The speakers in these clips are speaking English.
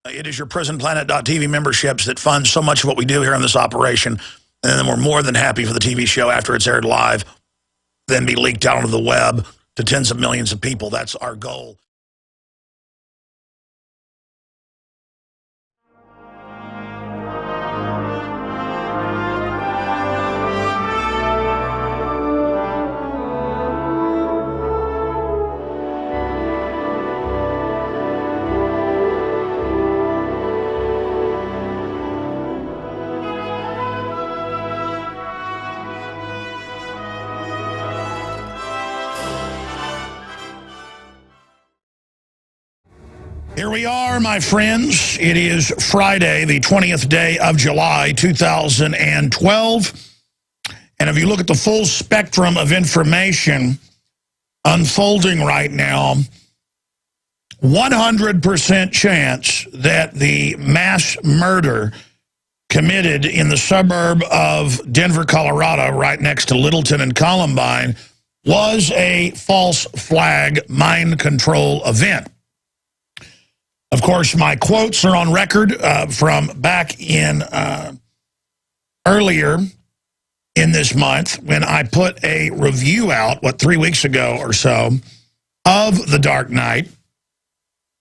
It is your prisonplanet.tv memberships that fund so much of what we do here on this operation. And then we're more than happy for the TV show after it's aired live, then be leaked out onto the web to tens of millions of people. That's our goal. Here we are, my friends. It is Friday, the 20th day of July, 2012. And if you look at the full spectrum of information unfolding right now, 100% chance that the mass murder committed in the suburb of Denver, Colorado, right next to Littleton and Columbine, was a false flag mind control event. Of course, my quotes are on record from back in earlier in this month when I put a review out, 3 weeks ago or so, of The Dark Knight.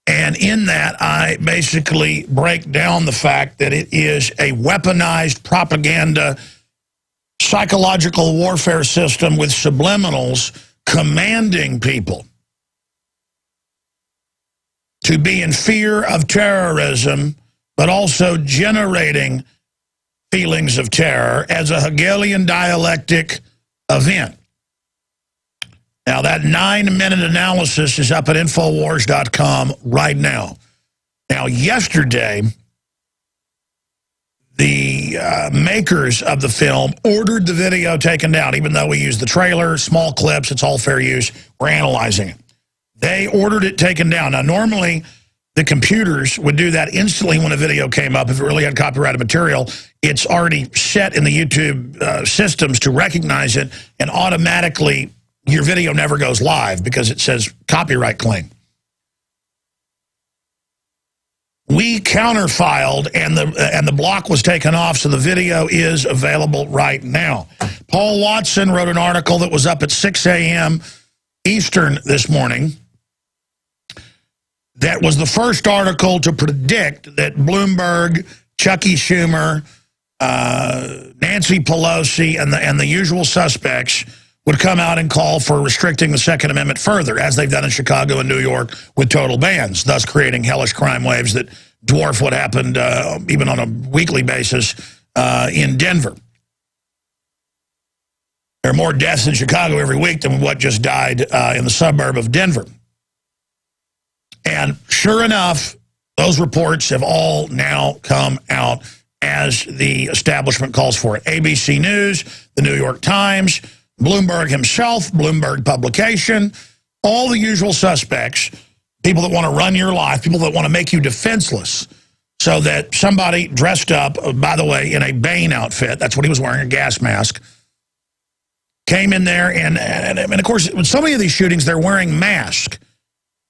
And in that, I basically break down the fact that it is a weaponized propaganda, psychological warfare system with subliminals commanding people to be in fear of terrorism, but also generating feelings of terror as a Hegelian dialectic event. Now, that 9-minute analysis is up at Infowars.com right now. Now, yesterday, the makers of the film ordered the video taken down, even though we used the trailer, small clips, it's all fair use. We're analyzing it. They ordered it taken down. Now, normally, the computers would do that instantly when a video came up. If it really had copyrighted material, it's already set in the YouTube systems to recognize it, and automatically your video never goes live because it says copyright claim. We counterfiled, and the block was taken off, so the video is available right now. Paul Watson wrote an article that was up at 6 a.m. Eastern this morning. That was the first article to predict that Bloomberg, Chucky Schumer, Nancy Pelosi, and the usual suspects would come out and call for restricting the Second Amendment further, as they've done in Chicago and New York with total bans, thus creating hellish crime waves that dwarf what happened even on a weekly basis in Denver. There are more deaths in Chicago every week than what just died in the suburb of Denver. And sure enough, those reports have all now come out as the establishment calls for it. ABC News, the New York Times, Bloomberg himself, Bloomberg Publication, all the usual suspects, people that want to run your life, people that want to make you defenseless, so that somebody dressed up, by the way, in a Bane outfit, that's what he was wearing, a gas mask, came in there, and of course, in so many of these shootings, they're wearing masks.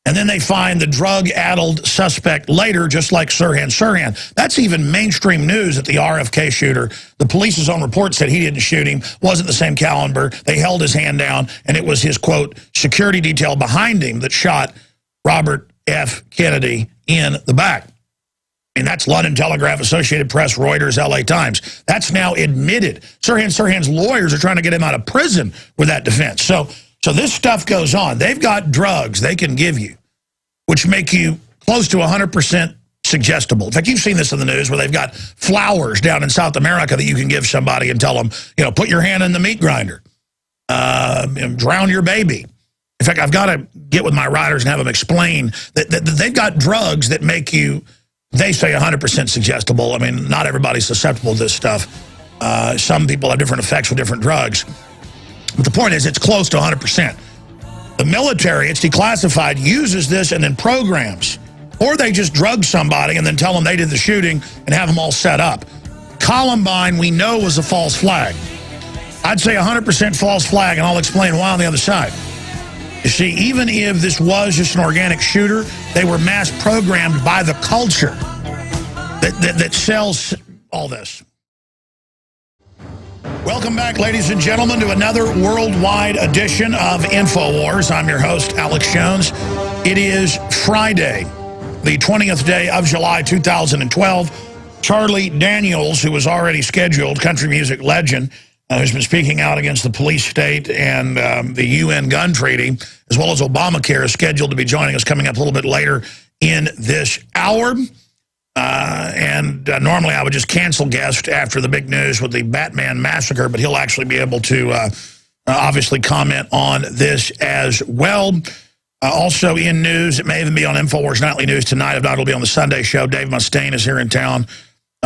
And then they find the drug-addled suspect later, just like Sirhan Sirhan. That's even mainstream news that the RFK shooter, the police's own report said he didn't shoot him, wasn't the same caliber. They held his hand down, and it was his, quote, security detail behind him that shot Robert F. Kennedy in the back. I mean, that's London Telegraph, Associated Press, Reuters, LA Times. That's now admitted. Sirhan Sirhan's lawyers are trying to get him out of prison with that defense. So this stuff goes on. They've got drugs they can give you, which make you close to 100% suggestible. In fact, you've seen this in the news where they've got flowers down in South America that you can give somebody and tell them, you know, put your hand in the meat grinder, drown your baby. In fact, I've got to get with my writers and have them explain that they've got drugs that make you, they say, 100% suggestible. I mean, not everybody's susceptible to this stuff. Some people have different effects with different drugs. But the point is, it's close to 100%. The military, it's declassified, uses this and then programs. Or they just drug somebody and then tell them they did the shooting and have them all set up. Columbine, we know, was a false flag. I'd say 100% false flag, and I'll explain why on the other side. You see, even if this was just an organic shooter, they were mass programmed by the culture. that sells all this. Welcome back, ladies and gentlemen, to another worldwide edition of InfoWars. I'm your host, Alex Jones. It is Friday, the 20th day of July, 2012. Charlie Daniels, who was already scheduled, country music legend, who's been speaking out against the police state and the UN gun treaty, as well as Obamacare, is scheduled to be joining us coming up a little bit later in this hour. Normally I would just cancel guest after the big news with the Batman massacre, but he'll actually be able to obviously comment on this as well. Also in news, it may even be on InfoWars Nightly News tonight. If not, it'll be on the Sunday show. Dave Mustaine is here in town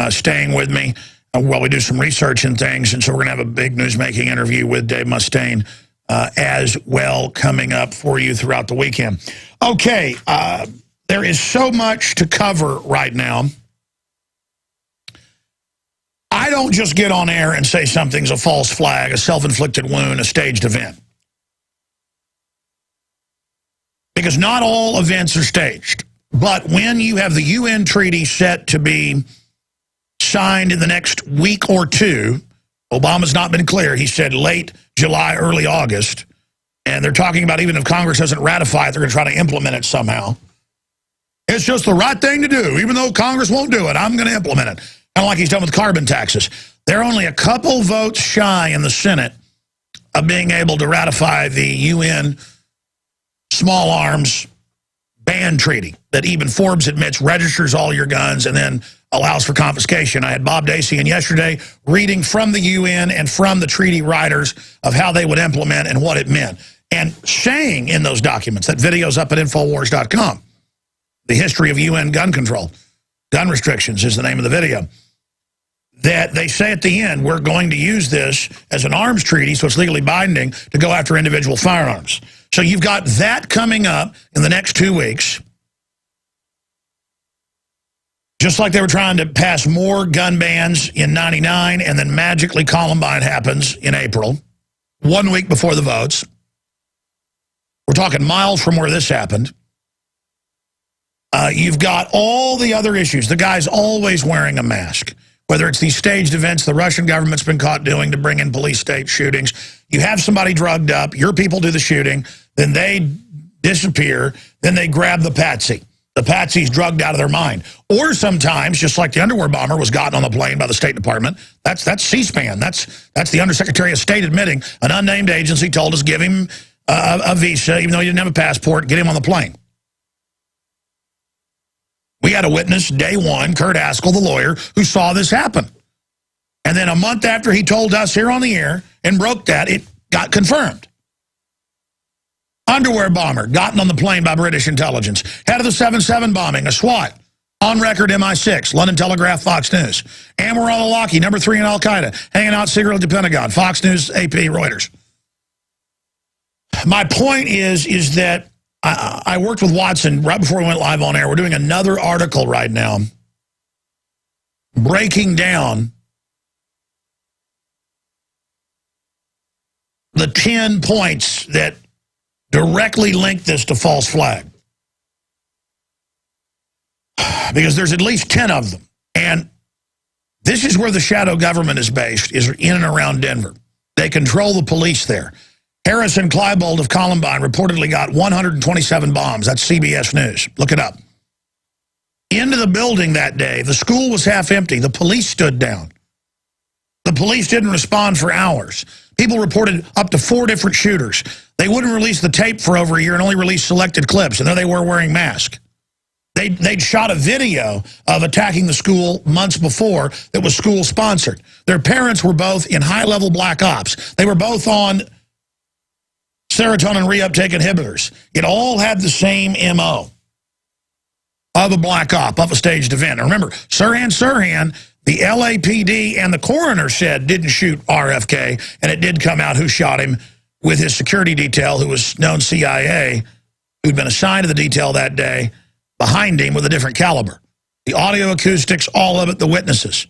staying with me while we do some research and things. And so we're going to have a big news-making interview with Dave Mustaine as well coming up for you throughout the weekend. Okay, there is so much to cover right now. I don't just get on air and say something's a false flag, a self-inflicted wound, a staged event. Because not all events are staged. But when you have the UN treaty set to be signed in the next week or two, Obama's not been clear. He said late July, early August. And they're talking about even if Congress doesn't ratify it, they're going to try to implement it somehow. It's just the right thing to do. Even though Congress won't do it, I'm going to implement it. Kind of like he's done with carbon taxes. They're only a couple votes shy in the Senate of being able to ratify the UN small arms ban treaty that even Forbes admits registers all your guns and then allows for confiscation. I had Bob Dacey in yesterday reading from the UN and from the treaty writers of how they would implement and what it meant. And saying in those documents, that video's up at Infowars.com, the history of UN gun control, gun restrictions is the name of the video, that they say at the end, we're going to use this as an arms treaty, so it's legally binding, to go after individual firearms. So you've got that coming up in the next 2 weeks. Just like they were trying to pass more gun bans in '99, and then magically Columbine happens in April, 1 week before the votes. We're talking miles from where this happened. You've got all the other issues. The guy's always wearing a mask. Whether it's these staged events the Russian government's been caught doing to bring in police state shootings. You have somebody drugged up, your people do the shooting, then they disappear, then they grab the patsy. The patsy's drugged out of their mind. Or sometimes, just like the underwear bomber was gotten on the plane by the State Department, that's C-SPAN. That's the Undersecretary of State admitting an unnamed agency told us give him a visa, even though he didn't have a passport, get him on the plane. We had a witness, day one, Kurt Haskell, the lawyer, who saw this happen. And then a month after he told us here on the air and broke that, it got confirmed. Underwear bomber, gotten on the plane by British intelligence. Head of the 7/7 bombing, a SWAT. On record, MI6, London Telegraph, Fox News. Anwar al-Awlaki, number 3 in Al-Qaeda, hanging out secretly at the Pentagon, Fox News, AP, Reuters. My point is that I worked with Watson right before we went live on air. We're doing another article right now breaking down the 10 points that directly link this to false flag. Because there's at least 10 of them. And this is where the shadow government is based, is in and around Denver. They control the police there. Harrison Kleinbold of Columbine reportedly got 127 bombs. That's CBS News. Look it up. Into the building that day, the school was half empty. The police stood down. The police didn't respond for hours. People reported up to 4 different shooters. They wouldn't release the tape for over a year and only released selected clips, and there they were wearing masks. They'd shot a video of attacking the school months before that was school-sponsored. Their parents were both in high-level black ops. They were both on serotonin reuptake inhibitors. It all had the same MO of a black op, of a staged event. Now remember, Sirhan, the LAPD and the coroner said didn't shoot RFK, and it did come out who shot him with his security detail, who was known CIA, who'd been assigned to the detail that day, behind him with a different caliber. The audio acoustics, all of it, the witnesses.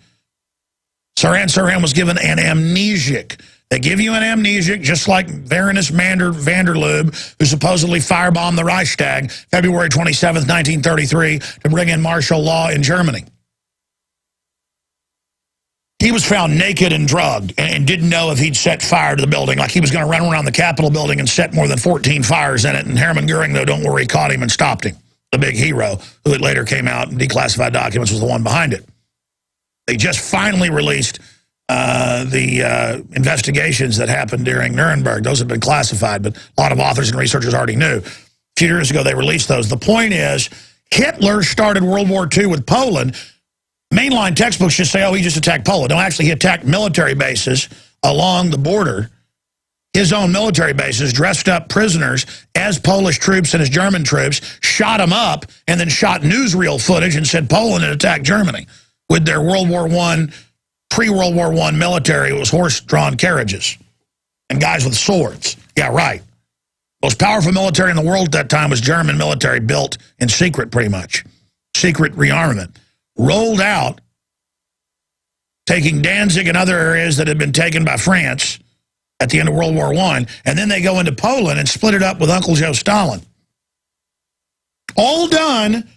Sirhan was given an amnesiac. They give you an amnesiac, just like Baroness Vanderloob, who supposedly firebombed the Reichstag February 27th, 1933, to bring in martial law in Germany. he was found naked and drugged and didn't know if he'd set fire to the building, like he was going to run around the Capitol building and set more than 14 fires in it. And Herman Goering, though, don't worry, caught him and stopped him. The big hero, who it later came out in declassified documents, was the one behind it. They just finally released the investigations that happened during Nuremberg. Those have been classified, but a lot of authors and researchers already knew. A few years ago, they released those. The point is, Hitler started World War II with Poland. Mainline textbooks just say, oh, he just attacked Poland. No, actually, he attacked military bases along the border, his own military bases, dressed up prisoners as Polish troops and as German troops, shot them up, and then shot newsreel footage and said Poland had attacked Germany with their World War I, pre-World War I military. It was horse-drawn carriages and guys with swords. Yeah, right. Most powerful military in the world at that time was German military, built in secret pretty much. Secret rearmament. Rolled out, taking Danzig and other areas that had been taken by France at the end of World War I, and then they go into Poland and split it up with Uncle Joe Stalin. All done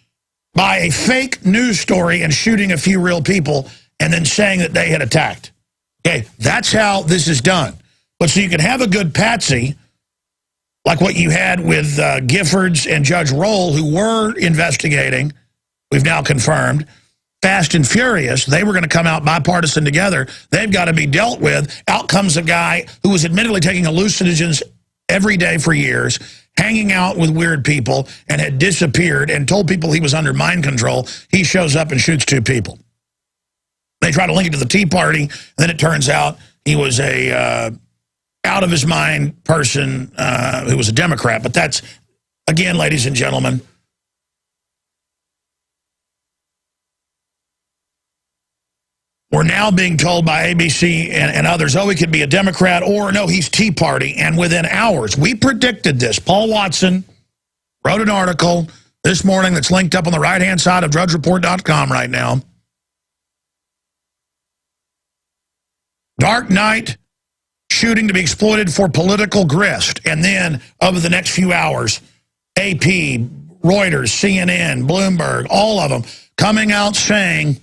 by a fake news story and shooting a few real people and then saying that they had attacked. Okay, that's how this is done. But so you can have a good patsy, like what you had with Giffords and Judge Roll, who were investigating, we've now confirmed, Fast and Furious. They were going to come out bipartisan together. They've got to be dealt with. Out comes a guy who was admittedly taking hallucinogens every day for years, hanging out with weird people, and had disappeared and told people he was under mind control. He shows up and shoots 2 people. They try to link it to the Tea Party, and then it turns out he was a out-of-his-mind person who was a Democrat. But that's, again, ladies and gentlemen, we're now being told by ABC and others, oh, he could be a Democrat, or no, he's Tea Party. And within hours, we predicted this. Paul Watson wrote an article this morning that's linked up on the right-hand side of drudgereport.com right now. Dark night shooting to be exploited for political grist. And then, over the next few hours, AP, Reuters, CNN, Bloomberg, all of them coming out saying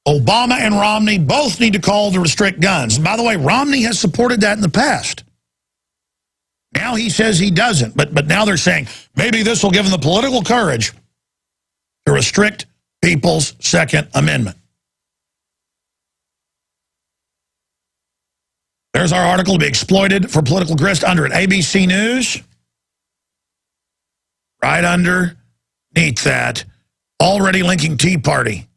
Obama and Romney both need to call to restrict guns. And by the way, Romney has supported that in the past. Now he says he doesn't, but now they're saying maybe this will give him the political courage to restrict people's Second Amendment. There's our article to be exploited for political grist under it. ABC News. Right underneath that, already linking Tea Party,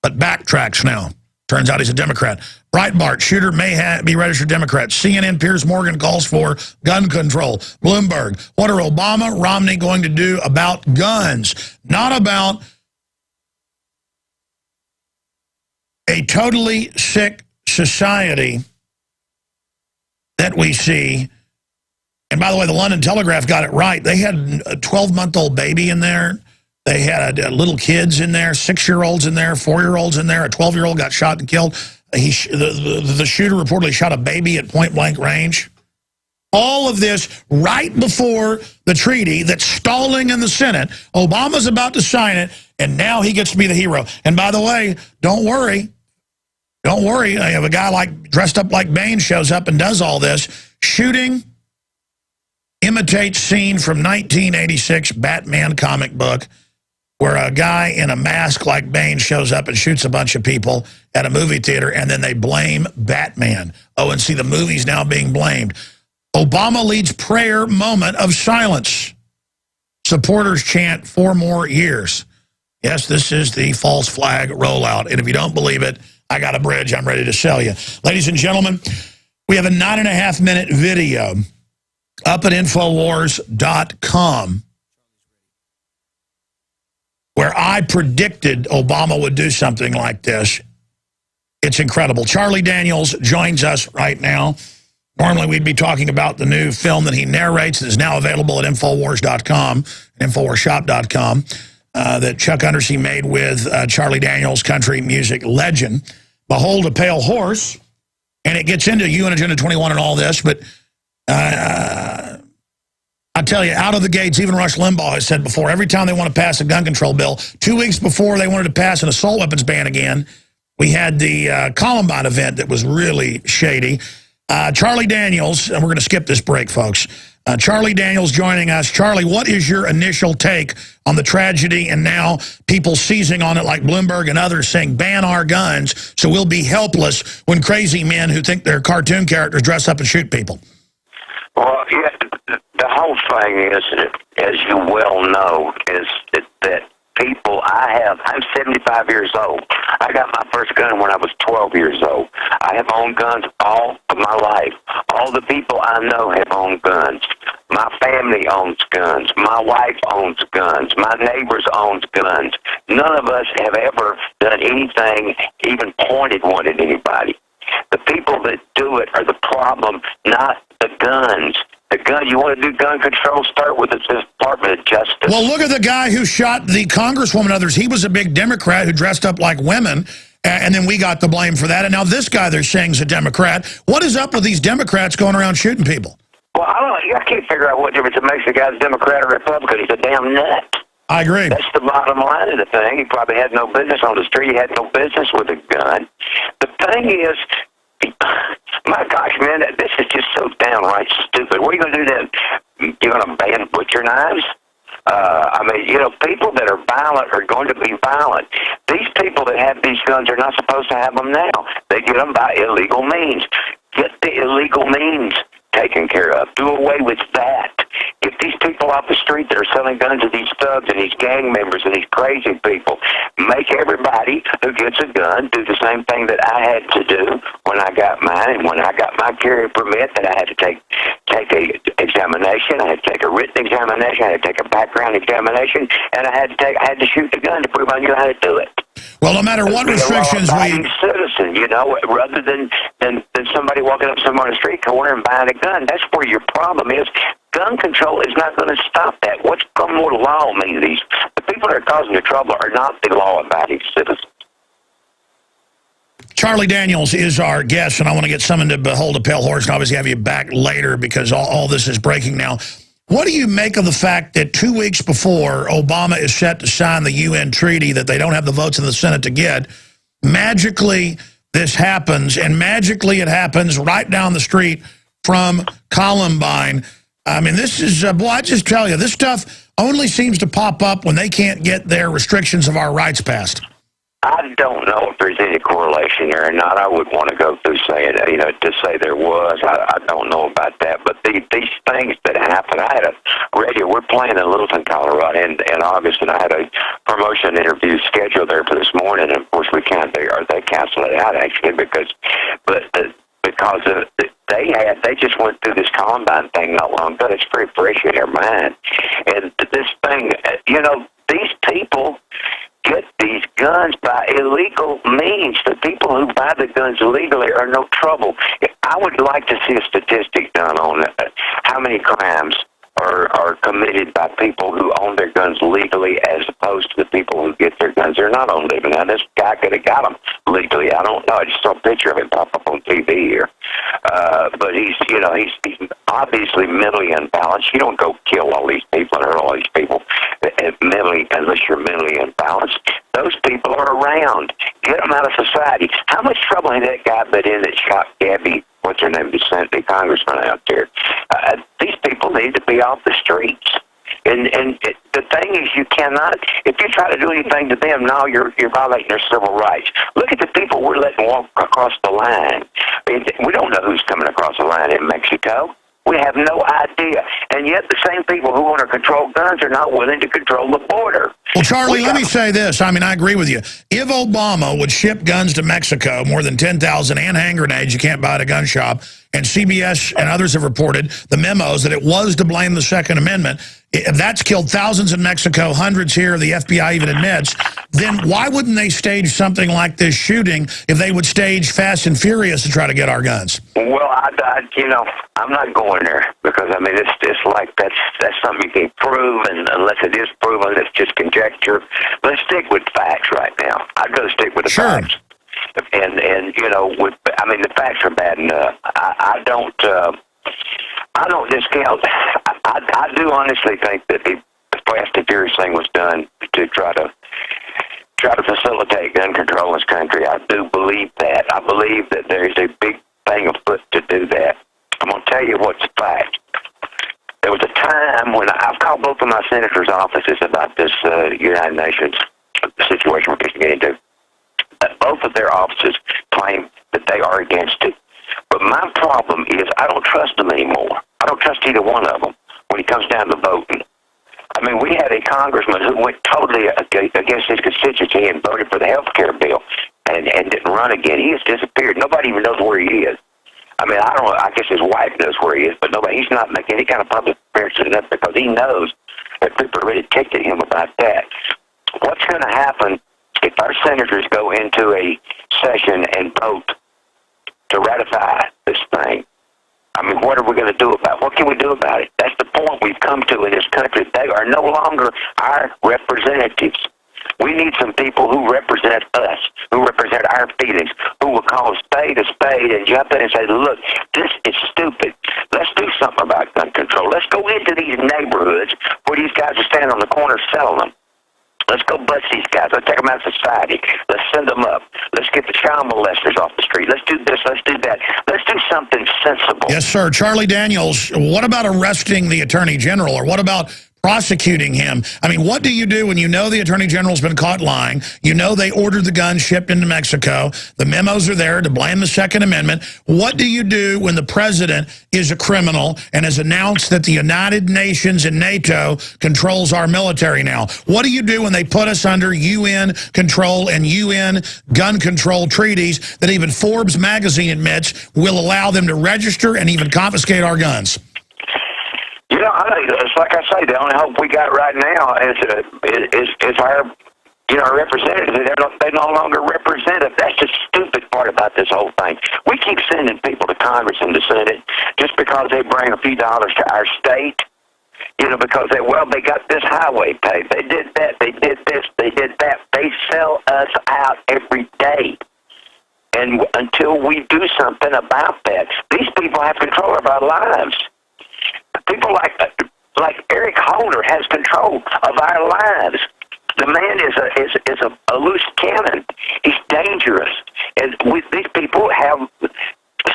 but backtracks now. Turns out he's a Democrat. Breitbart, shooter may be registered Democrat. CNN, Piers Morgan calls for gun control. Bloomberg, what are Obama, Romney going to do about guns? Not about a totally sick society that we see. And by the way, the London Telegraph got it right. They had a 12-month-old baby in there. They had little kids in there, 6-year-olds in there, 4-year-olds in there. A 12-year-old got shot and killed. The shooter reportedly shot a baby at point-blank range. All of this right before the treaty that's stalling in the Senate. Obama's about to sign it, and now he gets to be the hero. And by the way, don't worry. Don't worry. I have a guy dressed up like Bane shows up and does all this. Shooting imitates scene from 1986 Batman comic book, where a guy in a mask like Bane shows up and shoots a bunch of people at a movie theater, and then they blame Batman. Oh, and see, the movie's now being blamed. Obama leads prayer moment of silence. Supporters chant 4 more years. Yes, this is the false flag rollout. And if you don't believe it, I got a bridge I'm ready to sell you. Ladies and gentlemen, we have a 9.5-minute video up at Infowars.com where I predicted Obama would do something like this. It's incredible. Charlie Daniels joins us right now. Normally, we'd be talking about the new film that he narrates that is now available at Infowars.com, InfoWarsShop.com, that Chuck Undersea made with Charlie Daniels, country music legend. Behold a Pale Horse. And it gets into UN Agenda 21 and all this, but I tell you, out of the gates, even Rush Limbaugh has said before, every time they want to pass a gun control bill, 2 weeks before they wanted to pass an assault weapons ban again, We had the Columbine event that was really shady. Charlie Daniels, and we're going to skip this break, folks. Charlie Daniels joining us. Charlie, what is your initial take on the tragedy and now people seizing on it like Bloomberg and others saying ban our guns so we'll be helpless when crazy men who think they're cartoon characters dress up and shoot people? Well, yeah, the whole thing is, as you well know, is that people, I'm 75 years old. I got my first gun when I was 12 years old. I have owned guns all of my life. All the people I know have owned guns. My family owns guns. My wife owns guns. My neighbors owns guns. None of us have ever done anything, even pointed one at anybody. The people that do it are the problem, not the guns. The gun, you want to do gun control, start with the Department of Justice. Well, look at the guy who shot the congresswoman and others. He was a big Democrat who dressed up like women, and then we got the blame for that. And now this guy they're saying is a Democrat. What is up with these Democrats going around shooting people? Well, I can't figure out what difference it makes the guy's Democrat or Republican. He's a damn nut. I agree. That's the bottom line of the thing. He probably had no business on the street. He had no business with a gun. The thing is, my gosh, man, this is just so downright stupid. What are you going to do then? You're going to ban butcher knives? I mean, you know, people that are violent are going to be violent. These people that have these guns are not supposed to have them now. They get them by illegal means. Get the illegal means taken care of. Do away with that. If these people off the street that are selling guns to these thugs and these gang members and these crazy people, make everybody who gets a gun do the same thing that I had to do when I got mine, and when I got my carry permit, that I had to take a examination, I had to take a written examination, I had to take a background examination, and I had to shoot the gun to prove I knew how to do it. Well, no matter what restrictions we... citizen, you know, rather than somebody walking up somewhere on the street corner and buying a gun. That's where your problem is. Gun control is not going to stop that. What's more law mean? The people that are causing the trouble are not the law-abiding citizens. Charlie Daniels is our guest, and I want to get someone to behold a pale horse and obviously have you back later because all this is breaking now. What do you make of the fact that 2 weeks before Obama is set to sign the UN treaty that they don't have the votes in the Senate to get, magically this happens, and magically it happens right down the street from Columbine? I mean, this is, boy, I just tell you, this stuff only seems to pop up when they can't get their restrictions of our rights passed. I don't know if there's any correlation there or not. I would want to go through saying, you know, to say there was. I don't know about that. But these things that happen, I had a radio. We're playing in Littleton, Colorado in August, and I had a promotion interview scheduled there for this morning. And of course, they canceled it out actually because they just went through this Columbine thing not long ago. It's very fresh in their mind, and this thing, you know, these people get these guns by illegal means. The people who buy the guns illegally are no trouble. I would like to see a statistic done on how many crimes are committed by people who own their guns legally as opposed to the people who get their guns. They're not owned legally. Now, this guy could have got them legally. I don't know. I just saw a picture of him pop up on TV here. But he's obviously mentally unbalanced. You don't go kill all these people and hurt all these people mentally, unless you're mentally unbalanced. Those people are around. Get them out of society. How much trouble had that guy been in that shot Gabby, what's her name, the congressman out there? These people need to be off the streets. And the thing is, you cannot, if you try to do anything to them, now you're violating their civil rights. Look at the people we're letting walk across the line. We don't know who's coming across the line in Mexico. We have no idea. And yet the same people who want to control guns are not willing to control the border. Well, Charlie, let me say this. I mean, I agree with you. If Obama would ship guns to Mexico, more than 10,000, and hand grenades you can't buy at a gun shop, and CBS and others have reported the memos that it was to blame the Second Amendment, if that's killed thousands in Mexico, hundreds here, the FBI even admits, then why wouldn't they stage something like this shooting if they would stage Fast and Furious to try to get our guns? Well, I'm not going there because, I mean, it's like that's something you can't prove, and unless it is proven, it's just conjecture. Let's stick with facts right now. I'd go stick with the facts. And you know, the facts are bad enough. I don't discount. I do honestly think that the Fast and Furious thing was done to try to try to facilitate gun control in this country. I do believe that. I believe that there's a big thing afoot to do that. I'm going to tell you what's the fact. There was a time when I've called both of my senators' offices about this United Nations situation we're getting into. Both of their offices claim that they are against it. But my problem is I don't trust them anymore. I don't trust either one of them when it comes down to voting. I mean, we had a congressman who went totally against his constituency and voted for the health care bill and didn't run again. He has disappeared. Nobody even knows where he is. I mean, I guess his wife knows where he is, but he's not making any kind of public appearances because he knows that people are really ticked at him about that. What's going to happen if our senators go into a session and vote to ratify this thing? I mean, what are we going to do about it? What can we do about it? That's the point we've come to in this country. They are no longer our representatives. We need some people who represent us, who represent our feelings, who will call a spade and jump in and say, look, this is stupid. Let's do something about gun control. Let's go into these neighborhoods where these guys are standing on the corner selling them. Let's go bust these guys. Let's take them out of society. Let's send them up. Let's get the child molesters off the street. Let's do this. Let's do that. Let's do something sensible. Yes, sir. Charlie Daniels, what about arresting the Attorney General, or what about prosecuting him? I mean, what do you do when you know the Attorney General's been caught lying? You know they ordered the guns shipped into Mexico. The memos are there to blame the Second Amendment. What do you do when the president is a criminal and has announced that the United Nations and NATO controls our military now? What do you do when they put us under UN control and UN gun control treaties that even Forbes magazine admits will allow them to register and even confiscate our guns? You know, it's like I say, the only hope we got right now is our representatives. They no longer represent us. That's the stupid part about this whole thing. We keep sending people to Congress and the Senate just because they bring a few dollars to our state. You know, because they got this highway paved. They did that. They did this. They did that. They sell us out every day. And until we do something about that, these people have control of our lives. People like Eric Holder has control of our lives. The man is a loose cannon. He's dangerous, and these people have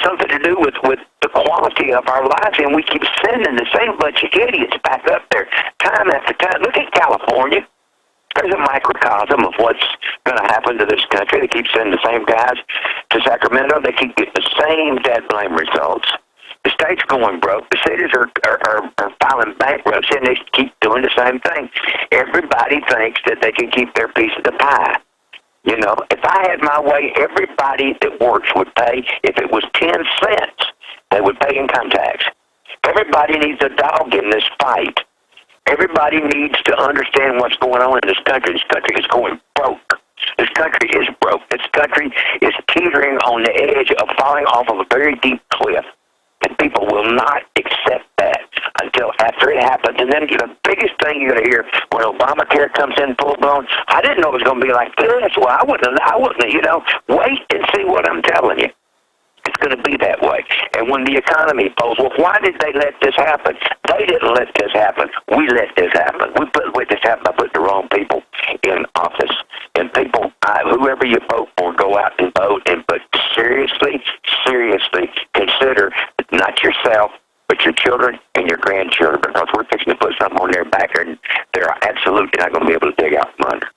something to do with the quality of our lives. And we keep sending the same bunch of idiots back up there time after time. Look at California. There's a microcosm of what's going to happen to this country. They keep sending the same guys to Sacramento. They keep getting the same dead blame results. The state's going broke. The cities are filing bankruptcy, and they keep doing the same thing. Everybody thinks that they can keep their piece of the pie. You know, if I had my way, everybody that works would pay. If it was 10 cents, they would pay income tax. Everybody needs a dog in this fight. Everybody needs to understand what's going on in this country. This country is going broke. This country is broke. This country is teetering on the edge of falling off of a very deep cliff. And people will not accept that until after it happens. And then the biggest thing you're going to hear when Obamacare comes in full blown, I didn't know it was going to be like this. Well, I wouldn't, wait and see what I'm telling you. It's going to be that way. And when the economy falls, well, why did they let this happen? They didn't let this happen. We let this happen. We let this happen by putting the wrong people in office. And people, whoever you vote for, go out and vote. But seriously consider not yourself, but your children and your grandchildren, because we're fixing to put something on their back and they're absolutely not going to be able to dig out from under.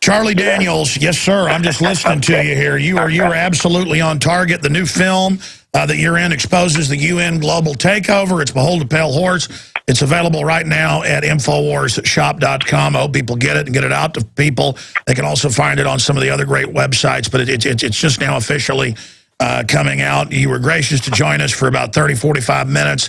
Charlie Daniels, yes, sir. I'm just listening to you here. You are absolutely on target. The new film that you're in exposes the UN global takeover. It's Behold a Pale Horse. It's available right now at InfoWarsShop.com. I hope people get it and get it out to people. They can also find it on some of the other great websites, but it's just now officially coming out. You were gracious to join us for about 30, 45 minutes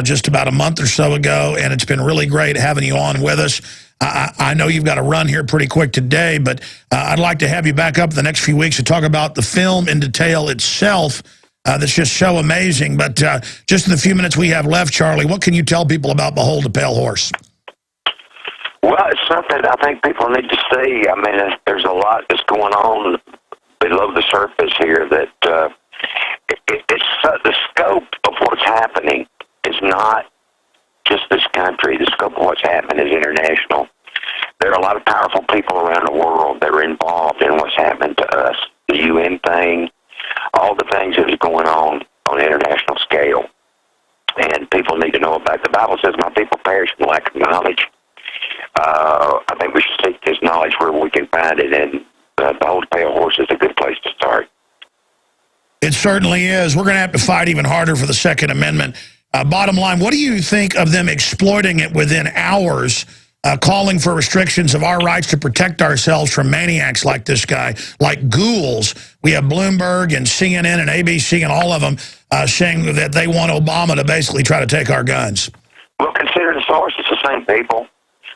just about a month or so ago, and it's been really great having you on with us. I know you've got to run here pretty quick today, but I'd like to have you back up the next few weeks to talk about the film in detail itself. That's just so amazing. But just in the few minutes we have left, Charlie, what can you tell people about Behold a Pale Horse? Well, it's something I think people need to see. I mean, there's a lot that's going on below the surface here that it's the scope of what's happening is not just this country. The scope of what's happening is international. There are a lot of powerful people around the world that are involved in what's happened to us. The UN thing, all the things that is going on an international scale. And people need to know about it. The Bible says, my people perish in lack of knowledge. I think we should seek this knowledge where we can find it, and the Holy Pale Horse is a good place to start. It certainly is. We're going to have to fight even harder for the Second Amendment. Bottom line, what do you think of them exploiting it within hours, calling for restrictions of our rights to protect ourselves from maniacs like this guy, like ghouls? We have Bloomberg and CNN and ABC and all of them saying that they want Obama to basically try to take our guns. Well, consider the source. It's the same people.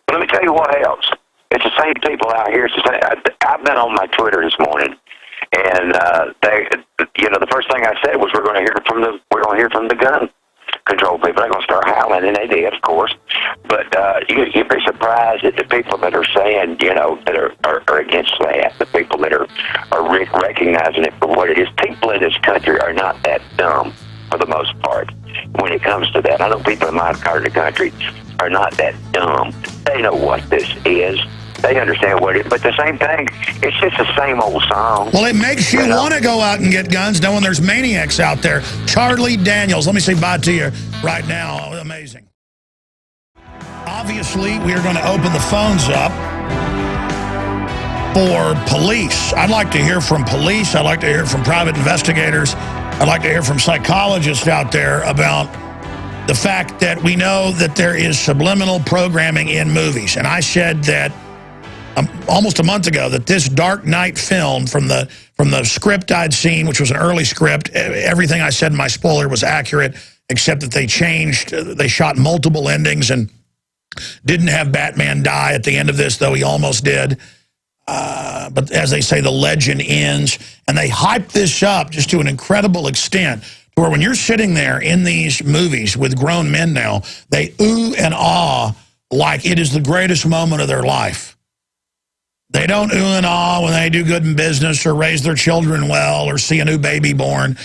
But let me tell you what else. It's the same people out here. It's the same, I've been on my Twitter this morning, and the first thing I said was we're going to hear from the gun control people. They're going to start howling, and they did, of course. But you'd be surprised at the people that are saying, that are against that. The people that are recognizing it for what it is. People in this country are not that dumb for the most part when it comes to that. I know people in my part of the country are not that dumb. They know what this is. They understand what it is. But the same thing, it's just the same old song. Well, it makes you want to go out and get guns knowing there's maniacs out there. Charlie Daniels, let me say bye to you right now. Amazing. Obviously, we are going to open the phones up for police. I'd like to hear from police. I'd like to hear from private investigators. I'd like to hear from psychologists out there about the fact that we know that there is subliminal programming in movies. And I said that almost a month ago that this Dark Knight film from the script I'd seen, which was an early script, everything I said in my spoiler was accurate, except that they shot multiple endings and didn't have Batman die at the end of this, though he almost did. But as they say, the legend ends. And they hype this up just to an incredible extent, to where when you're sitting there in these movies with grown men now, they ooh and ah like it is the greatest moment of their life. They don't ooh and ah when they do good in business or raise their children well or see a new baby born.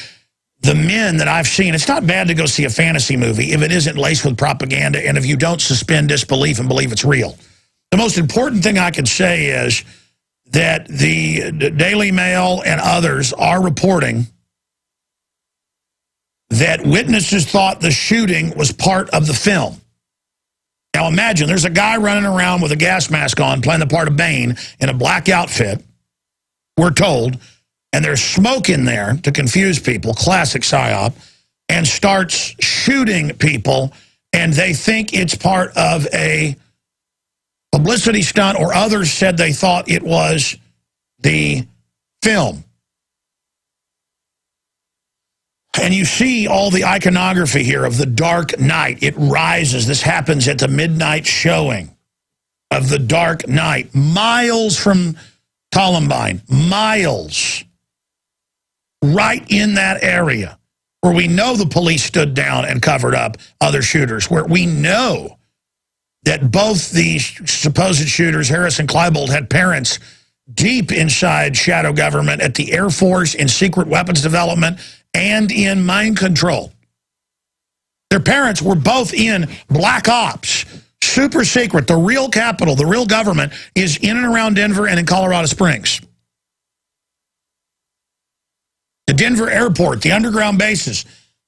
The men that I've seen, it's not bad to go see a fantasy movie if it isn't laced with propaganda and if you don't suspend disbelief and believe it's real. The most important thing I can say is that the Daily Mail and others are reporting that witnesses thought the shooting was part of the film. Now imagine, there's a guy running around with a gas mask on playing the part of Bane in a black outfit, we're told, and there's smoke in there to confuse people, classic psyop, and starts shooting people, and they think it's part of a publicity stunt, or others said they thought it was the film. And you see all the iconography here of the Dark Knight. It rises. This happens at the midnight showing of the Dark Knight. Miles from Columbine. Miles. Right in that area where we know the police stood down and covered up other shooters. Where we know that both the supposed shooters, Harris and Klebold, had parents deep inside shadow government at the Air Force, in secret weapons development, and in mind control. Their parents were both in black ops, super secret. The real capital, the real government, is in and around Denver and in Colorado Springs. The Denver airport, the underground bases,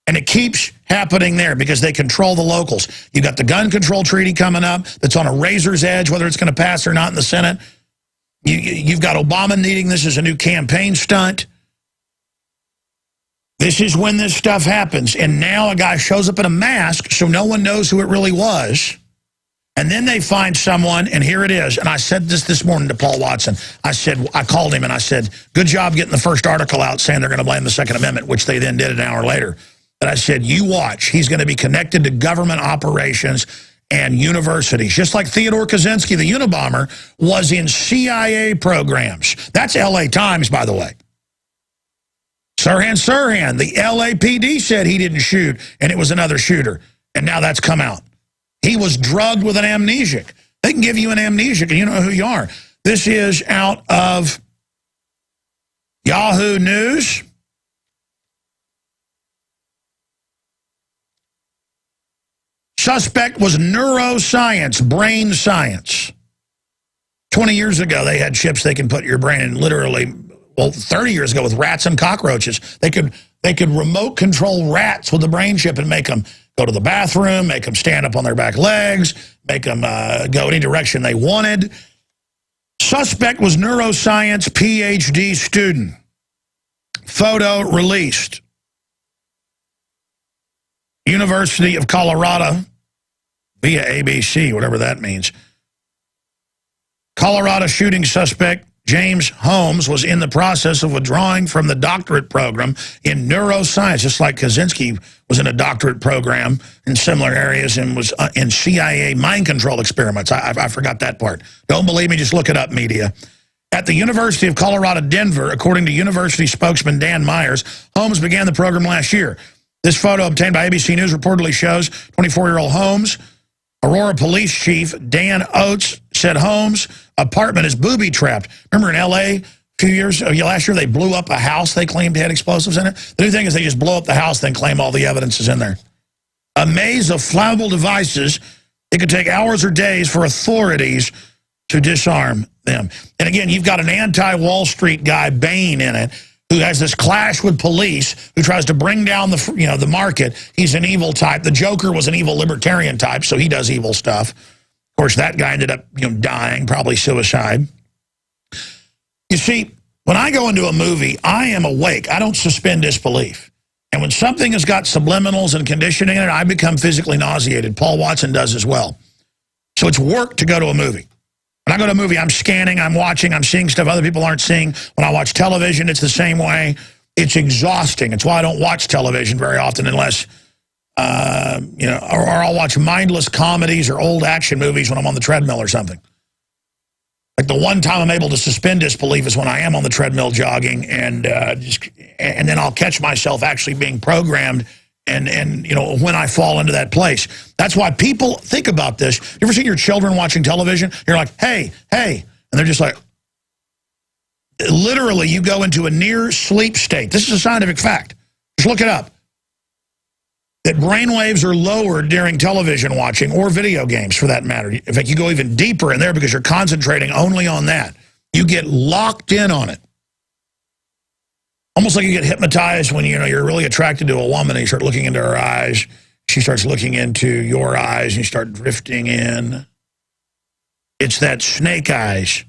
and it keeps happening there because they control the locals. You've got the gun control treaty coming up that's on a razor's edge, whether it's going to pass or not in the Senate. You've got Obama needing this as a new campaign stunt. This is when this stuff happens. And now a guy shows up in a mask so no one knows who it really was. And then they find someone, and here it is. And I said this morning to Paul Watson. I called him and I said, good job getting the first article out saying they're going to blame the Second Amendment, which they then did an hour later. But I said, you watch. He's going to be connected to government operations and universities. Just like Theodore Kaczynski, the Unabomber, was in CIA programs. That's LA Times, by the way. Sirhan, the LAPD said he didn't shoot, and it was another shooter. And now that's come out. He was drugged with an amnesic. They can give you an amnesic, and you know who you are. This is out of Yahoo News. Suspect was neuroscience, brain science. 20 years ago, they had chips they can put your brain in literally, well, 30 years ago with rats and cockroaches. They could remote control rats with a brain chip and make them go to the bathroom, make them stand up on their back legs, make them go any direction they wanted. Suspect was neuroscience PhD student. Photo released. University of Colorado via ABC, whatever that means. Colorado shooting suspect James Holmes was in the process of withdrawing from the doctorate program in neuroscience, just like Kaczynski was in a doctorate program in similar areas and was in CIA mind control experiments. I forgot that part. Don't believe me, just look it up, media. At the University of Colorado, Denver, according to university spokesman Dan Myers, Holmes began the program last year. This photo obtained by ABC News reportedly shows 24-year-old Holmes. Aurora Police Chief Dan Oates said Holmes' apartment is booby-trapped. Remember in L.A. last year, they blew up a house they claimed had explosives in it? The new thing is they just blow up the house, then claim all the evidence is in there. A maze of flammable devices. It could take hours or days for authorities to disarm them. And again, you've got an anti-Wall Street guy, Bain, in it, who has this clash with police, who tries to bring down the market. He's an evil type. The Joker was an evil libertarian type, so he does evil stuff. Of course, that guy ended up dying, probably suicide. You see, when I go into a movie, I am awake. I don't suspend disbelief. And when something has got subliminals and conditioning in it, I become physically nauseated. Paul Watson does as well. So it's work to go to a movie. When I go to a movie, I'm scanning, I'm watching, I'm seeing stuff other people aren't seeing. When I watch television, it's the same way. It's exhausting. It's why I don't watch television very often unless, or I'll watch mindless comedies or old action movies when I'm on the treadmill or something. Like the one time I'm able to suspend disbelief is when I am on the treadmill jogging, and then I'll catch myself actually being programmed and when I fall into that place. That's why people think about this. You ever seen your children watching television? You're like, hey, and they're just like, literally you go into a near sleep state. This is a scientific fact. Just look it up. That brain waves are lowered during television watching or video games for that matter. In fact, you go even deeper in there because you're concentrating only on that. You get locked in on it. Almost like you get hypnotized when you're really attracted to a woman and you start looking into her eyes. She starts looking into your eyes and you start drifting in. It's that snake eyes.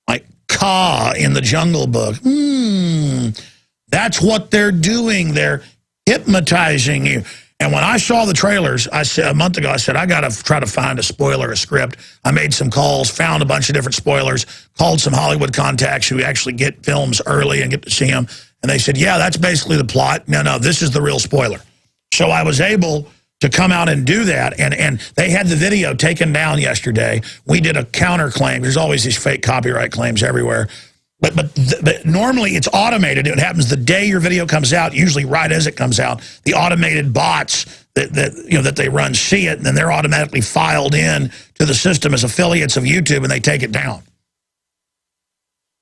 Like Ka in the Jungle Book. That's what they're doing. They're hypnotizing you. And when I saw the trailers, I said a month ago, I said, I got to try to find a spoiler, a script. I made some calls, found a bunch of different spoilers, called some Hollywood contacts who actually get films early and get to see them. And they said, yeah, that's basically the plot. No, this is the real spoiler. So I was able to come out and do that. And they had the video taken down yesterday. We did a counterclaim. There's always these fake copyright claims everywhere. But normally it's automated. It happens the day your video comes out, usually right as it comes out. The automated bots that they run see it, and then they're automatically filed in to the system as affiliates of YouTube, and they take it down.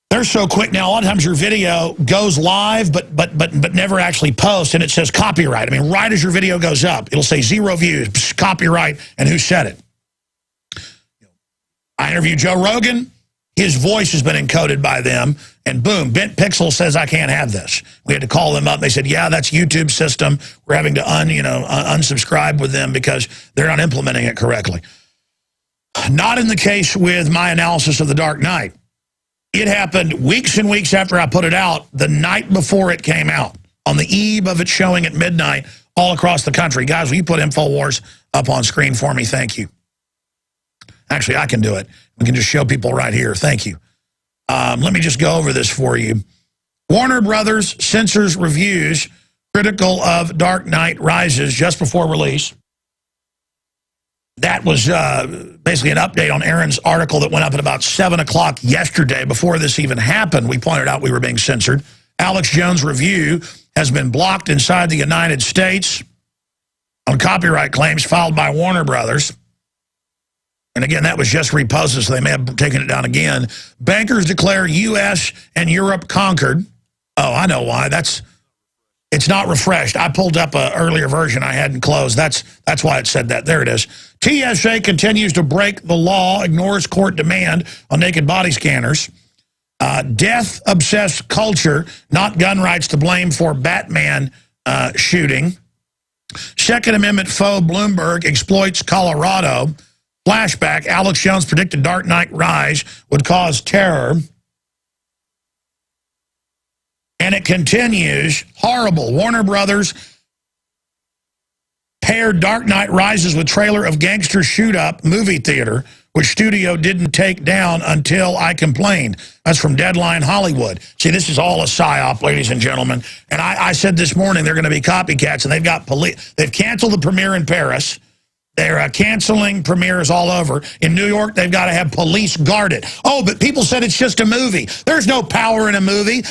They're so quick now. A lot of times your video goes live, but never actually posts, and it says copyright. I mean, right as your video goes up, it'll say 0 views, copyright, and who said it. I interviewed Joe Rogan. His voice has been encoded by them, and boom, Bent Pixel says I can't have this. We had to call them up. They said, yeah, that's YouTube's system. We're having to unsubscribe with them because they're not implementing it correctly. Not in the case with my analysis of The Dark Knight. It happened weeks and weeks after I put it out, the night before it came out, on the eve of it showing at midnight all across the country. Guys, will you put InfoWars up on screen for me? Thank you. Actually, I can do it. We can just show people right here. Thank you. Let me just go over this for you. Warner Brothers censors reviews critical of Dark Knight Rises just before release. That was basically an update on Aaron's article that went up at about 7 o'clock yesterday. Before this even happened, we pointed out we were being censored. Alex Jones' review has been blocked inside the United States on copyright claims filed by Warner Brothers. And again, that was just reposted, so they may have taken it down again. Bankers declare U.S. and Europe conquered. Oh, I know why. That's It's not refreshed. I pulled up an earlier version I hadn't closed. That's why it said that. There it is. TSA continues to break the law, ignores court demand on naked body scanners. Death-obsessed culture, not gun rights to blame for Batman shooting. Second Amendment foe Bloomberg exploits Colorado. Flashback, Alex Jones predicted Dark Knight Rise would cause terror. And it continues. Horrible. Warner Brothers paired Dark Knight Rises with trailer of gangster shoot-up movie theater, which studio didn't take down until I complained. That's from Deadline Hollywood. See, this is all a psyop, ladies and gentlemen. And I said this morning they're going to be copycats, and they've got they've canceled the premiere in Paris. They're canceling premieres all over. In New York, they've got to have police guard it. Oh, but people said it's just a movie. There's no power in a movie.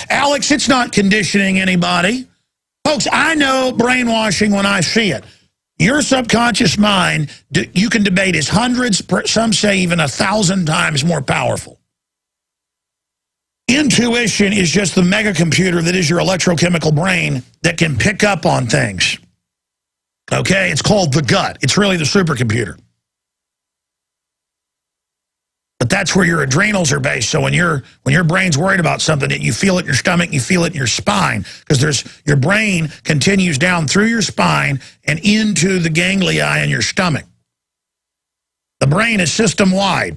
Alex, it's not conditioning anybody. Folks, I know brainwashing when I see it. Your subconscious mind, you can debate, is hundreds, some say even 1,000 times more powerful. Intuition is just the mega computer that is your electrochemical brain that can pick up on things. Okay, it's called the gut. It's really the supercomputer. But that's where your adrenals are based. So when your brain's worried about something, you feel it in your stomach, you feel it in your spine, because your brain continues down through your spine and into the ganglia in your stomach. The brain is system-wide.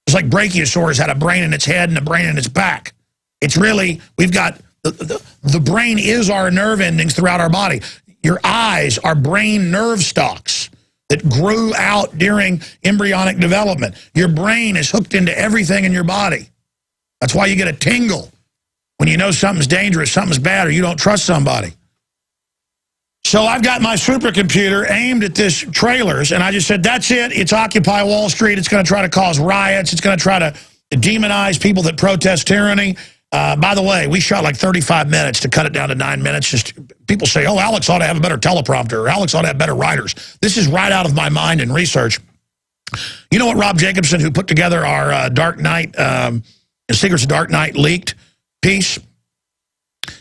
It's like Brachiosaurus had a brain in its head and a brain in its back. It's really, we've got, the brain is our nerve endings throughout our body. Your eyes are brain nerve stalks that grew out during embryonic development. Your brain is hooked into everything in your body. That's why you get a tingle when you know something's dangerous, something's bad, or you don't trust somebody. So I've got my supercomputer aimed at this trailers, and I just said, that's it. It's Occupy Wall Street. It's going to try to cause riots. It's going to try to demonize people that protest tyranny. By the way, we shot like 35 minutes to cut it down to 9 minutes. Just people say, oh, Alex ought to have a better teleprompter, or Alex ought to have better writers. This is right out of my mind and research. You know what Rob Jacobson, who put together our Dark Knight, Secrets of Dark Knight leaked piece?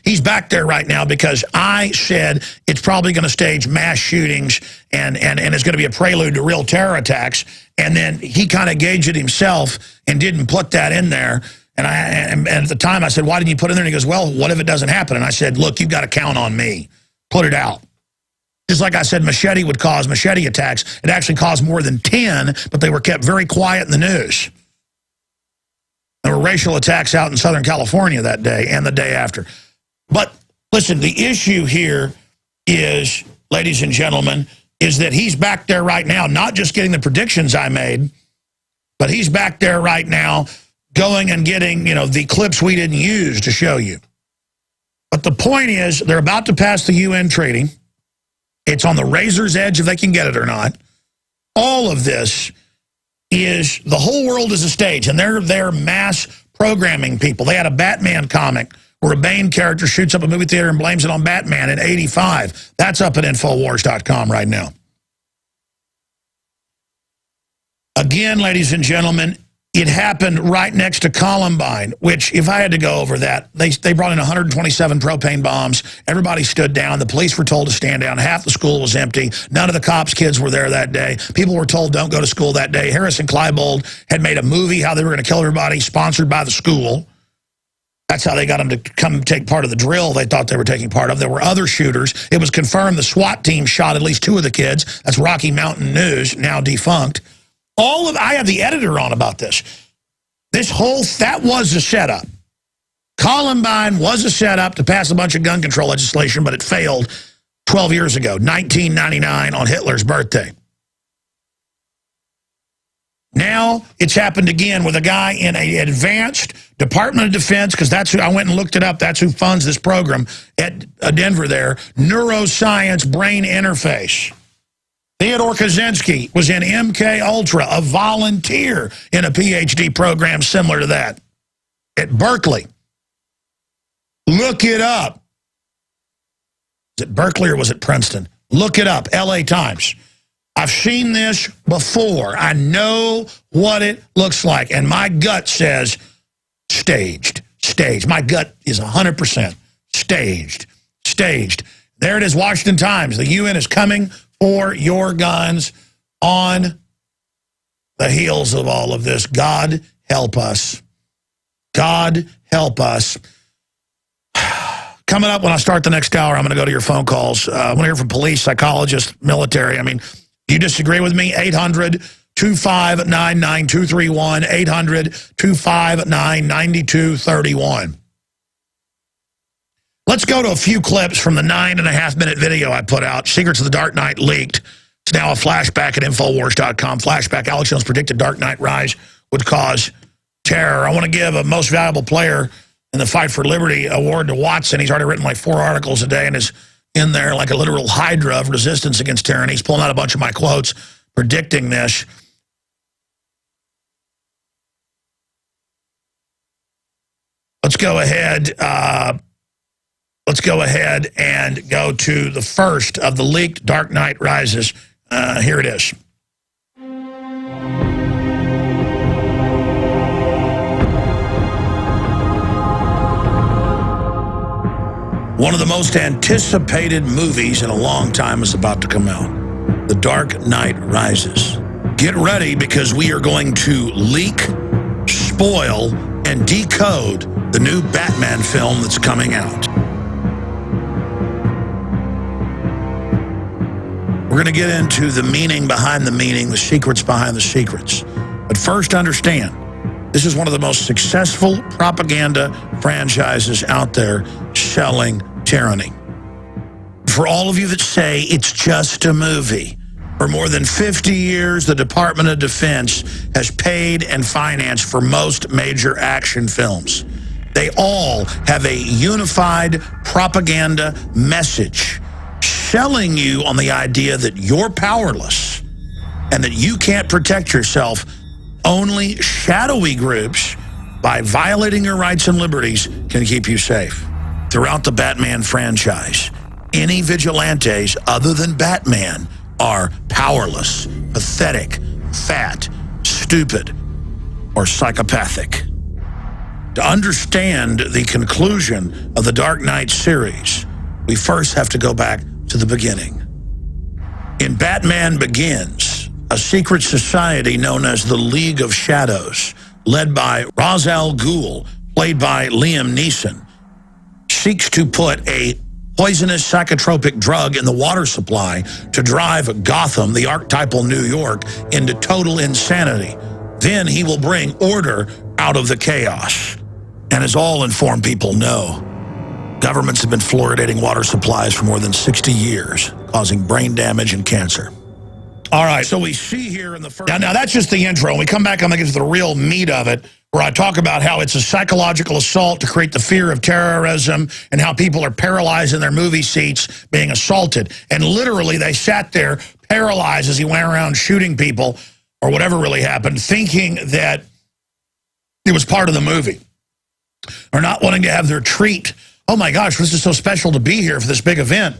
He's back there right now because I said it's probably going to stage mass shootings and it's going to be a prelude to real terror attacks. And then he kind of gauged it himself and didn't put that in there. And at the time I said, why didn't you put it in there? And he goes, well, what if it doesn't happen? And I said, look, you've got to count on me. Put it out. Just like I said, machete would cause machete attacks. It actually caused more than 10, but they were kept very quiet in the news. There were racial attacks out in Southern California that day and the day after. But listen, the issue here is, ladies and gentlemen, is that he's back there right now, not just getting the predictions I made, but he's back there right now going and getting, the clips we didn't use to show you. But the point is, they're about to pass the UN treaty. It's on the razor's edge if they can get it or not. All of this is, the whole world is a stage, and they're mass programming people. They had a Batman comic where a Bane character shoots up a movie theater and blames it on Batman in '85. That's up at Infowars.com right now. Again, ladies and gentlemen, it happened right next to Columbine, which, if I had to go over that, they brought in 127 propane bombs. Everybody stood down. The police were told to stand down. Half the school was empty. None of the cops' kids were there that day. People were told don't go to school that day. Harrison Kleinbold had made a movie how they were going to kill everybody, sponsored by the school. That's how they got them to come take part of the drill they thought they were taking part of. There were other shooters. It was confirmed the SWAT team shot at least 2 of the kids. That's Rocky Mountain News, now defunct. I have the editor on about this. That was a setup. Columbine was a setup to pass a bunch of gun control legislation, but it failed 12 years ago, 1999, on Hitler's birthday. Now it's happened again with a guy in an advanced Department of Defense, because that's who, I went and looked it up, that's who funds this program at Denver there, neuroscience brain interface. Theodore Kaczynski was in MK Ultra, a volunteer in a PhD program similar to that at Berkeley. Look it up. Was it Berkeley or was it Princeton? Look it up, LA Times. I've seen this before. I know what it looks like, and my gut says staged. My gut is 100% staged. staged. There it is, Washington Times. The UN is coming for your guns on the heels of all of this. God help us. God help us. Coming up when I start the next hour, I'm going to go to your phone calls. I want to hear from police, psychologists, military. I mean, do you disagree with me? 800-259-9231, 800-259-9231. Let's go to a few clips from the 9.5-minute video I put out. Secrets of the Dark Knight leaked. It's now a flashback at Infowars.com. Flashback, Alex Jones predicted Dark Knight Rise would cause terror. I want to give a most valuable player in the Fight for Liberty award to Watson. He's already written like 4 articles a day and is in there like a literal hydra of resistance against tyranny. He's pulling out a bunch of my quotes predicting this. Let's go ahead. Let's go ahead and go to the first of the leaked Dark Knight Rises. Here it is. One of the most anticipated movies in a long time is about to come out. The Dark Knight Rises. Get ready because we are going to leak, spoil, and decode the new Batman film that's coming out. We're going to get into the meaning behind the meaning, the secrets behind the secrets. But first, understand, this is one of the most successful propaganda franchises out there selling tyranny. For all of you that say it's just a movie, for more than 50 years, the Department of Defense has paid and financed for most major action films. They all have a unified propaganda message selling you on the idea that you're powerless and that you can't protect yourself. Only shadowy groups, by violating your rights and liberties, can keep you safe. Throughout the Batman franchise, any vigilantes other than Batman are powerless, pathetic, fat, stupid, or psychopathic. To understand the conclusion of the Dark Knight series, we first have to go back to the beginning. In Batman Begins, a secret society known as the League of Shadows, led by Ra's al Ghul, played by Liam Neeson, seeks to put a poisonous psychotropic drug in the water supply to drive Gotham, the archetypal New York, into total insanity. Then he will bring order out of the chaos. And as all informed people know, governments have been fluoridating water supplies for more than 60 years, causing brain damage and cancer. All right, so we see here in the first... Now that's just the intro. When we come back, I'm going to get to the real meat of it, where I talk about how it's a psychological assault to create the fear of terrorism and how people are paralyzed in their movie seats being assaulted. And literally, they sat there paralyzed as he went around shooting people or whatever really happened, thinking that it was part of the movie. Or not wanting to have their treat. Oh my gosh, this is so special to be here for this big event.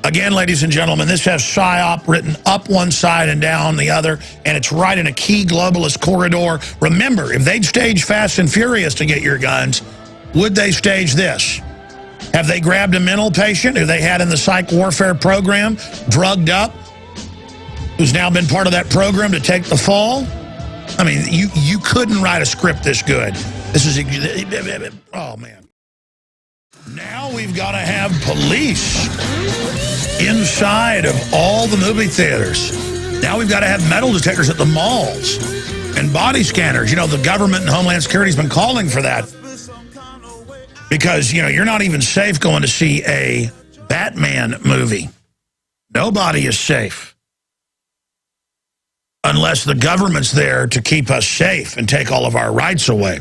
Again, ladies and gentlemen, this has PSYOP written up one side and down the other, and it's right in a key globalist corridor. Remember, if they'd stage Fast and Furious to get your guns, would they stage this? Have they grabbed a mental patient who they had in the psych warfare program, drugged up, who's now been part of that program to take the fall? I mean, you couldn't write a script this good. This is, oh man. Now we've got to have police inside of all the movie theaters. Now we've got to have metal detectors at the malls and body scanners. You know, the government and Homeland Security has been calling for that because, you know, you're not even safe going to see a Batman movie. Nobody is safe unless the government's there to keep us safe and take all of our rights away.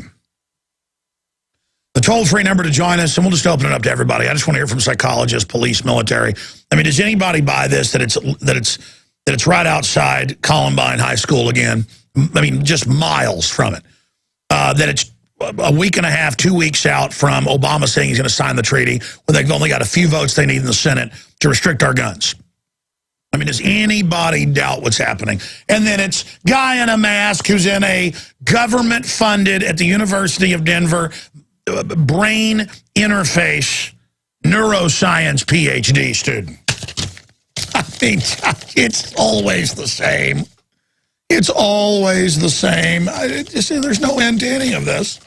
The toll-free number to join us, and we'll just open it up to everybody. I just want to hear from psychologists, police, military. I mean, does anybody buy this, that it's right outside Columbine High School again? I mean, just miles from it. That it's a week and a half, 2 weeks out from Obama saying he's going to sign the treaty when they've only got a few votes they need in the Senate to restrict our guns. I mean, does anybody doubt what's happening? And then it's guy in a mask who's in a government-funded, at the University of Denver, brain interface neuroscience PhD student. I mean, it's always the same. It's always the same. There's no end to any of this.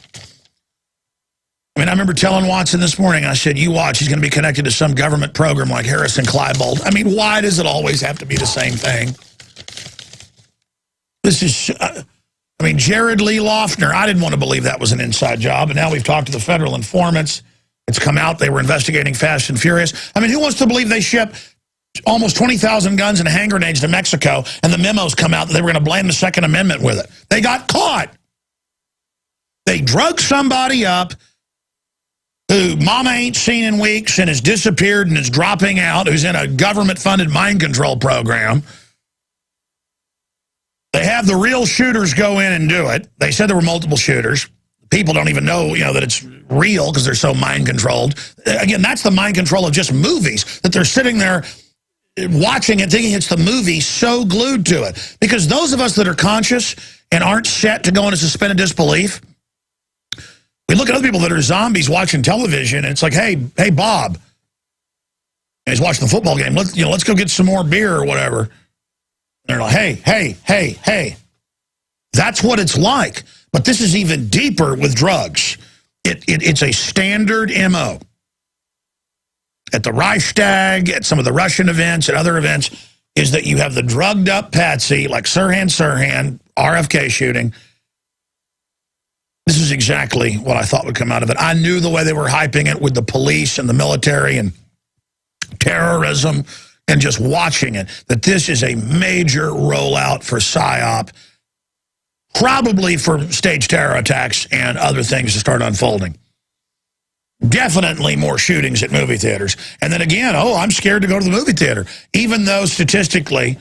I mean, I remember telling Watson this morning, I said, you watch, he's going to be connected to some government program like Harrison-Kleinbold. I mean, why does it always have to be the same thing? This is, I mean, Jared Lee Loughner, I didn't want to believe that was an inside job, and now we've talked to the federal informants. It's come out they were investigating Fast and Furious. I mean, who wants to believe they ship almost 20,000 guns and hand grenades to Mexico, and the memos come out that they were going to blame the Second Amendment with it? They got caught. They drug somebody up who mama ain't seen in weeks and has disappeared and is dropping out, who's in a government-funded mind control program. They have the real shooters go in and do it. They said there were multiple shooters. People don't even know, that it's real because they're so mind controlled. Again, that's the mind control of just movies, that they're sitting there watching it, thinking it's the movie, so glued to it. Because those of us that are conscious and aren't set to go into suspended disbelief, we look at other people that are zombies watching television, and it's like, hey, Bob. And he's watching the football game. Let's go get some more beer or whatever. And they're like, hey. That's what it's like. But this is even deeper with drugs. It's a standard MO. At the Reichstag, at some of the Russian events, at other events, is that you have the drugged up patsy, like Sirhan, RFK shooting. This is exactly what I thought would come out of it. I knew the way they were hyping it with the police and the military and terrorism and just watching it, that this is a major rollout for PSYOP, probably for staged terror attacks and other things to start unfolding. Definitely more shootings at movie theaters. And then again, I'm scared to go to the movie theater. Even though statistically,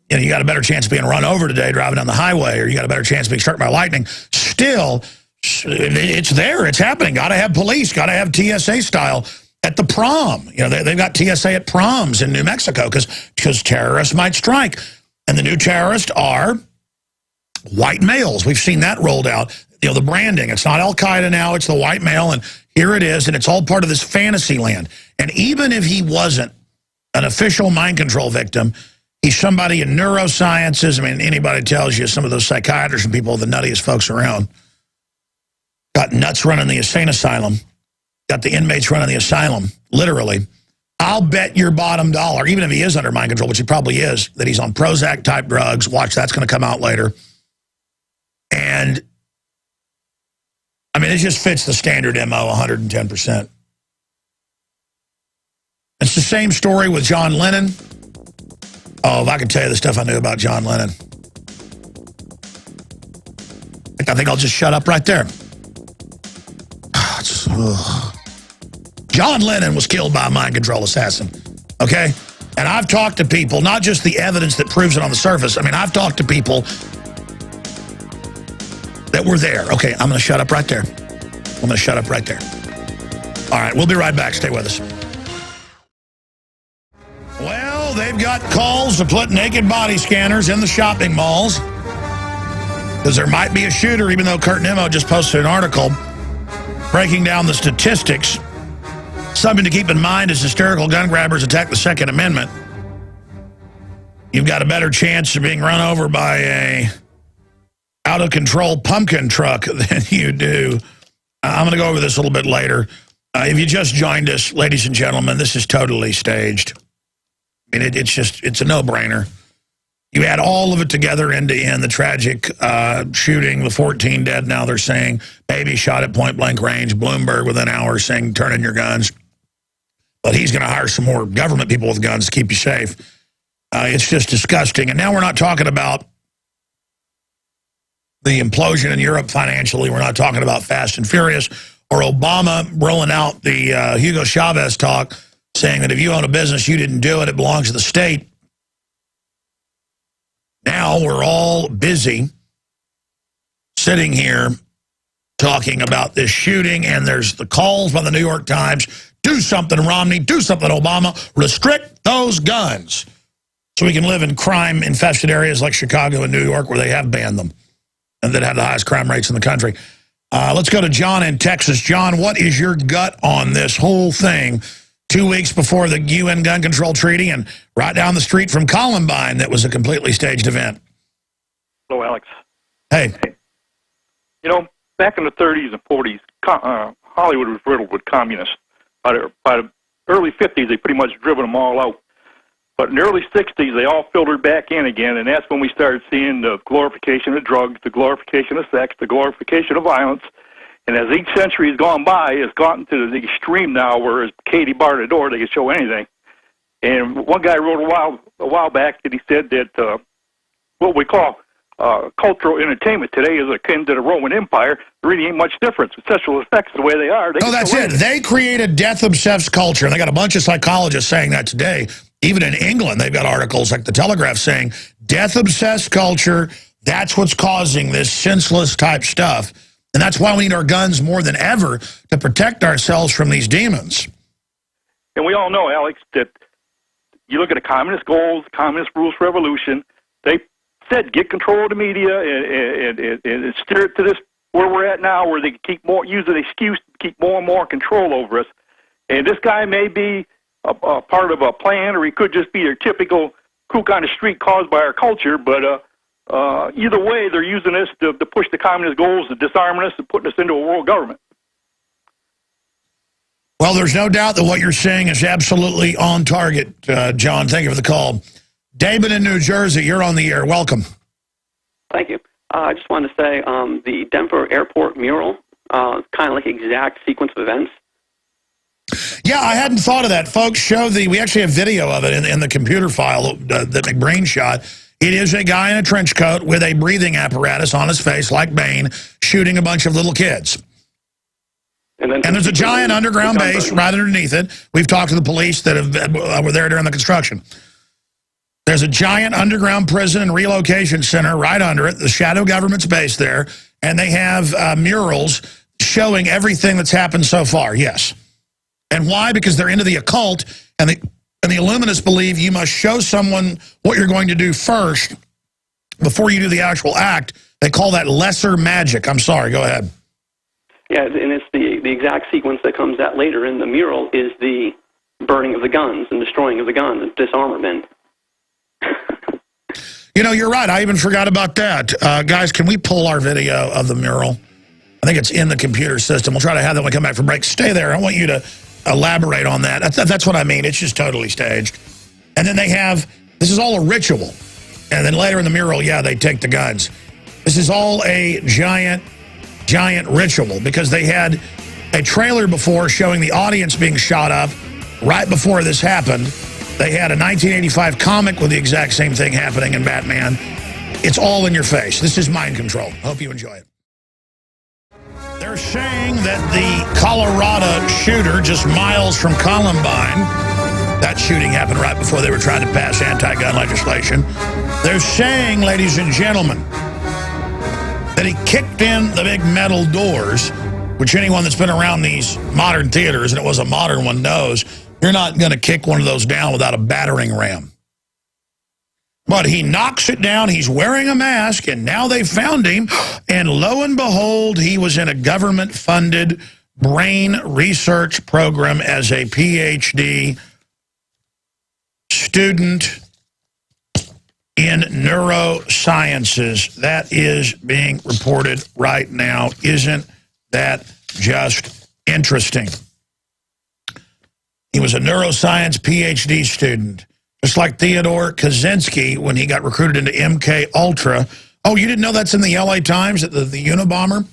you got a better chance of being run over today driving down the highway, or you got a better chance of being struck by lightning, still, it's there. It's happening. Got to have police. Got to have TSA style at the prom. They've got TSA at proms in New Mexico because terrorists might strike. And the new terrorists are white males. We've seen that rolled out. The branding. It's not Al-Qaeda now. It's the white male. And here it is. And it's all part of this fantasy land. And even if he wasn't an official mind control victim, he's somebody in neurosciences. I mean, anybody tells you, some of those psychiatrists and people are the nuttiest folks around. Got nuts running the insane asylum. Got the inmates running the asylum, literally. I'll bet your bottom dollar, even if he is under mind control, which he probably is, that he's on Prozac-type drugs. Watch, that's going to come out later. And, I mean, it just fits the standard MO 110%. It's the same story with John Lennon. Oh, if I could tell you the stuff I knew about John Lennon. I think I'll just shut up right there. John Lennon was killed by a mind control assassin, okay? And I've talked to people, not just the evidence that proves it on the surface. I mean, I've talked to people that were there. Okay, I'm going to shut up right there. I'm going to shut up right there. All right, we'll be right back. Stay with us. Well, they've got calls to put naked body scanners in the shopping malls because there might be a shooter, even though Kurt Nimmo just posted an article breaking down the statistics. Something to keep in mind as hysterical gun grabbers attack the Second Amendment. You've got a better chance of being run over by a out-of-control pumpkin truck than you do. I'm going to go over this a little bit later. If you just joined us, ladies and gentlemen, this is totally staged. I mean, it's a no-brainer. You add all of it together end to end, the tragic shooting, the 14 dead now they're saying, baby shot at point-blank range, Bloomberg within hours saying, turn in your guns. But he's going to hire some more government people with guns to keep you safe. It's just disgusting. And now we're not talking about the implosion in Europe financially. We're not talking about Fast and Furious or Obama rolling out the Hugo Chavez talk saying that if you own a business, you didn't do it, it belongs to the state. Now we're all busy sitting here talking about this shooting, and there's the calls by the New York Times, do something, Romney, do something, Obama, restrict those guns so we can live in crime-infested areas like Chicago and New York where they have banned them and that have the highest crime rates in the country. Let's go to John in Texas. John, what is your gut on this whole thing 2 weeks before the UN gun control treaty and right down the street from Columbine that was a completely staged event? Hello, Alex. Hey. You know, back in the 30s and 40s, Hollywood was riddled with communists. By the early 50s, they pretty much driven them all out. But in the early 60s, they all filtered back in again, and that's when we started seeing the glorification of drugs, the glorification of sex, the glorification of violence. And as each century has gone by, it's gotten to the extreme now where as Katie barred the door, they can show anything. And one guy wrote a while back that he said that what we call cultural entertainment today is akin to the Roman Empire. There really ain't much difference. With sexual effects the way they are. No, that's it. They created death-obsessed culture, and they got a bunch of psychologists saying that today. Even in England, they've got articles like the Telegraph saying death-obsessed culture, that's what's causing this senseless type stuff. And that's why we need our guns more than ever to protect ourselves from these demons. And we all know, Alex, that you look at the communist goals, communist rules for revolution, they said get control of the media and steer it to this where we're at now, where they can use an excuse to keep more and more control over us. And this guy may be a part of a plan, or he could just be a typical kook on the street caused by our culture, but either way, they're using this to push the communist goals, to disarming us, and putting us into a world government. Well, there's no doubt that what you're saying is absolutely on target, John. Thank you for the call. David in New Jersey, you're on the air. Welcome. Thank you. I just wanted to say the Denver airport mural, kind of like exact sequence of events. Yeah, I hadn't thought of that. Folks, we actually have video of it in the computer file that McBrain shot. It is a guy in a trench coat with a breathing apparatus on his face, like Bane, shooting a bunch of little kids. And there's a giant underground base right underneath it. We've talked to the police that were there during the construction. There's a giant underground prison and relocation center right under it, the shadow government's base there, and they have murals showing everything that's happened so far, yes. And why? Because they're into the occult, and the Illuminists believe you must show someone what you're going to do first before you do the actual act. They call that lesser magic. I'm sorry, go ahead. Yeah, and it's the exact sequence that comes out later in the mural is the burning of the guns and destroying of the guns, and disarmament. You know, you're right. I even forgot about that. Guys, can we pull our video of the mural? I think it's in the computer system. We'll try to have that when we come back from break. Stay there. I want you to elaborate on that. That's what I mean. It's just totally staged. And then they have, this is all a ritual. And then later in the mural, yeah, they take the guns. This is all a giant ritual because they had a trailer before showing the audience being shot up right before this happened. They had a 1985 comic with the exact same thing happening in Batman. It's all in your face. This is mind control. Hope you enjoy it. They're saying that the Colorado shooter just miles from Columbine, that shooting happened right before they were trying to pass anti-gun legislation. They're saying, ladies and gentlemen, that he kicked in the big metal doors, which anyone that's been around these modern theaters, and it was a modern one, knows you're not going to kick one of those down without a battering ram. But he knocks it down, he's wearing a mask, and now they found him, and lo and behold, he was in a government-funded brain research program as a PhD student in neurosciences. That is being reported right now. Isn't that just interesting? He was a neuroscience PhD student. Just like Theodore Kaczynski when he got recruited into MK Ultra. Oh, you didn't know that's in the LA Times, that the Unabomber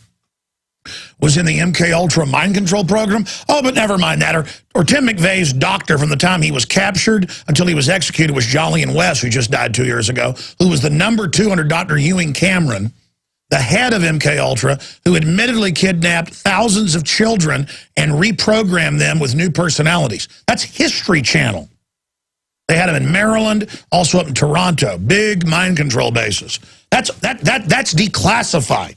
was in the MK Ultra mind control program? Oh, but never mind that. Or Tim McVeigh's doctor from the time he was captured until he was executed was Jolyon West, who just died 2 years ago, who was the #2 under Dr. Ewing Cameron, the head of MK Ultra, who admittedly kidnapped thousands of children and reprogrammed them with new personalities. That's History Channel. They had him in Maryland, also up in Toronto. Big mind control bases. That's declassified.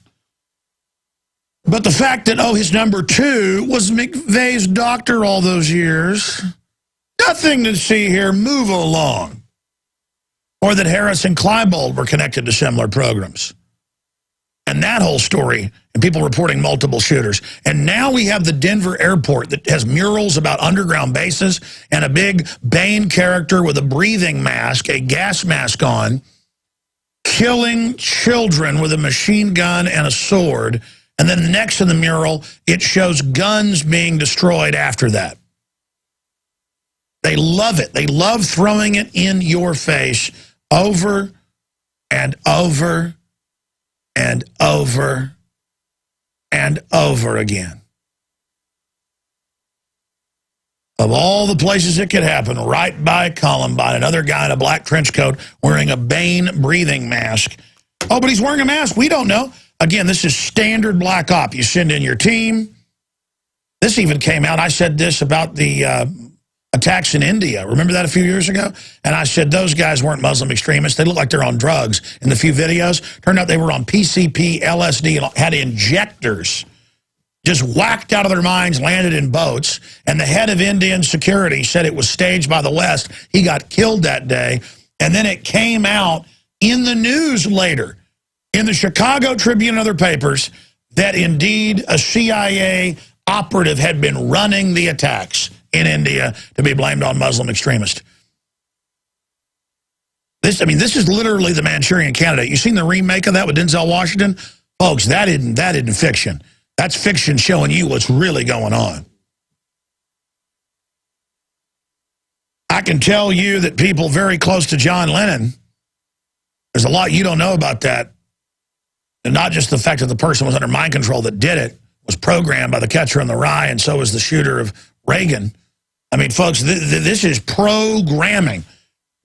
But the fact that, oh, his #2 was McVeigh's doctor all those years, nothing to see here, move along. Or that Harris and Kleinbold were connected to similar programs. And that whole story, and people reporting multiple shooters. And now we have the Denver airport that has murals about underground bases and a big Bane character with a breathing mask, a gas mask on, killing children with a machine gun and a sword. And then next to the mural, it shows guns being destroyed after that. They love it. They love throwing it in your face over and over and over and over again. Of all the places it could happen, right by Columbine, another guy in a black trench coat wearing a Bane breathing mask. Oh, but he's wearing a mask. We don't know. Again, this is standard black op. You send in your team. This even came out. I said this about the attacks in India. Remember that a few years ago? And I said those guys weren't Muslim extremists. They look like they're on drugs in the few videos. Turned out they were on PCP, LSD, and had injectors. Just whacked out of their minds, landed in boats. And the head of Indian security said it was staged by the West. He got killed that day. And then it came out in the news later, in the Chicago Tribune and other papers, that indeed a CIA operative had been running the attacks in India to be blamed on Muslim extremists. This is literally the Manchurian Candidate. You seen the remake of that with Denzel Washington? Folks, that isn't fiction. That's fiction showing you what's really going on. I can tell you that people very close to John Lennon, there's a lot you don't know about that. And not just the fact that the person was under mind control that did it, was programmed by the catcher in the rye, and so was the shooter of Reagan. I mean, folks, this is programming.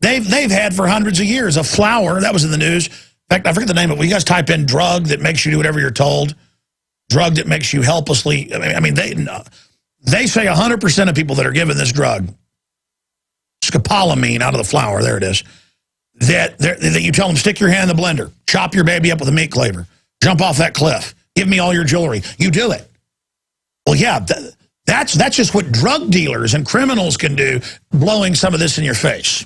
They've had for hundreds of years a flower, that was in the news. In fact, I forget the name of it. You guys type in drug that makes you do whatever you're told. Drug that makes you helplessly, they say 100% of people that are given this drug, scopolamine out of the flower, there it is, that you tell them, stick your hand in the blender, chop your baby up with a meat cleaver, jump off that cliff, give me all your jewelry. You do it. Well, yeah, that's just what drug dealers and criminals can do, blowing some of this in your face.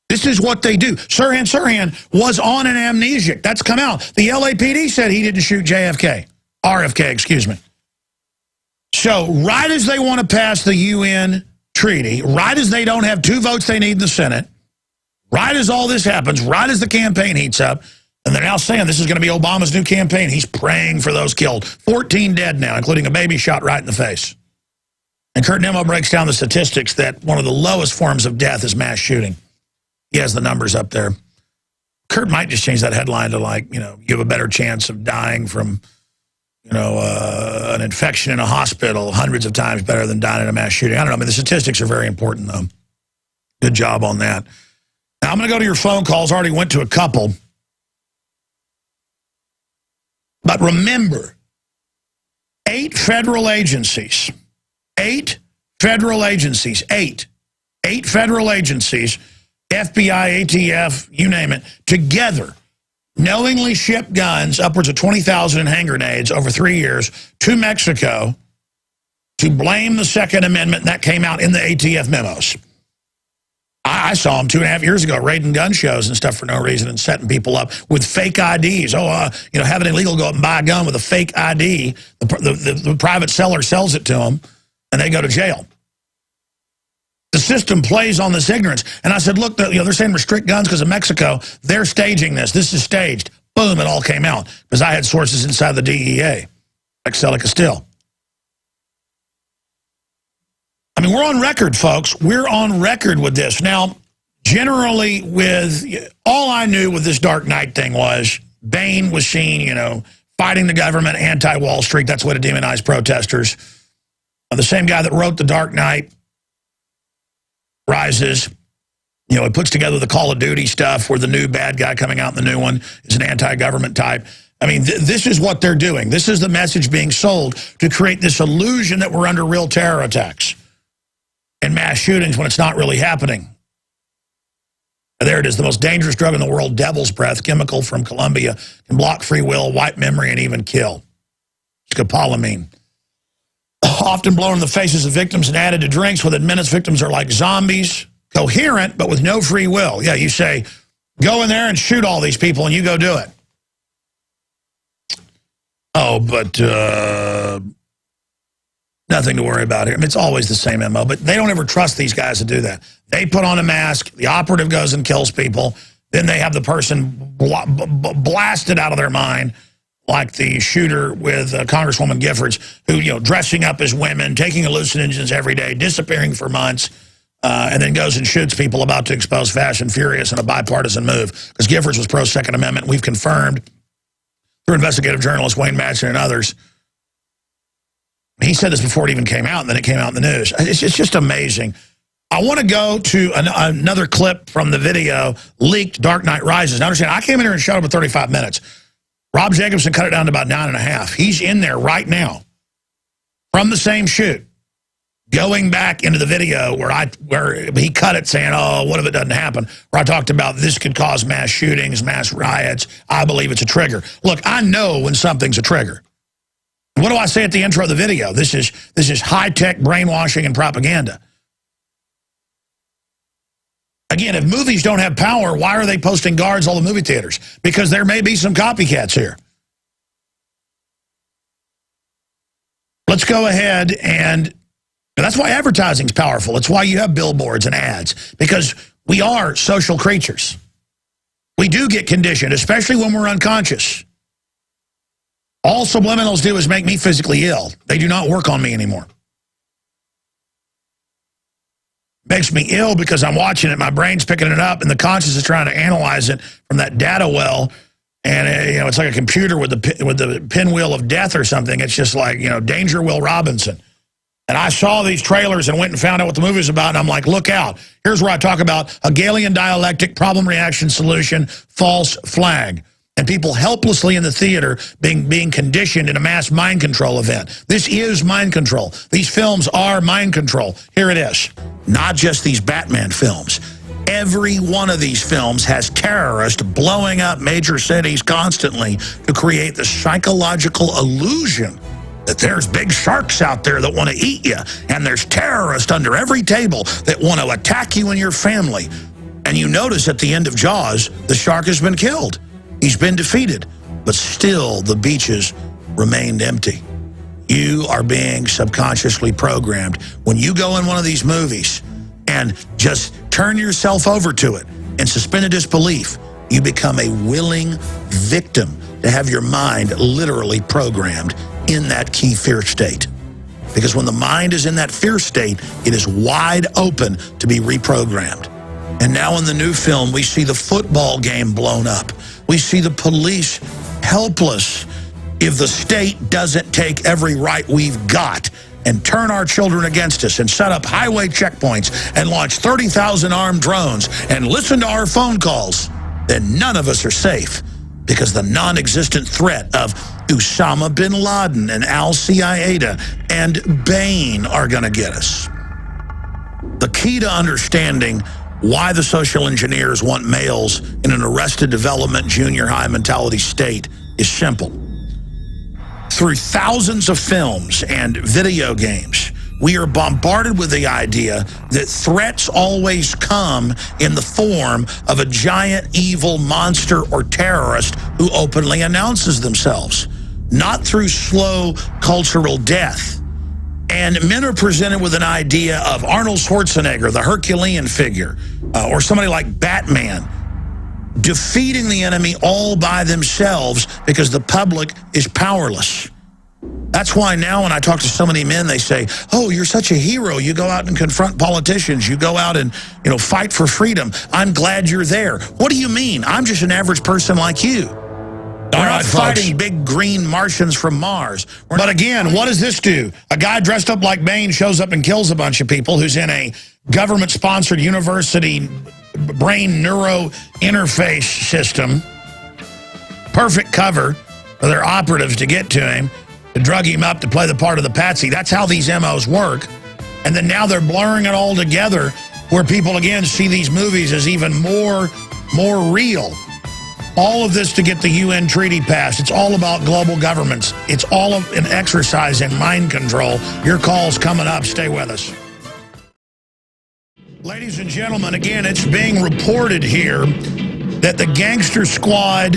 This is what they do. Sirhan was on an amnesiac. That's come out. The LAPD said he didn't shoot RFK, excuse me. So right as they want to pass the UN treaty, right as they don't have 2 votes they need in the Senate, right as all this happens, right as the campaign heats up, and they're now saying this is going to be Obama's new campaign. He's praying for those killed. 14 dead now, including a baby shot right in the face. And Kurt Nimmo breaks down the statistics that one of the lowest forms of death is mass shooting. He has the numbers up there. Kurt might just change that headline to, like, you have a better chance of dying from, an infection in a hospital hundreds of times better than dying in a mass shooting. I don't know. I mean, the statistics are very important, though. Good job on that. Now, I'm going to go to your phone calls. I already went to a couple. But remember, 8 federal agencies, 8 federal agencies, 8 federal agencies, FBI, ATF, you name it, together knowingly shipped guns, upwards of 20,000 hand grenades over 3 years, to Mexico to blame the Second Amendment. That came out in the ATF memos. I saw them 2.5 years ago raiding gun shows and stuff for no reason and setting people up with fake IDs. Have an illegal go up and buy a gun with a fake ID. The private seller sells it to them, and they go to jail. The system plays on this ignorance. And I said, look, they're saying restrict guns because of Mexico. They're staging this. This is staged. Boom, it all came out. Because I had sources inside the DEA, like Celica Still. I mean, we're on record, folks. We're on record with this. Now, generally, all I knew with this Dark Knight thing was Bane was seen, fighting the government, anti-Wall Street. That's the way to demonize protesters. The same guy that wrote The Dark Knight Rises, he puts together the Call of Duty stuff where the new bad guy coming out in the new one is an anti-government type. I mean, this is what they're doing. This is the message being sold to create this illusion that we're under real terror attacks and mass shootings when it's not really happening. There it is, the most dangerous drug in the world, devil's breath, chemical from Colombia, can block free will, wipe memory, and even kill. Scopolamine. Often blown in the faces of victims and added to drinks. Within minutes, victims are like zombies, coherent, but with no free will. Yeah, you say, Go in there and shoot all these people, and you go do it. Oh, but nothing to worry about here. I mean, it's always the same MO, but they don't ever trust these guys to do that. They put on a mask, the operative goes and kills people, then they have the person blasted out of their mind, like the shooter with Congresswoman Giffords, who, you know, dressing up as women, taking hallucinogens every day, disappearing for months, and then goes and shoots people about to expose Fast and Furious in a bipartisan move. Because Giffords was pro-Second Amendment. We've confirmed through investigative journalist Wayne Madsen and others. He said this before it even came out, and then it came out in the news. It's just amazing. I want to go to another clip from the video, leaked Dark Knight Rises. Now, understand, I came in here and showed up at 35 minutes. Rob Jacobson cut it down to about 9.5. He's in there right now from the same shoot, going back into the video where he cut it saying, oh, what if it doesn't happen? Where I talked about this could cause mass shootings, mass riots. I believe it's a trigger. Look, I know when something's a trigger. What do I say at the intro of the video? This is high-tech brainwashing and propaganda. Again, if movies don't have power, why are they posting guards all the movie theaters? Because there may be some copycats here. Let's go ahead and that's why advertising's powerful. It's why you have billboards and ads, because we are social creatures. We do get conditioned, especially when we're unconscious. All subliminals do is make me physically ill. They do not work on me anymore. Makes me ill because I'm watching it, my brain's picking it up, and the conscious is trying to analyze it from that data well. And you know, it's like a computer with the pinwheel of death or something. It's just like, you know, Danger Will Robinson. And I saw these trailers and went and found out what the movie's about, and I'm like, look out. Here's where I talk about Hegelian dialectic, problem, reaction, solution, false flag. And people helplessly in the theater being conditioned in a mass mind control event. This is mind control. These films are mind control. Here it is. Not just these Batman films. Every one of these films has terrorists blowing up major cities constantly to create the psychological illusion that there's big sharks out there that want to eat you, and there's terrorists under every table that want to attack you and your family. And you notice at the end of Jaws, the shark has been killed. He's been defeated, but still the beaches remained empty. You are being subconsciously programmed. When you go in one of these movies and just turn yourself over to it in suspended disbelief, you become a willing victim to have your mind literally programmed in that key fear state. Because when the mind is in that fear state, it is wide open to be reprogrammed. And now in the new film, we see the football game blown up. We see the police helpless if the state doesn't take every right we've got and turn our children against us and set up highway checkpoints and launch 30,000 armed drones and listen to our phone calls. Then none of us are safe, because the non-existent threat of Osama bin Laden and Al-Qaeda and Bain are going to get us. The key to understanding why the social engineers want males in an arrested development junior high mentality state is simple. Through thousands of films and video games, we are bombarded with the idea that threats always come in the form of a giant evil monster or terrorist who openly announces themselves, not through slow cultural death. And men are presented with an idea of Arnold Schwarzenegger, the Herculean figure, or somebody like Batman, defeating the enemy all by themselves because the public is powerless. That's why now when I talk to so many men, they say, oh, you're such a hero. You go out and confront politicians. You go out and, you know, fight for freedom. I'm glad you're there. What do you mean? I'm just an average person like you. We're not fighting big green Martians from Mars. But again, what does this do? A guy dressed up like Bane shows up and kills a bunch of people who's in a government-sponsored university brain neuro interface system. Perfect cover for their operatives to get to him, to drug him up to play the part of the patsy. That's how these MOs work. And then now they're blurring it all together where people, again, see these movies as even more real. All of this to get the UN treaty passed. It's all about global governments. It's all of an exercise in mind control. Your call's coming up. Stay with us. Ladies and gentlemen, again, it's being reported here that the Gangster Squad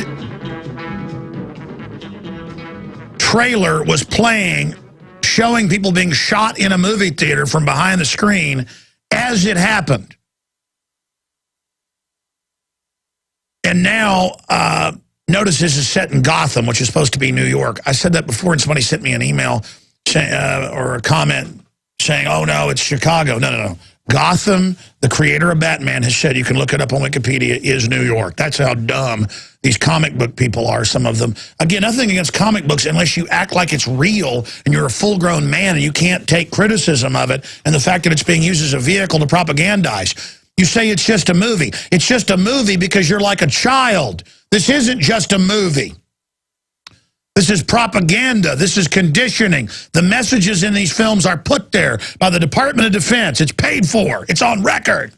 trailer was playing, showing people being shot in a movie theater from behind the screen as it happened. And now, notice this is set in Gotham, which is supposed to be New York. I said that before, and somebody sent me an email or a comment saying, oh, no, it's Chicago. No. Gotham, the creator of Batman, has said, you can look it up on Wikipedia, is New York. That's how dumb these comic book people are, some of them. Again, nothing against comic books unless you act like it's real and you're a full-grown man and you can't take criticism of it and the fact that it's being used as a vehicle to propagandize. You say it's just a movie. It's just a movie because you're like a child. This isn't just a movie. This is propaganda. This is conditioning. The messages in these films are put there by the Department of Defense. It's paid for. It's on record.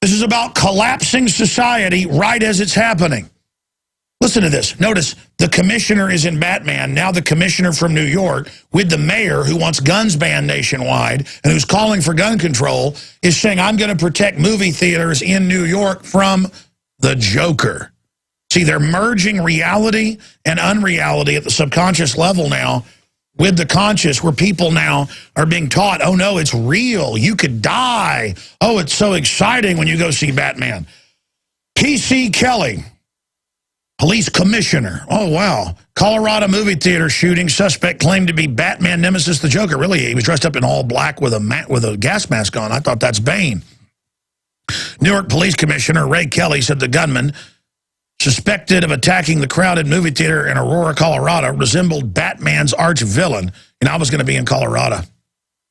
This is about collapsing society right as it's happening. Listen to this. Notice the commissioner is in Batman. Now the commissioner from New York with the mayor who wants guns banned nationwide and who's calling for gun control is saying, I'm going to protect movie theaters in New York from the Joker. See, they're merging reality and unreality at the subconscious level now with the conscious, where people now are being taught, oh, no, it's real. You could die. Oh, it's so exciting when you go see Batman. P.C. Kelly, police commissioner. Oh, wow. Colorado movie theater shooting. Suspect claimed to be Batman nemesis, the Joker. Really, he was dressed up in all black with a gas mask on. I thought that's Bane. New York Police Commissioner Ray Kelly said the gunman, suspected of attacking the crowded movie theater in Aurora, Colorado, resembled Batman's arch villain. And I was going to be in Colorado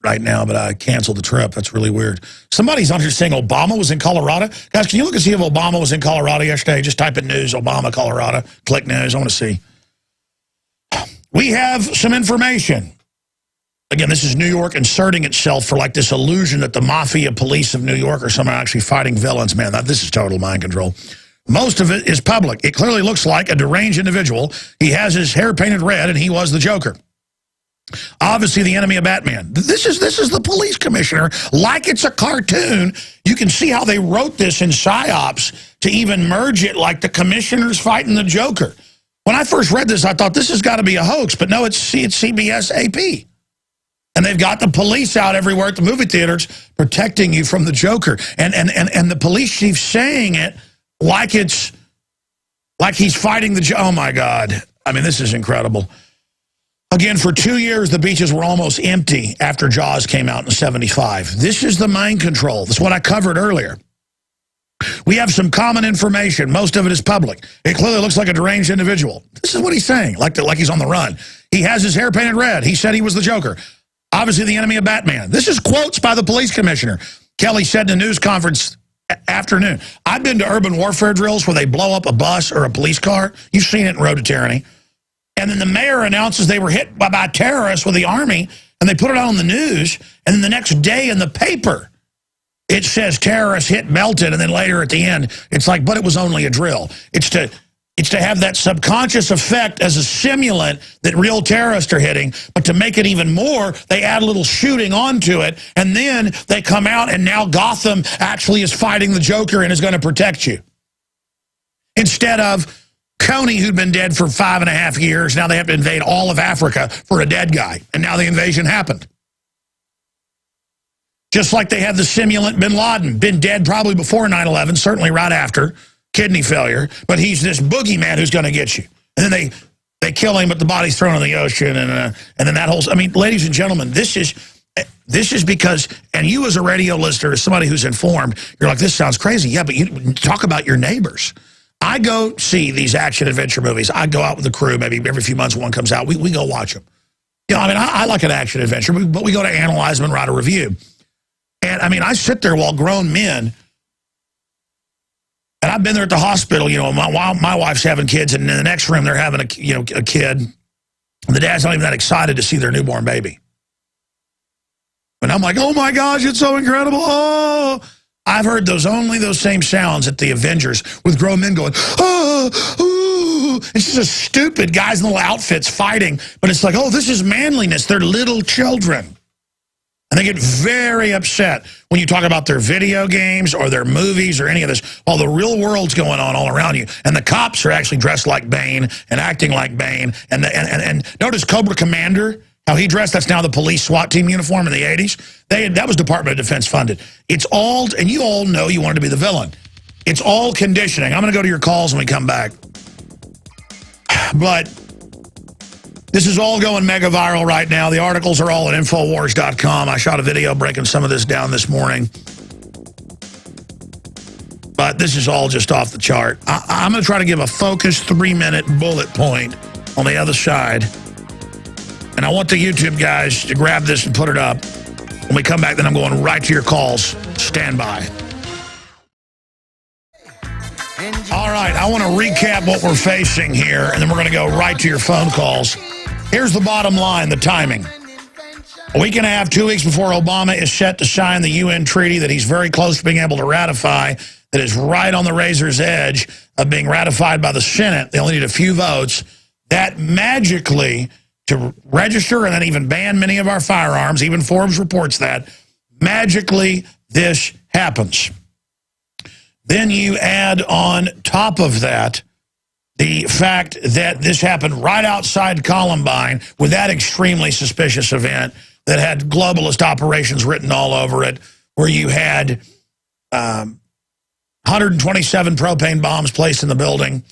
right now, but I canceled the trip. That's really weird. Somebody's on here saying Obama was in Colorado. Guys, can you look and see if Obama was in Colorado yesterday? Just type in news, Obama, Colorado. Click news. I want to see. We have some information. Again, this is New York inserting itself for like this illusion that the mafia police of New York are somehow actually fighting villains. Man, this is total mind control. Most of it is public. It clearly looks like a deranged individual. He has his hair painted red, and he was the Joker. Obviously, the enemy of Batman. This is the police commissioner, like it's a cartoon. You can see how they wrote this in PSYOPs to even merge it like the commissioner's fighting the Joker. When I first read this, I thought this has got to be a hoax, but no, it's CBS AP. And they've got the police out everywhere at the movie theaters protecting you from the Joker. And the police chief saying it like he's fighting the Joker. Oh, my God. I mean, this is incredible. Again, for 2 years, the beaches were almost empty after Jaws came out in '75. This is the mind control. That's what I covered earlier. We have some common information. Most of it is public. It clearly looks like a deranged individual. This is what he's saying, like he's on the run. He has his hair painted red. He said he was the Joker. Obviously, the enemy of Batman. This is quotes by the police commissioner. Kelly said in a news conference afternoon, I've been to urban warfare drills where they blow up a bus or a police car. You've seen it in Road to Tyranny. And then the mayor announces they were hit by terrorists with the army, and they put it out on the news, and then the next day in the paper, it says terrorists hit Melton, and then later at the end, it's like, but it was only a drill. It's to have that subconscious effect as a simulant that real terrorists are hitting, but to make it even more, they add a little shooting onto it, and then they come out, and now Gotham actually is fighting the Joker and is going to protect you. Instead of Coney, who'd been dead for 5.5 years, now they have to invade all of Africa for a dead guy, and now the invasion happened. Just like they had the simulant Bin Laden, been dead probably before 9/11, certainly right after, kidney failure, but he's this boogeyman who's going to get you. And then they kill him, but the body's thrown in the ocean, and then that whole... I mean, ladies and gentlemen, this is because, and you as a radio listener, as somebody who's informed, you're like, this sounds crazy. Yeah, but you talk about your neighbors. I go see these action-adventure movies. I go out with the crew. Maybe every few months one comes out. We go watch them. You know, I mean, I like an action-adventure, but we go to analyze them and write a review. And, I mean, I sit there while grown men, and I've been there at the hospital, you know, while my wife's having kids, and in the next room they're having a kid. And the dad's not even that excited to see their newborn baby. And I'm like, oh, my gosh, it's so incredible. Oh, I've heard those same sounds at the Avengers with grown men going, oh, ooh. It's just stupid guys in little outfits fighting. But it's like, oh, this is manliness. They're little children. And they get very upset when you talk about their video games or their movies or any of this, while the real world's going on all around you. And the cops are actually dressed like Bane and acting like Bane. And notice Cobra Commander, how he dressed, that's now the police SWAT team uniform in the 80s. That was Department of Defense funded. It's all, and you all know you wanted to be the villain. It's all conditioning. I'm going to go to your calls when we come back. But this is all going mega viral right now. The articles are all at Infowars.com. I shot a video breaking some of this down this morning. But this is all just off the chart. I'm going to try to give a focused 3-minute bullet point on the other side. And I want the YouTube guys to grab this and put it up. When we come back, then I'm going right to your calls. Stand by. All right, I want to recap what we're facing here, and then we're going to go right to your phone calls. Here's the bottom line, the timing. A week and a half, 2 weeks before Obama is set to sign the UN treaty that he's very close to being able to ratify, that is right on the razor's edge of being ratified by the Senate. They only need a few votes. That magically, to register and then even ban many of our firearms, even Forbes reports that, magically this happens. Then you add on top of that the fact that this happened right outside Columbine with that extremely suspicious event that had globalist operations written all over it, where you had 127 propane bombs placed in the building.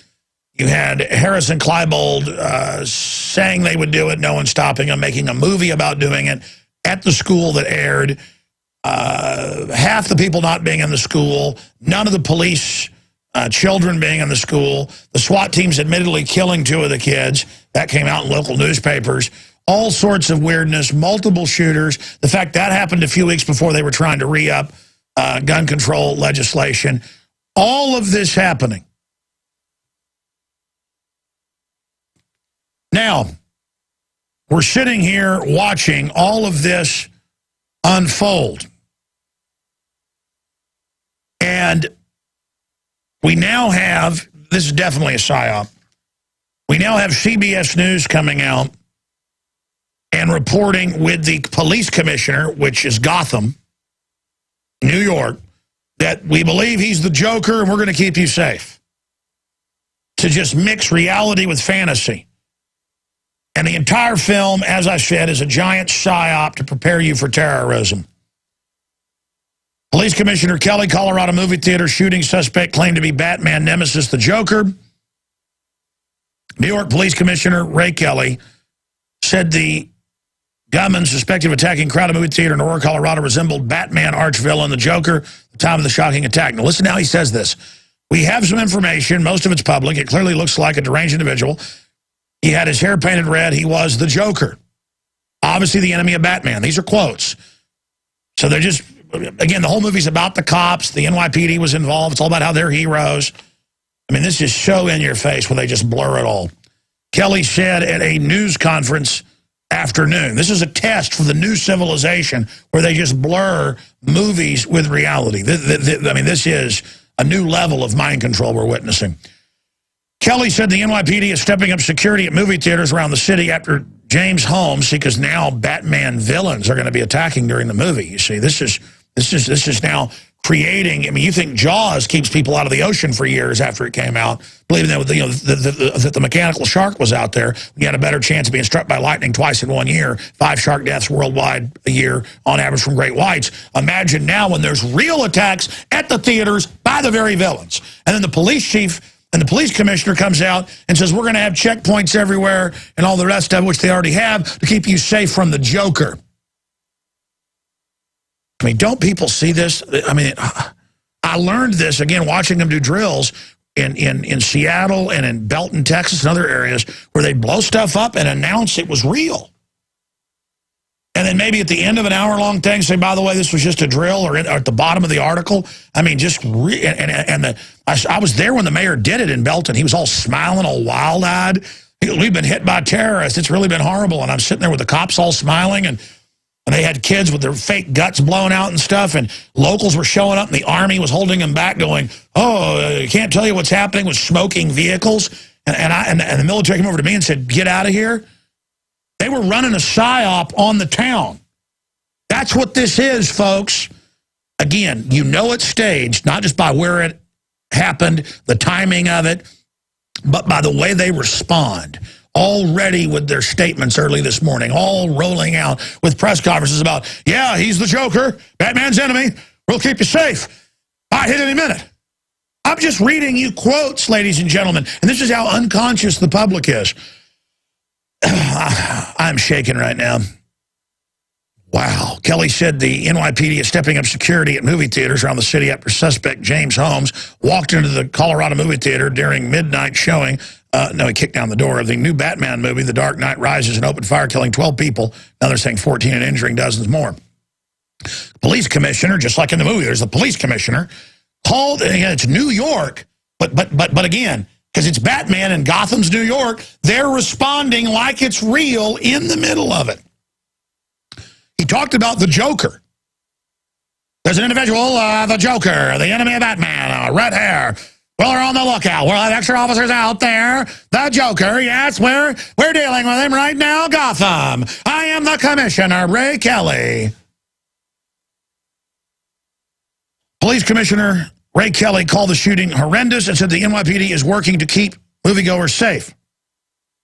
You had Harris and Klebold saying they would do it, no one stopping them, making a movie about doing it at the school that aired. Half the people not being in the school, none of the police children being in the school, the SWAT teams admittedly killing 2 of the kids. That came out in local newspapers. All sorts of weirdness, multiple shooters. The fact that happened a few weeks before they were trying to re-up gun control legislation. All of this happening. Now, we're sitting here watching all of this unfold. And we now have, this is definitely a psyop, we now have CBS News coming out and reporting with the police commissioner, which is Gotham, New York, that we believe he's the Joker and we're going to keep you safe. To just mix reality with fantasy. And the entire film, as I said, is a giant psyop to prepare you for terrorism. Police Commissioner Kelly, Colorado movie theater shooting suspect claimed to be Batman nemesis, the Joker. New York Police Commissioner Ray Kelly said the gunman suspected of attacking crowded movie theater in Aurora, Colorado resembled Batman arch-villain, the Joker, at the time of the shocking attack. Now listen how he says this. We have some information, most of it's public. It clearly looks like a deranged individual. He had his hair painted red. He was the Joker. Obviously the enemy of Batman. These are quotes. So they're just, again, the whole movie's about the cops. The NYPD was involved. It's all about how they're heroes. I mean, this is so in your face where they just blur it all. Kelly said at a news conference afternoon, this is a test for the new civilization where they just blur movies with reality. I mean, this is a new level of mind control we're witnessing. Kelly said the NYPD is stepping up security at movie theaters around the city after James Holmes, because now Batman villains are going to be attacking during the movie. You see, this is now creating. I mean, you think Jaws keeps people out of the ocean for years after it came out, believing that that the mechanical shark was out there. You had a better chance of being struck by lightning twice in 1 year. 5 shark deaths worldwide a year on average from great whites. Imagine now when there's real attacks at the theaters by the very villains, and then the police chief and the police commissioner comes out and says, we're going to have checkpoints everywhere and all the rest of it, which they already have, to keep you safe from the Joker. I mean, don't people see this? I mean, I learned this, again, watching them do drills in Seattle and in Belton, Texas, and other areas where they blow stuff up and announce it was real. And then maybe at the end of an hour-long thing say, by the way, this was just a drill, or at the bottom of the article. I mean, just I was there when the mayor did it in Belton. He was all smiling, all wild-eyed. We've been hit by terrorists. It's really been horrible. And I'm sitting there with the cops all smiling, and they had kids with their fake guts blown out and stuff, and locals were showing up, and the army was holding them back going, I can't tell you what's happening with smoking vehicles. And the military came over to me and said, get out of here. They were running a psyop on the town. That's what this is, folks. Again, you know it's staged, not just by where it happened, the timing of it, but by the way they respond. Already with their statements early this morning, all rolling out with press conferences about, yeah, he's the Joker, Batman's enemy, we'll keep you safe. I hit any minute. I'm just reading you quotes, ladies and gentlemen, and this is how unconscious the public is. I'm shaking right now. Wow. Kelly said the NYPD is stepping up security at movie theaters around the city after suspect James Holmes walked into the Colorado movie theater during midnight showing. No, he kicked down the door of the new Batman movie, The Dark Knight Rises, and opened fire, killing 12 people. Now they're saying 14 and injuring dozens more. Police commissioner, just like in the movie, there's a police commissioner, called, again, it's New York, but again, because it's Batman and Gotham's New York, they're responding like it's real in the middle of it. He talked about the Joker. There's an individual, the Joker, the enemy of Batman, red hair. Well, we're on the lookout. We'll have extra officers out there. The Joker, yes, we're dealing with him right now, Gotham. I am the commissioner, Ray Kelly. Police Commissioner Ray Kelly called the shooting horrendous and said the NYPD is working to keep moviegoers safe.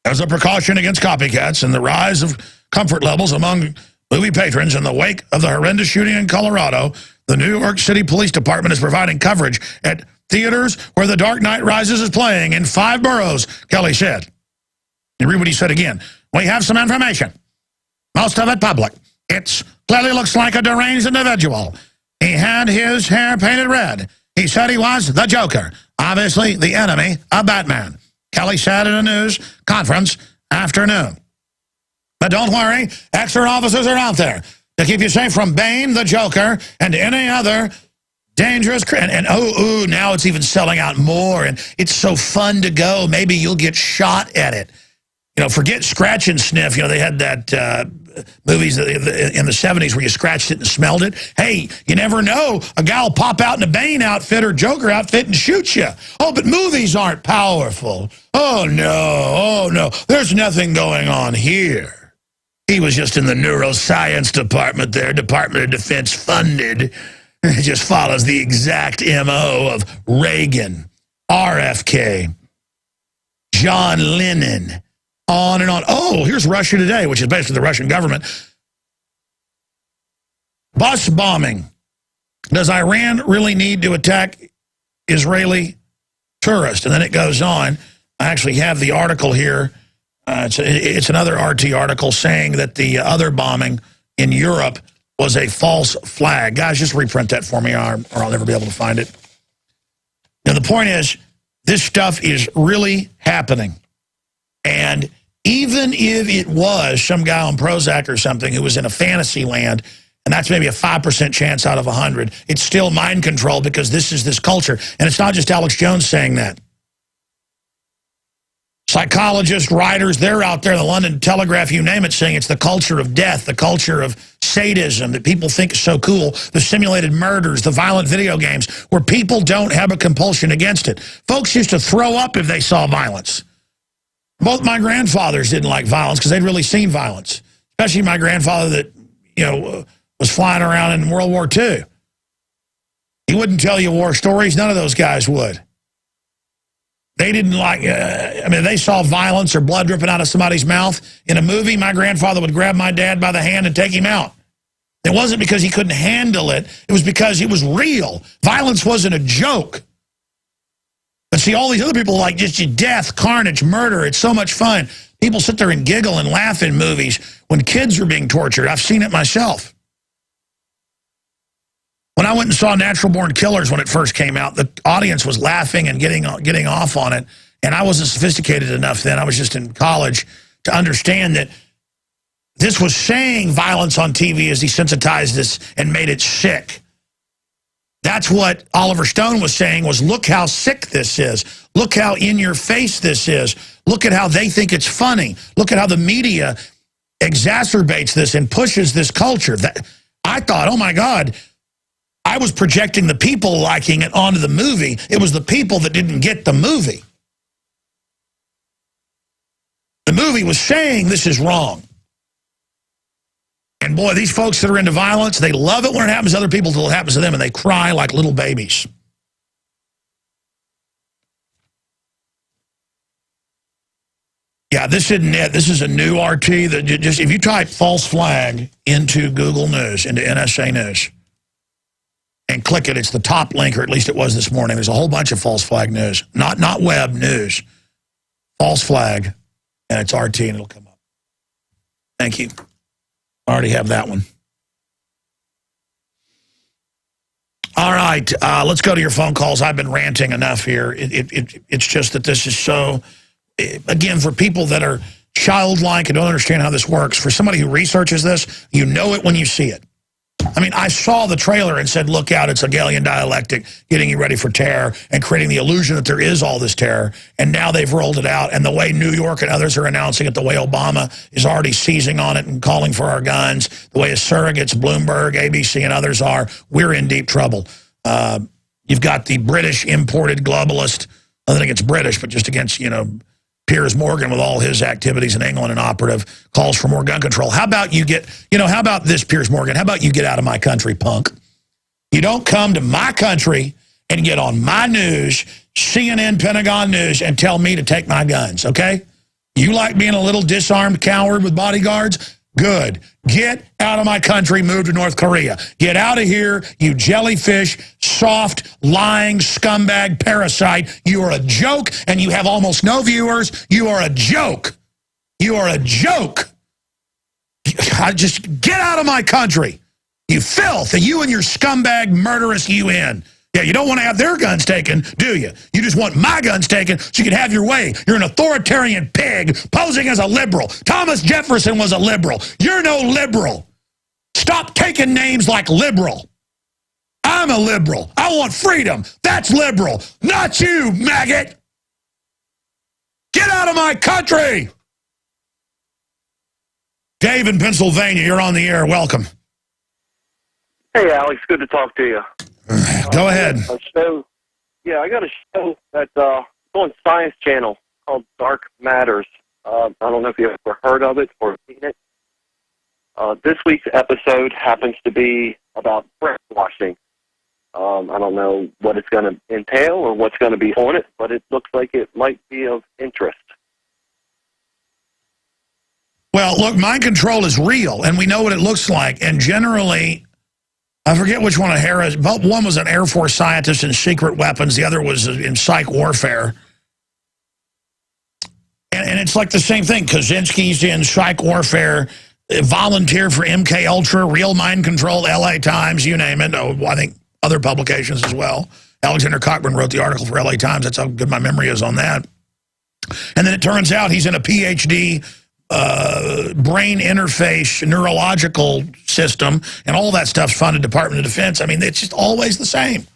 As a precaution against copycats and the rise of comfort levels among movie patrons in the wake of the horrendous shooting in Colorado, the New York City Police Department is providing coverage at theaters where The Dark Knight Rises is playing in 5 boroughs, Kelly said. You read what he said again. We have some information. Most of it public. It clearly looks like a deranged individual. He had his hair painted red. He said he was the Joker, obviously the enemy of Batman. Kelly said in a news conference afternoon. But don't worry, extra officers are out there to keep you safe from Bane, the Joker, and any other dangerous, and now it's even selling out more, and it's so fun to go. Maybe you'll get shot at it. You know, forget scratch and sniff. You know, they had that movies in the 70s where you scratched it and smelled it. Hey, you never know. A guy will pop out in a Bane outfit or Joker outfit and shoot you. Oh, but movies aren't powerful. Oh, no. There's nothing going on here. He was just in the neuroscience department there, Department of Defense funded. It just follows the exact MO of Reagan, RFK, John Lennon, on and on. Oh, here's Russia Today, which is basically the Russian government. Bus bombing. Does Iran really need to attack Israeli tourists? And then it goes on. I actually have the article here. It's another RT article saying that the other bombing in Europe was a false flag. Guys, just reprint that for me or I'll never be able to find it. Now, the point is, this stuff is really happening. And even if it was some guy on Prozac or something who was in a fantasy land, and that's maybe a 5% chance out of 100, it's still mind control because this is this culture. And it's not just Alex Jones saying that. Psychologists, writers, they're out there, the London Telegraph, you name it, saying it's the culture of death, the culture of sadism that people think is so cool, the simulated murders, the violent video games, where people don't have a compulsion against it. Folks used to throw up if they saw violence. Both my grandfathers didn't like violence because they'd really seen violence, especially my grandfather that, you know, was flying around in World War II. He wouldn't tell you war stories. None of those guys would. They didn't like, they saw violence or blood dripping out of somebody's mouth in a movie. My grandfather would grab my dad by the hand and take him out. It wasn't because he couldn't handle it. It was because it was real. Violence wasn't a joke. But see, all these other people like just death, carnage, murder. It's so much fun. People sit there and giggle and laugh in movies when kids are being tortured. I've seen it myself. When I went and saw Natural Born Killers when it first came out, the audience was laughing and getting off on it. And I wasn't sophisticated enough then. I was just in college to understand that this was saying violence on TV as desensitized us and made it sick. That's what Oliver Stone was saying was, look how sick this is. Look how in your face this is. Look at how they think it's funny. Look at how the media exacerbates this and pushes this culture. That I thought, oh my God, I was projecting the people liking it onto the movie. It was the people that didn't get the movie. The movie was saying this is wrong. And boy, these folks that are into violence, they love it when it happens to other people until it happens to them, and they cry like little babies. Yeah, this isn't it. This is a new RT that just, if you type false flag into Google News, into NSA News, and click it, it's the top link, or at least it was this morning. There's a whole bunch of false flag news. Not web news. False flag, and it's RT, and it'll come up. Thank you. I already have that one. All right, let's go to your phone calls. I've been ranting enough here. It's just that this is so, again, for people that are childlike and don't understand how this works, for somebody who researches this, you know it when you see it. I mean, I saw the trailer and said, look out, it's a Hegelian dialectic getting you ready for terror and creating the illusion that there is all this terror. And now they've rolled it out. And the way New York and others are announcing it, the way Obama is already seizing on it and calling for our guns, the way his surrogates, Bloomberg, ABC, and others are, we're in deep trouble. You've got the British imported globalist, I don't think it's British, but just against, Piers Morgan with all his activities in England and operative calls for more gun control. How about you get, how about this, Piers Morgan? How about you get out of my country, punk? You don't come to my country and get on my news, CNN, Pentagon News, and tell me to take my guns, okay? You like being a little disarmed coward with bodyguards? Good. Get out of my country, move to North Korea. Get out of here, you jellyfish, soft, lying, scumbag parasite. You are a joke, and you have almost no viewers. You are a joke. You are a joke. Just get out of my country. You filth, and you and your scumbag, murderous UN. Yeah, you don't want to have their guns taken, do you? You just want my guns taken so you can have your way. You're an authoritarian pig posing as a liberal. Thomas Jefferson was a liberal. You're no liberal. Stop taking names like liberal. I'm a liberal. I want freedom. That's liberal. Not you, maggot. Get out of my country. Dave in Pennsylvania, you're on the air. Welcome. Hey, Alex. Good to talk to you. Go ahead. I got a show that's on Science Channel called Dark Matters. I don't know if you've ever heard of it or seen it. This week's episode happens to be about brainwashing. I don't know what it's going to entail or what's going to be on it, but it looks like it might be of interest. Well, look, mind control is real, and we know what it looks like. And generally, I forget which one of Harris, one was an Air Force scientist in secret weapons, the other was in psych warfare. And it's like the same thing. Kaczynski's in psych warfare, volunteer for MK Ultra, real mind control, LA Times, you name it. Oh, I think other publications as well. Alexander Cockburn wrote the article for LA Times. That's how good my memory is on that. And then it turns out he's in a PhD brain interface neurological system, and all that stuff's funded Department of Defense. I mean, it's just always the same.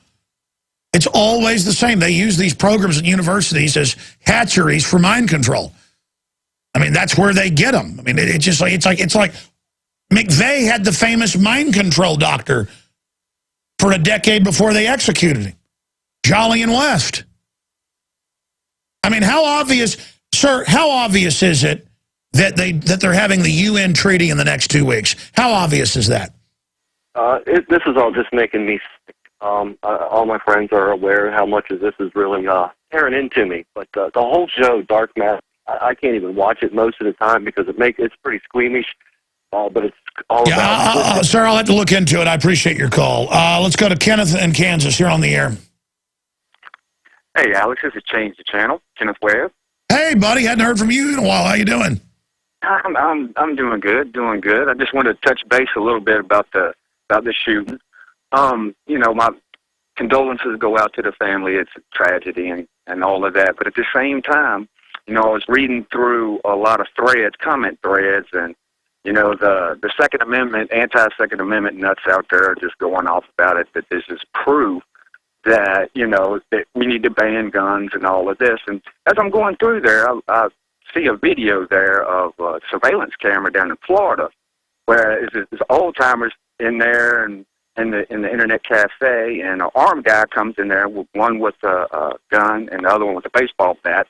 It's always the same. They use these programs at universities as hatcheries for mind control. I mean, that's where they get them. I mean, it's like McVeigh had the famous mind control doctor for a decade before they executed him, Jolly and West. I mean, how obvious, sir? How obvious is it that they're having the UN treaty in the next 2 weeks? How obvious is that? This is all just making me sick. All my friends are aware how much of this is really tearing into me. But the whole show, Dark Matter, I can't even watch it most of the time because it's pretty squeamish. But it's all about... Sir, I'll have to look into it. I appreciate your call. Let's go to Kenneth in Kansas. You're on the air. Hey, Alex, this is Change the Channel. Kenneth Webb. Hey, buddy. Hadn't heard from you in a while. How you doing? I'm doing good, doing good. I just wanted to touch base a little bit about the shooting. My condolences go out to the family. It's a tragedy and all of that. But at the same time, I was reading through a lot of comment threads, and the Second Amendment, anti-Second Amendment nuts out there are just going off about it. That this is proof that that we need to ban guns and all of this. And as I'm going through there, I see a video there of a surveillance camera down in Florida, where there's old timers in there and in the internet cafe, and an armed guy comes in there, one with a gun and the other one with a baseball bat,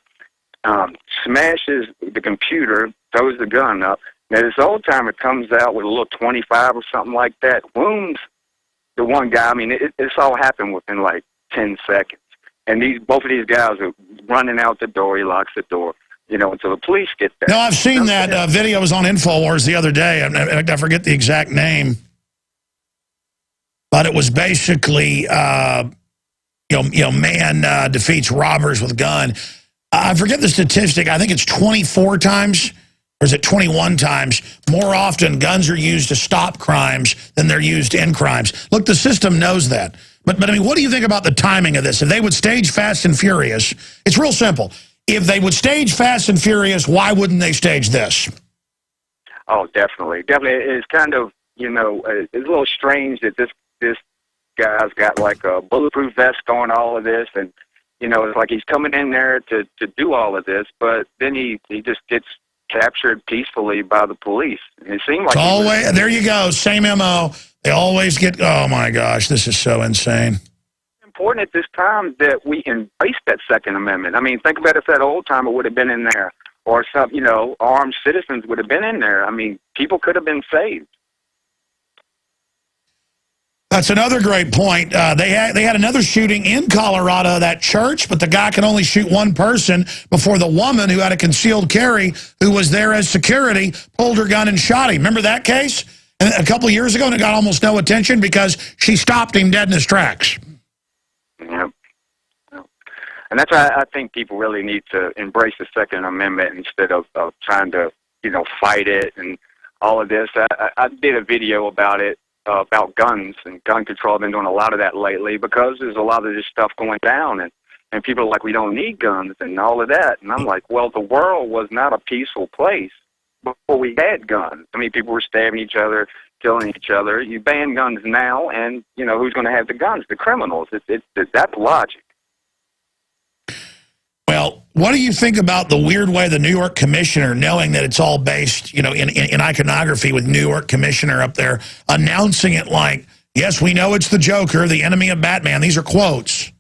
smashes the computer, throws the gun up, Now, this old timer comes out with a little 25 or something like that, wounds the one guy. I mean, it's all happened within like 10 seconds. And both of these guys are running out the door. He locks the door, until the police get there. No, I've seen that video. Was on InfoWars the other day. I forget the exact name. But it was basically, man defeats robbers with gun. I forget the statistic. I think it's 24 times, or is it 21 times? More often, guns are used to stop crimes than they're used in crimes. Look, the system knows that. But I mean, what do you think about the timing of this? If they would stage Fast and Furious, it's real simple. If they would stage Fast and Furious, why wouldn't they stage this? Oh, definitely. Definitely. It's kind of, it's a little strange that this guy's got like a bulletproof vest on, all of this, and it's like he's coming in there to do all of this, but then he just gets captured peacefully by the police. And it seemed like there you go, same MO. They always get. Oh my gosh, this is so insane. It's important at this time that we embrace that Second Amendment. I mean, think about if that old timer would have been in there, or some armed citizens would have been in there. I mean, people could have been saved. That's another great point. They had another shooting in Colorado, that church, but the guy could only shoot one person before the woman who had a concealed carry, who was there as security, pulled her gun and shot him. Remember that case? And a couple of years ago, and it got almost no attention because she stopped him dead in his tracks. Yep. And that's why I think people really need to embrace the Second Amendment instead of trying to, fight it and all of this. I did a video about it. About guns and gun control. I've been doing a lot of that lately because there's a lot of this stuff going down, and people are like, we don't need guns and all of that. And I'm like, well, the world was not a peaceful place before we had guns. I mean, people were stabbing each other, killing each other. You ban guns now, and, who's going to have the guns? The criminals. That's logic. Well, what do you think about the weird way the New York commissioner, knowing that it's all based, in iconography with New York commissioner up there, announcing it like, yes, we know it's the Joker, the enemy of Batman. These are quotes.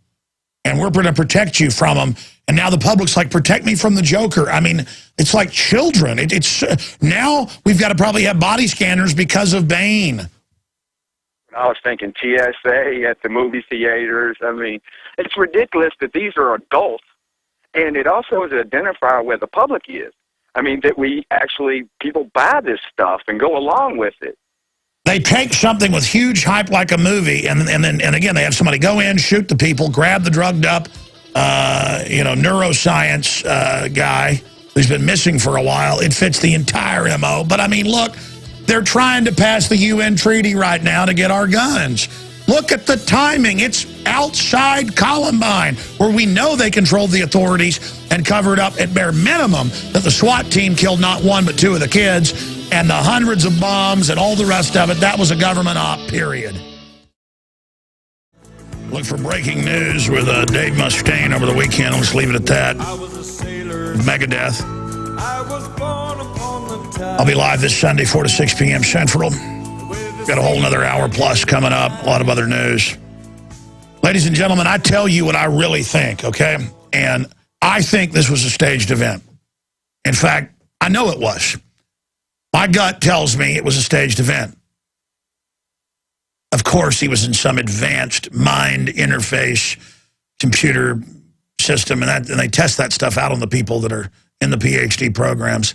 And we're going to protect you from them. And now the public's like, protect me from the Joker. I mean, it's like children. It's now we've got to probably have body scanners because of Bane. I was thinking TSA at the movie theaters. I mean, it's ridiculous that these are adults. And it also is an identifier where the public is. I mean, that people buy this stuff and go along with it. They take something with huge hype like a movie, and again, they have somebody go in, shoot the people, grab the drugged up, neuroscience guy who's been missing for a while. It fits the entire MO. But, I mean, look, they're trying to pass the UN treaty right now to get our guns. Look at the timing. It's outside Columbine, where we know they controlled the authorities and covered up at bare minimum that the SWAT team killed not one but two of the kids, and the hundreds of bombs and all the rest of it. That was a government op, period. Look for breaking news with Dave Mustaine over the weekend. Let's leave it at that. Megadeth. I'll be live this Sunday, 4 to 6 p.m. Central. Got a whole another hour plus coming up. A lot of other news. Ladies and gentlemen, I tell you what I really think, okay? And I think this was a staged event. In fact, I know it was. My gut tells me it was a staged event. Of course, he was in some advanced mind interface computer system, and they test that stuff out on the people that are in the PhD programs.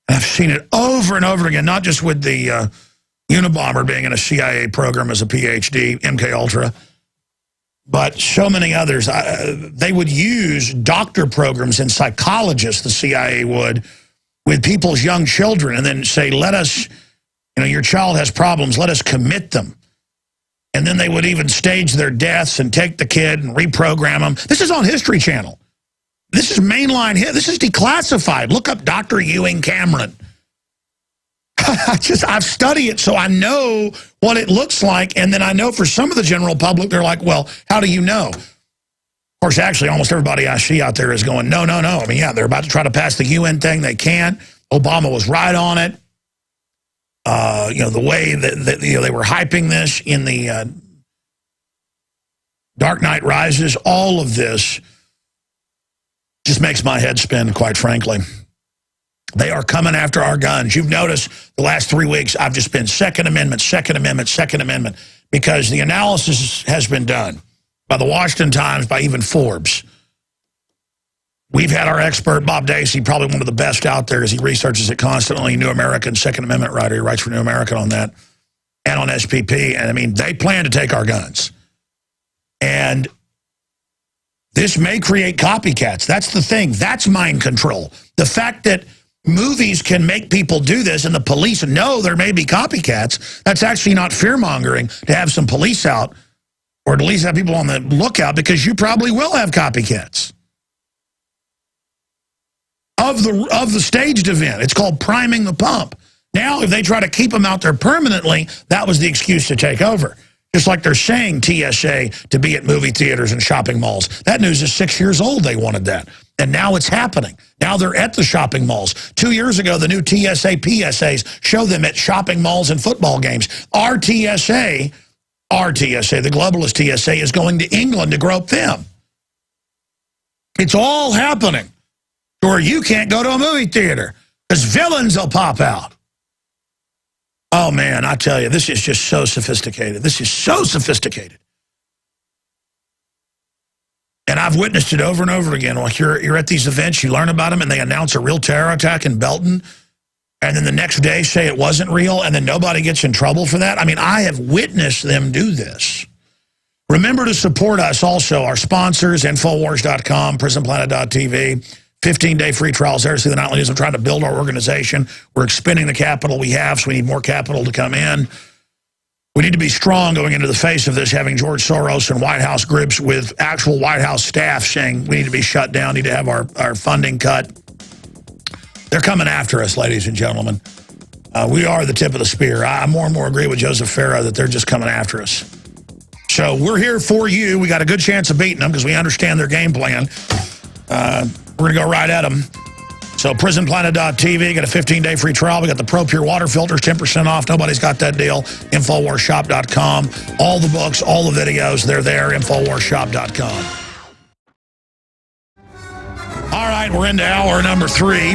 And I've seen it over and over again, not just with the Unabomber being in a CIA program as a PhD, MK Ultra, but so many others. They would use doctor programs and psychologists, the CIA would, with people's young children, and then say, let us, your child has problems, let us commit them. And then they would even stage their deaths and take the kid and reprogram them. This is on History Channel. This is mainline hit. This is declassified. Look up Dr. Ewing Cameron. I've studied it, so I know what it looks like, and then I know for some of the general public, they're like, well, how do you know? Of course, actually, almost everybody I see out there is going, no, no, no. I mean, yeah, they're about to try to pass the UN thing. They can't. Obama was right on it. The way that they were hyping this in the Dark Knight Rises, all of this just makes my head spin, quite frankly. They are coming after our guns. You've noticed the last 3 weeks I've just been Second Amendment, Second Amendment, Second Amendment, because the analysis has been done by the Washington Times, by even Forbes. We've had our expert, Bob Dacey, probably one of the best out there as he researches it constantly, New American, Second Amendment writer. He writes for New American on that and on SPP. And, I mean, they plan to take our guns. And this may create copycats. That's the thing. That's mind control. The fact that movies can make people do this and the police know there may be copycats, that's actually not fear-mongering to have some police out or at least have people on the lookout, because you probably will have copycats of the staged event. It's called priming the pump. Now, if they try to keep them out there permanently, that was the excuse to take over. Just like they're saying TSA to be at movie theaters and shopping malls. That news is 6 years old. They wanted that. And now it's happening. Now they're at the shopping malls. 2 years ago, the new TSA PSAs show them at shopping malls and football games. Our TSA, the globalist TSA, is going to England to grope them. It's all happening. Or you can't go to a movie theater because villains will pop out. Oh, man, I tell you, this is just so sophisticated. This is so sophisticated. And I've witnessed it over and over again. Like you're at these events, you learn about them, and they announce a real terror attack in Belton, and then the next day say it wasn't real, and then nobody gets in trouble for that. I mean, I have witnessed them do this. Remember to support us also, our sponsors, Infowars.com, PrisonPlanet.tv. 15-day free trials there. See the nightly news. I'm trying to build our organization. We're expending the capital we have, so we need more capital to come in. We need to be strong going into the face of this, having George Soros and White House groups with actual White House staff saying we need to be shut down, need to have our funding cut. They're coming after us, ladies and gentlemen. We are the tip of the spear. I more and more agree with Joseph Farah that they're just coming after us. So we're here for you. We got a good chance of beating them because we understand their game plan. We're going to go right at them. So prisonplanet.tv, got a 15-day free trial. We got the Pro Pure water filters, 10% off. Nobody's got that deal. Infowarshop.com. All the books, all the videos, they're there. Infowarshop.com. All right, we're into hour number 3.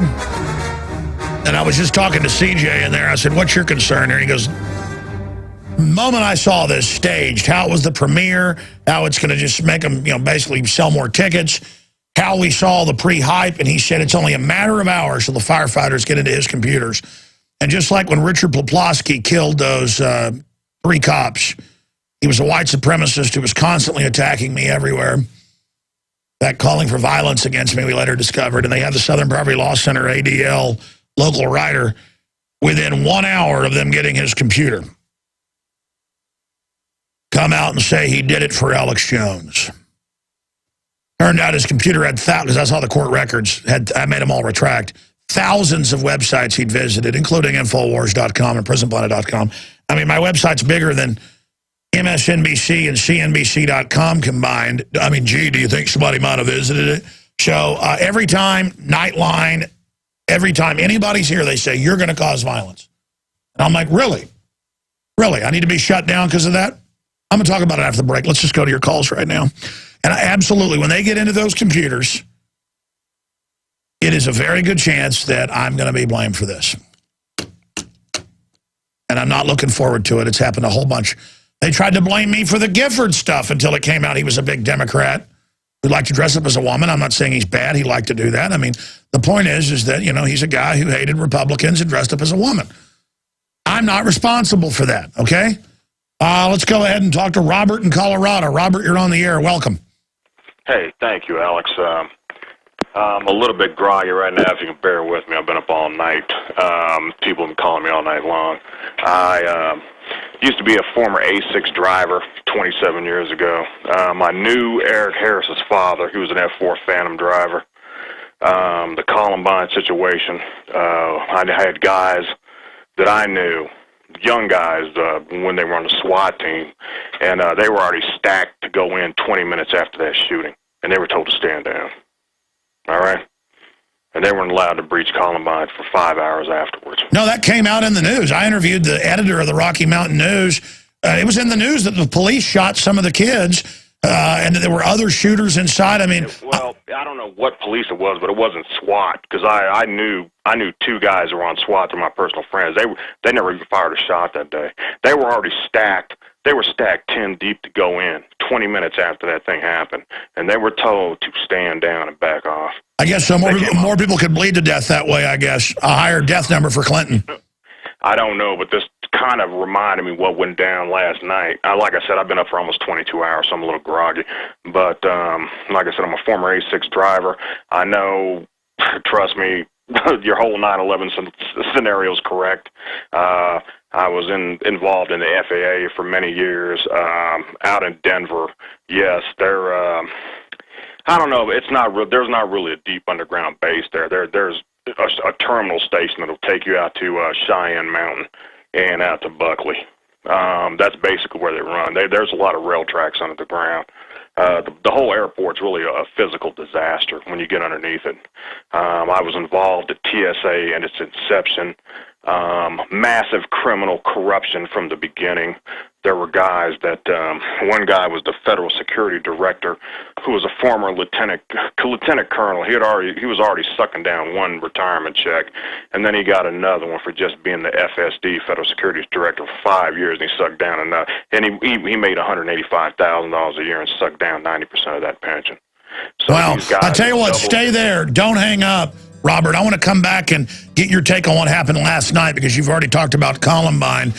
And I was just talking to CJ in there. I said, what's your concern here? He goes, the moment I saw this staged, how it was the premiere, how it's going to just make them, basically sell more tickets, how we saw the pre-hype, and he said it's only a matter of hours till the firefighters get into his computers. And just like when Richard Poplawski killed those 3 cops, he was a white supremacist who was constantly attacking me everywhere. That calling for violence against me, we later discovered. And they had the Southern Poverty Law Center, ADL, local writer, within 1 hour of them getting his computer, come out and say he did it for Alex Jones. Turned out his computer had thousands, because I saw the court records, I made them all retract, thousands of websites he'd visited, including Infowars.com and PrisonPlanet.com. I mean, my website's bigger than MSNBC and CNBC.com combined. I mean, gee, do you think somebody might have visited it? So every time, Nightline, every time anybody's here, they say, you're going to cause violence. And I'm like, really? Really? I need to be shut down because of that? I'm going to talk about it after the break. Let's just go to your calls right now. And absolutely, when they get into those computers, it is a very good chance that I'm going to be blamed for this. And I'm not looking forward to it. It's happened a whole bunch. They tried to blame me for the Gifford stuff until it came out he was a big Democrat who liked to dress up as a woman. I'm not saying he's bad. He liked to do that. I mean, the point is that, he's a guy who hated Republicans and dressed up as a woman. I'm not responsible for that, okay? Let's go ahead and talk to Robert in Colorado. Robert, you're on the air. Welcome. Hey, thank you, Alex. I'm a little bit groggy right now, if you can bear with me. I've been up all night. People have been calling me all night long. I used to be a former A6 driver 27 years ago. I knew Eric Harris's father. He was an F4 Phantom driver. The Columbine situation, I had guys that I knew, young guys, when they were on the SWAT team, and they were already stacked to go in 20 minutes after that shooting, and they were told to stand down. All right? And they weren't allowed to breach Columbine for 5 hours afterwards. No, that came out in the news. I interviewed the editor of the Rocky Mountain News. It was in the news that the police shot some of the kids. And there were other shooters inside. I mean, well, I don't know what police it was, but it wasn't SWAT, because I knew 2 guys who were on SWAT. They're my personal friends. They never even fired a shot that day. They were already stacked. They were stacked 10 deep to go in 20 minutes after that thing happened, and they were told to stand down and back off. I guess so. More people could bleed to death that way, I guess. A higher death number for Clinton. I don't know, but this kind of reminded me what went down last night. Like I said, I've been up for almost 22 hours, so I'm a little groggy. But like I said, I'm a former A6 driver. I know, trust me, your whole 9/11 scenario is correct. I was involved in the FAA for many years out in Denver. Yes, they're. I don't know. It's not. There's not really a deep underground base there. There's a terminal station that'll take you out to Cheyenne Mountain and out to Buckley. That's basically where they run. There's a lot of rail tracks under the ground. The whole airport's really a physical disaster when you get underneath it. I was involved at TSA and its inception. Massive criminal corruption from the beginning. There were guys that, one guy was the federal security director, who was a former lieutenant colonel. He was already sucking down one retirement check, and then he got another one for just being the FSD, federal security director, for 5 years, and he sucked down another. And he made $185,000 a year and sucked down 90% of that pension. So well, I tell you what, stay there. Don't hang up. Robert, I want to come back and get your take on what happened last night, because you've already talked about Columbine,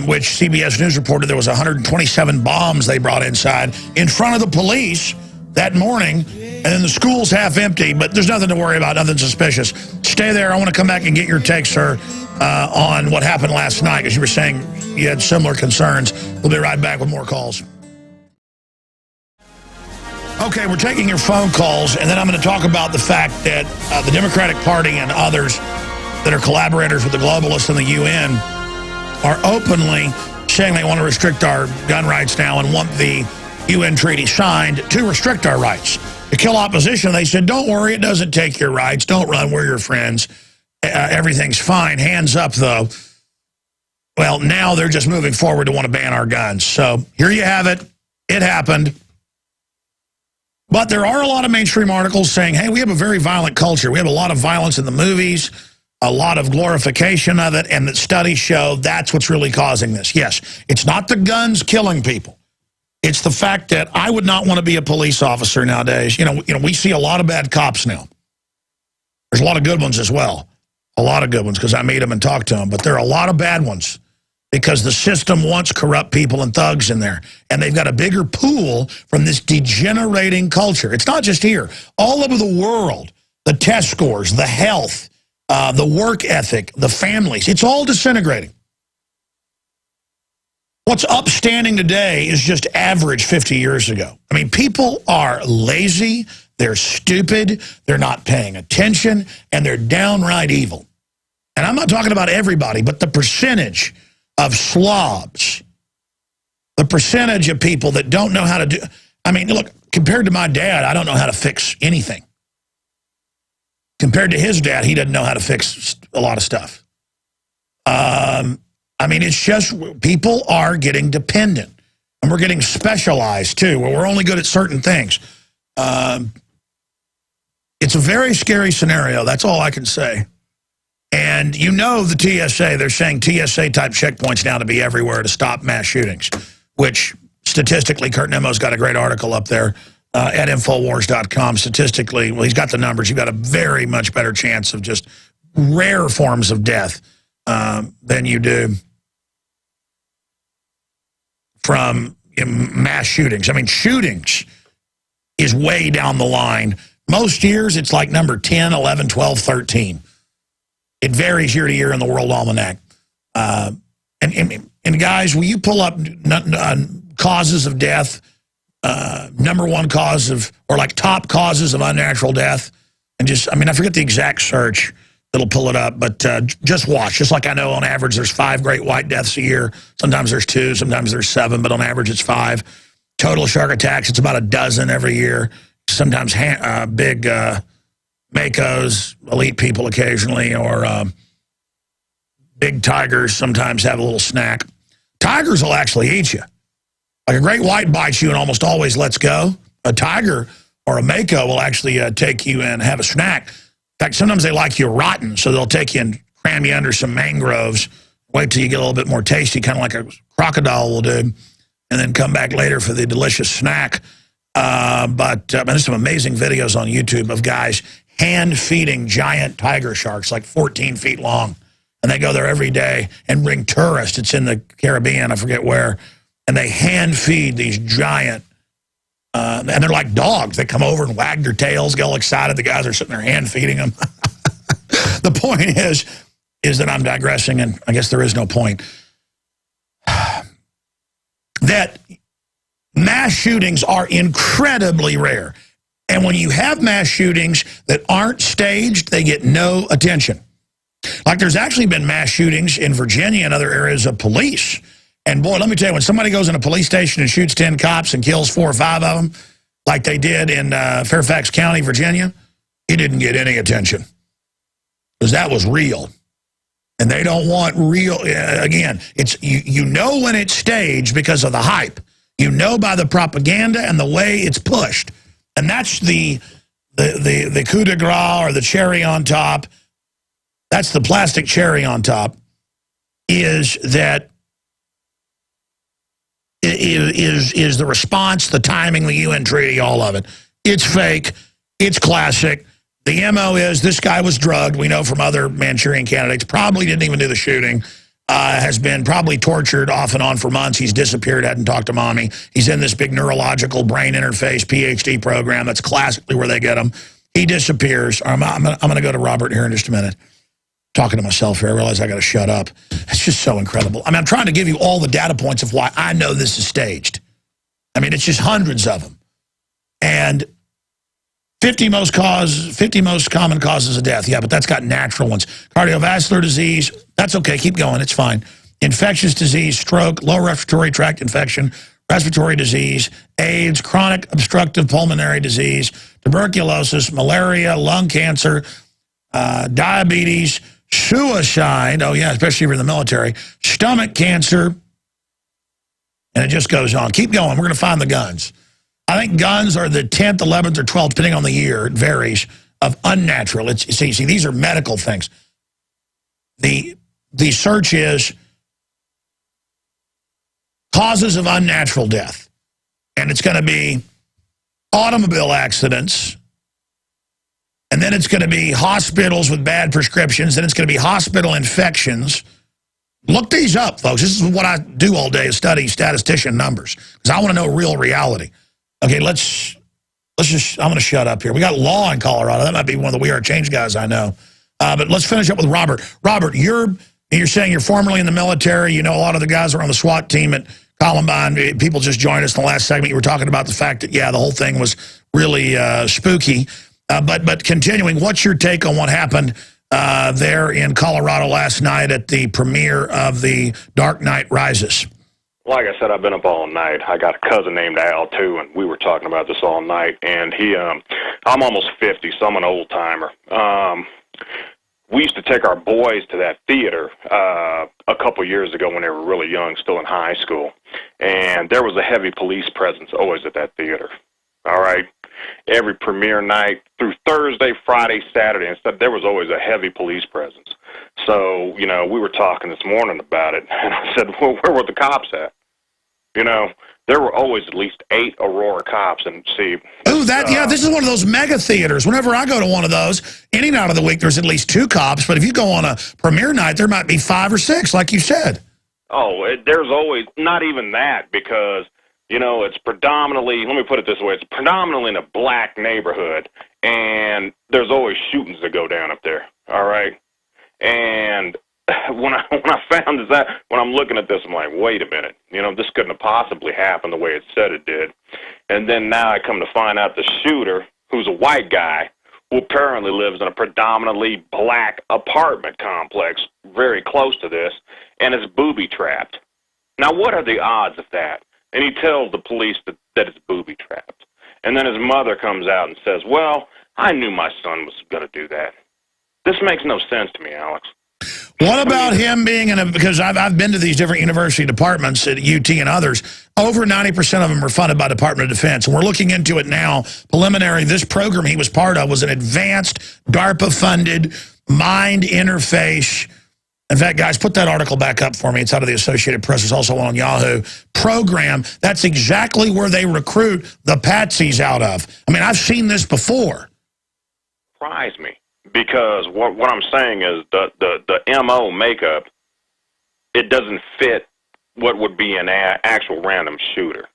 which CBS News reported there was 127 bombs they brought inside in front of the police that morning, and then the school's half empty, but there's nothing to worry about, nothing suspicious. Stay there. I want to come back and get your take, sir, on what happened last night, because you were saying you had similar concerns. We'll be right back with more calls. Okay, we're taking your phone calls, and then I'm going to talk about the fact that the Democratic Party and others that are collaborators with the globalists and the UN are openly saying they want to restrict our gun rights now and want the UN treaty signed to restrict our rights. To kill opposition, they said, don't worry, it doesn't take your rights. Don't run, we're your friends. Everything's fine. Hands up, though. Well, now they're just moving forward to want to ban our guns. So here you have it. It happened. But there are a lot of mainstream articles saying, hey, we have a very violent culture. We have a lot of violence in the movies, a lot of glorification of it, and that studies show that's what's really causing this. Yes, it's not the guns killing people. It's the fact that I would not want to be a police officer nowadays. You know, we see a lot of bad cops now. There's a lot of good ones as well. A lot of good ones, because I meet them and talk to them. But there are a lot of bad ones, because the system wants corrupt people and thugs in there. And they've got a bigger pool from this degenerating culture. It's not just here. All over the world, the test scores, the health, the work ethic, the families, it's all disintegrating. What's upstanding today is just average 50 years ago. I mean, people are lazy, they're stupid, they're not paying attention, and they're downright evil. And I'm not talking about everybody, but the percentage of slobs, the percentage of people that don't know how to do. I mean, look, compared to my dad, I don't know how to fix anything. Compared to his dad, he doesn't know how to fix a lot of stuff. I mean, it's just people are getting dependent, and we're getting specialized too, where we're only good at certain things. It's a very scary scenario. That's all I can say. And you know the TSA, they're saying TSA-type checkpoints now to be everywhere to stop mass shootings, which statistically, Kurt Nemo's got a great article up there at Infowars.com. Statistically, well, he's got the numbers. You've got a very much better chance of just rare forms of death than you do from mass shootings. I mean, shootings is way down the line. Most years, it's like number 10, 11, 12, 13. It varies year to year in the World Almanac. And guys, will you pull up causes of death, number one cause of, or like top causes of unnatural death? And just, I mean, I forget the exact search that'll pull it up, but just watch. Just like I know on average there's 5 great white deaths a year. Sometimes there's 2, sometimes there's 7, but on average it's 5. Total shark attacks, it's about a dozen every year. Sometimes big Makos, elite people occasionally, or big tigers sometimes have a little snack. Tigers will actually eat you. Like a great white bites you and almost always lets go. A tiger or a mako will actually take you and have a snack. In fact, sometimes they like you rotten, so they'll take you and cram you under some mangroves, wait till you get a little bit more tasty, kind of like a crocodile will do, and then come back later for the delicious snack. But there's some amazing videos on YouTube of guys hand-feeding giant tiger sharks, like 14 feet long. And they go there every day and bring tourists. It's in the Caribbean, I forget where. And they hand-feed these giant, and they're like dogs. They come over and wag their tails, get all excited. The guys are sitting there hand-feeding them. The point is that I'm digressing, and I guess there is no point. That mass shootings are incredibly rare. And when you have mass shootings that aren't staged, they get no attention. Like there's actually been mass shootings in Virginia and other areas of police. And boy, let me tell you, when somebody goes in a police station and shoots 10 cops and kills 4 or 5 of them, like they did in Fairfax County, Virginia, it didn't get any attention. Because that was real. And they don't want real, again, it's you know when it's staged because of the hype. You know by the propaganda and the way it's pushed. And that's the coup de grace or the cherry on top. That's the plastic cherry on top, is that is the response, the timing, the UN treaty, all of it. It's fake. It's classic. The MO is this guy was drugged. We know from other Manchurian candidates. Probably didn't even do the shooting. Has been probably tortured off and on for months. He's disappeared, hadn't talked to mommy. He's in this big neurological brain interface PhD program. That's classically where they get him. He disappears. I'm going to go to Robert here in just a minute. Talking to myself here. I realize I got to shut up. It's just so incredible. I mean, I'm trying to give you all the data points of why I know this is staged. I mean, it's just hundreds of them. And 50 most common causes of death. Yeah, but that's got natural ones. Cardiovascular disease, that's okay. Keep going. It's fine. Infectious disease, stroke, lower respiratory tract infection, respiratory disease, AIDS, chronic obstructive pulmonary disease, tuberculosis, malaria, lung cancer, diabetes, suicide, oh yeah, especially if you're in the military, stomach cancer, and it just goes on. Keep going. We're going to find the guns. I think guns are the 10th, 11th, or 12th, depending on the year, it varies, of unnatural. See, these are medical things. The search is causes of unnatural death. And it's going to be automobile accidents, and then it's going to be hospitals with bad prescriptions, then it's going to be hospital infections. Look these up, folks. This is what I do all day, is study statistician numbers, because I want to know real reality. Okay, let's just, I'm going to shut up here. We got law in Colorado. That might be one of the We Are Change guys I know. But let's finish up with Robert. Robert, you're saying you're formerly in the military. You know a lot of the guys are on the SWAT team at Columbine. People just joined us in the last segment. You were talking about the fact that, yeah, the whole thing was really spooky. But continuing, what's your take on what happened there in Colorado last night at the premiere of The Dark Knight Rises? Like I said, I've been up all night. I got a cousin named Al, too, and we were talking about this all night. And I'm almost 50, so I'm an old-timer. We used to take our boys to that theater a couple years ago when they were really young, still in high school. And there was a heavy police presence always at that theater. All right? Every premiere night through Thursday, Friday, Saturday, and there was always a heavy police presence. So, you know, we were talking this morning about it, and I said, well, where were the cops at? You know, there were always at least 8 Aurora cops, and see... Oh, yeah, this is one of those mega theaters. Whenever I go to one of those, any night of the week, there's at least 2 cops, but if you go on a premiere night, there might be 5 or 6, like you said. Oh, there's always, not even that, because... You know, it's predominantly, let me put it this way, it's predominantly in a black neighborhood, and there's always shootings that go down up there, all right? And when I found that, when I'm looking at this, I'm like, wait a minute, you know, this couldn't have possibly happened the way it said it did. And then now I come to find out the shooter, who's a white guy, who apparently lives in a predominantly black apartment complex very close to this, and is booby-trapped. Now, what are the odds of that? And he tells the police that it's booby-trapped. And then his mother comes out and says, well, I knew my son was going to do that. This makes no sense to me, Alex. What about him being in a, because I've been to these different university departments at UT and others, over 90% of them are funded by Department of Defense. And we're looking into it now. Preliminary, this program he was part of was an advanced DARPA-funded mind interface. In fact, guys, put that article back up for me. It's out of the Associated Press. It's also on Yahoo. Program, that's exactly where they recruit the patsies out of. I mean, I've seen this before. Surprise me. Because what I'm saying is the MO makeup, it doesn't fit what would be an actual random shooter.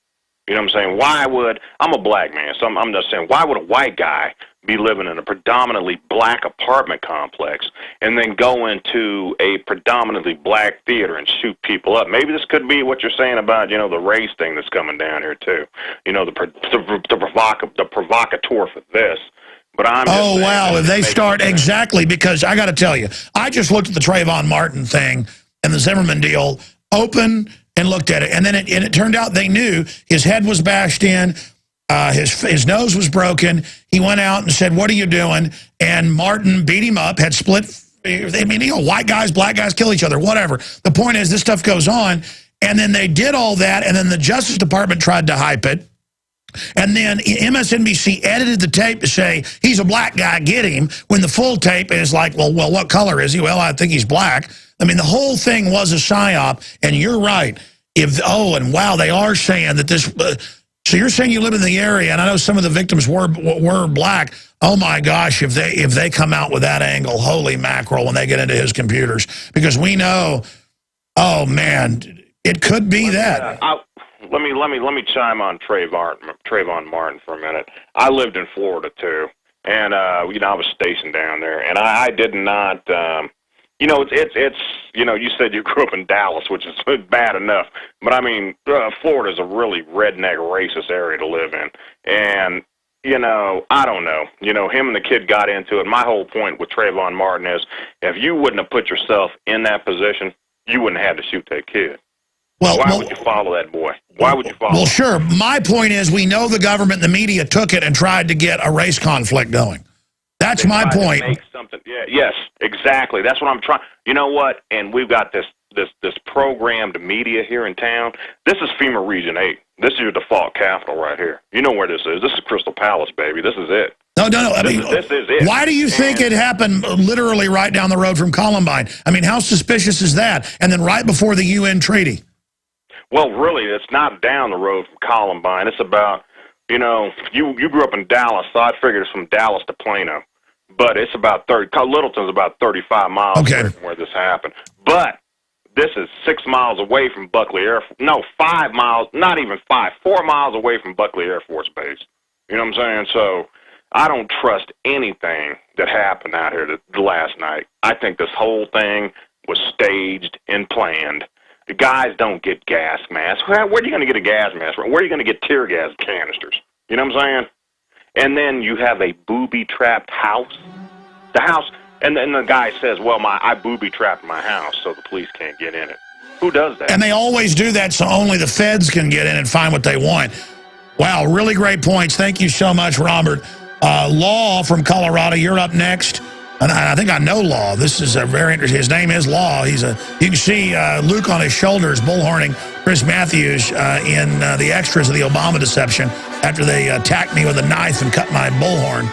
You know what I'm saying? Why would, I'm a black man, so I'm just saying, why would a white guy be living in a predominantly black apartment complex and then go into a predominantly black theater and shoot people up? Maybe this could be what you're saying about, you know, the race thing that's coming down here too. You know, the provocateur for this. But I'm just saying, wow, if they start, exactly, because I got to tell you, I just looked at the Trayvon Martin thing and the Zimmerman deal, open and looked at it, and then it turned out they knew his head was bashed in, his nose was broken. He went out and said, "What are you doing?" And Martin beat him up, had split. I mean, you know, white guys, black guys kill each other, whatever. The point is, this stuff goes on, and then they did all that, and then the Justice Department tried to hype it. And then MSNBC edited the tape to say, he's a black guy, get him, when the full tape is like, well, what color is he? Well, I think he's black. I mean, the whole thing was a psyop, and you're right. And wow, they are saying that this, so you're saying you live in the area, and I know some of the victims were black. Oh my gosh, if they come out with that angle, holy mackerel, when they get into his computers. Because we know, oh man, it could be that. Let me chime on Trayvon Martin for a minute. I lived in Florida too, and you know, I was stationed down there, and I did not. You know, it's you know, you said you grew up in Dallas, which is bad enough, but I mean, Florida is a really redneck, racist area to live in, and you know, I don't know. You know, him and the kid got into it. My whole point with Trayvon Martin is, if you wouldn't have put yourself in that position, you wouldn't have had to shoot that kid. Well, why would you follow that boy? Why would you follow him? Well, sure. My point is, we know the government and the media took it and tried to get a race conflict going. That's my point. Make something. Yeah, yes, exactly. That's what I'm trying. You know what? And we've got this programmed media here in town. This is FEMA Region 8. This is your default capital right here. You know where this is. This is Crystal Palace, baby. This is it. No. I mean, this is it. Why do you think it happened literally right down the road from Columbine? I mean, how suspicious is that? And then right before the UN treaty. Well, really, it's not down the road from Columbine. It's about, you know, you grew up in Dallas, so I figured it's from Dallas to Plano. But it's about Littleton's about 35 miles away from where this happened. But this is 6 miles away from Buckley Air Force. No, 5 miles, not even 5, 4 miles away from Buckley Air Force Base. You know what I'm saying? So I don't trust anything that happened out here the last night. I think this whole thing was staged and planned. The guys don't get gas masks. Where are you going to get a gas mask? Where are you going to get tear gas canisters? You know what I'm saying? And then you have a booby-trapped house. The house, and then the guy says, well, I booby-trapped my house so the police can't get in it. Who does that? And they always do that so only the feds can get in and find what they want. Wow, really great points. Thank you so much, Robert. Law from Colorado, you're up next. And I think I know Law. This is a very interesting. His name is Law. You can see Luke on his shoulders bullhorning Chris Matthews in the extras of the Obama deception after they attacked me with a knife and cut my bullhorn.